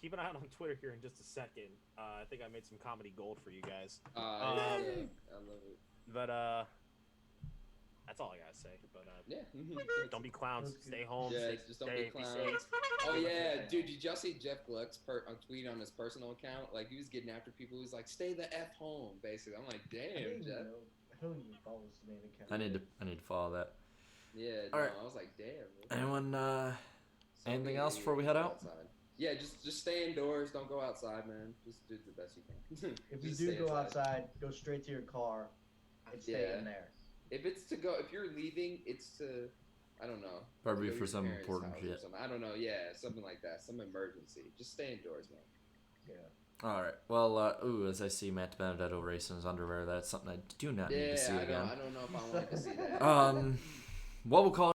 [SPEAKER 3] keep an eye out on Twitter here in just a second. I think I made some comedy gold for you guys.
[SPEAKER 4] Yeah, I love it.
[SPEAKER 3] But that's all I gotta say. But
[SPEAKER 4] yeah,
[SPEAKER 3] don't be clowns. Stay home.
[SPEAKER 4] Yeah,
[SPEAKER 3] Stay,
[SPEAKER 4] just don't be clowns.
[SPEAKER 3] safe.
[SPEAKER 4] Oh yeah, dude, did y'all see Jeff Gluck's tweet on his personal account? Like he was getting after people. He was like, "Stay the f home," basically. I'm like, "Damn, Jeff."
[SPEAKER 2] I don't even follow his main account.
[SPEAKER 1] I need to follow that.
[SPEAKER 4] Yeah,
[SPEAKER 1] all right.
[SPEAKER 4] I was like, "Damn."
[SPEAKER 1] Anyone? Anything else before we head out?
[SPEAKER 4] Outside. Yeah, just stay indoors. Don't go outside, man. Just do the best you can.
[SPEAKER 2] If you do go outside, go straight to your car and stay in there.
[SPEAKER 4] If you're leaving, it's to, I don't know.
[SPEAKER 1] Probably for some important shit.
[SPEAKER 4] I don't know. Yeah, something like that. Some emergency. Just stay indoors, man.
[SPEAKER 2] Yeah.
[SPEAKER 1] All right. Well, as I see Matt Benedetto racing his underwear, that's something I do not need to see again.
[SPEAKER 4] I don't know if I want to see that.
[SPEAKER 1] What we'll call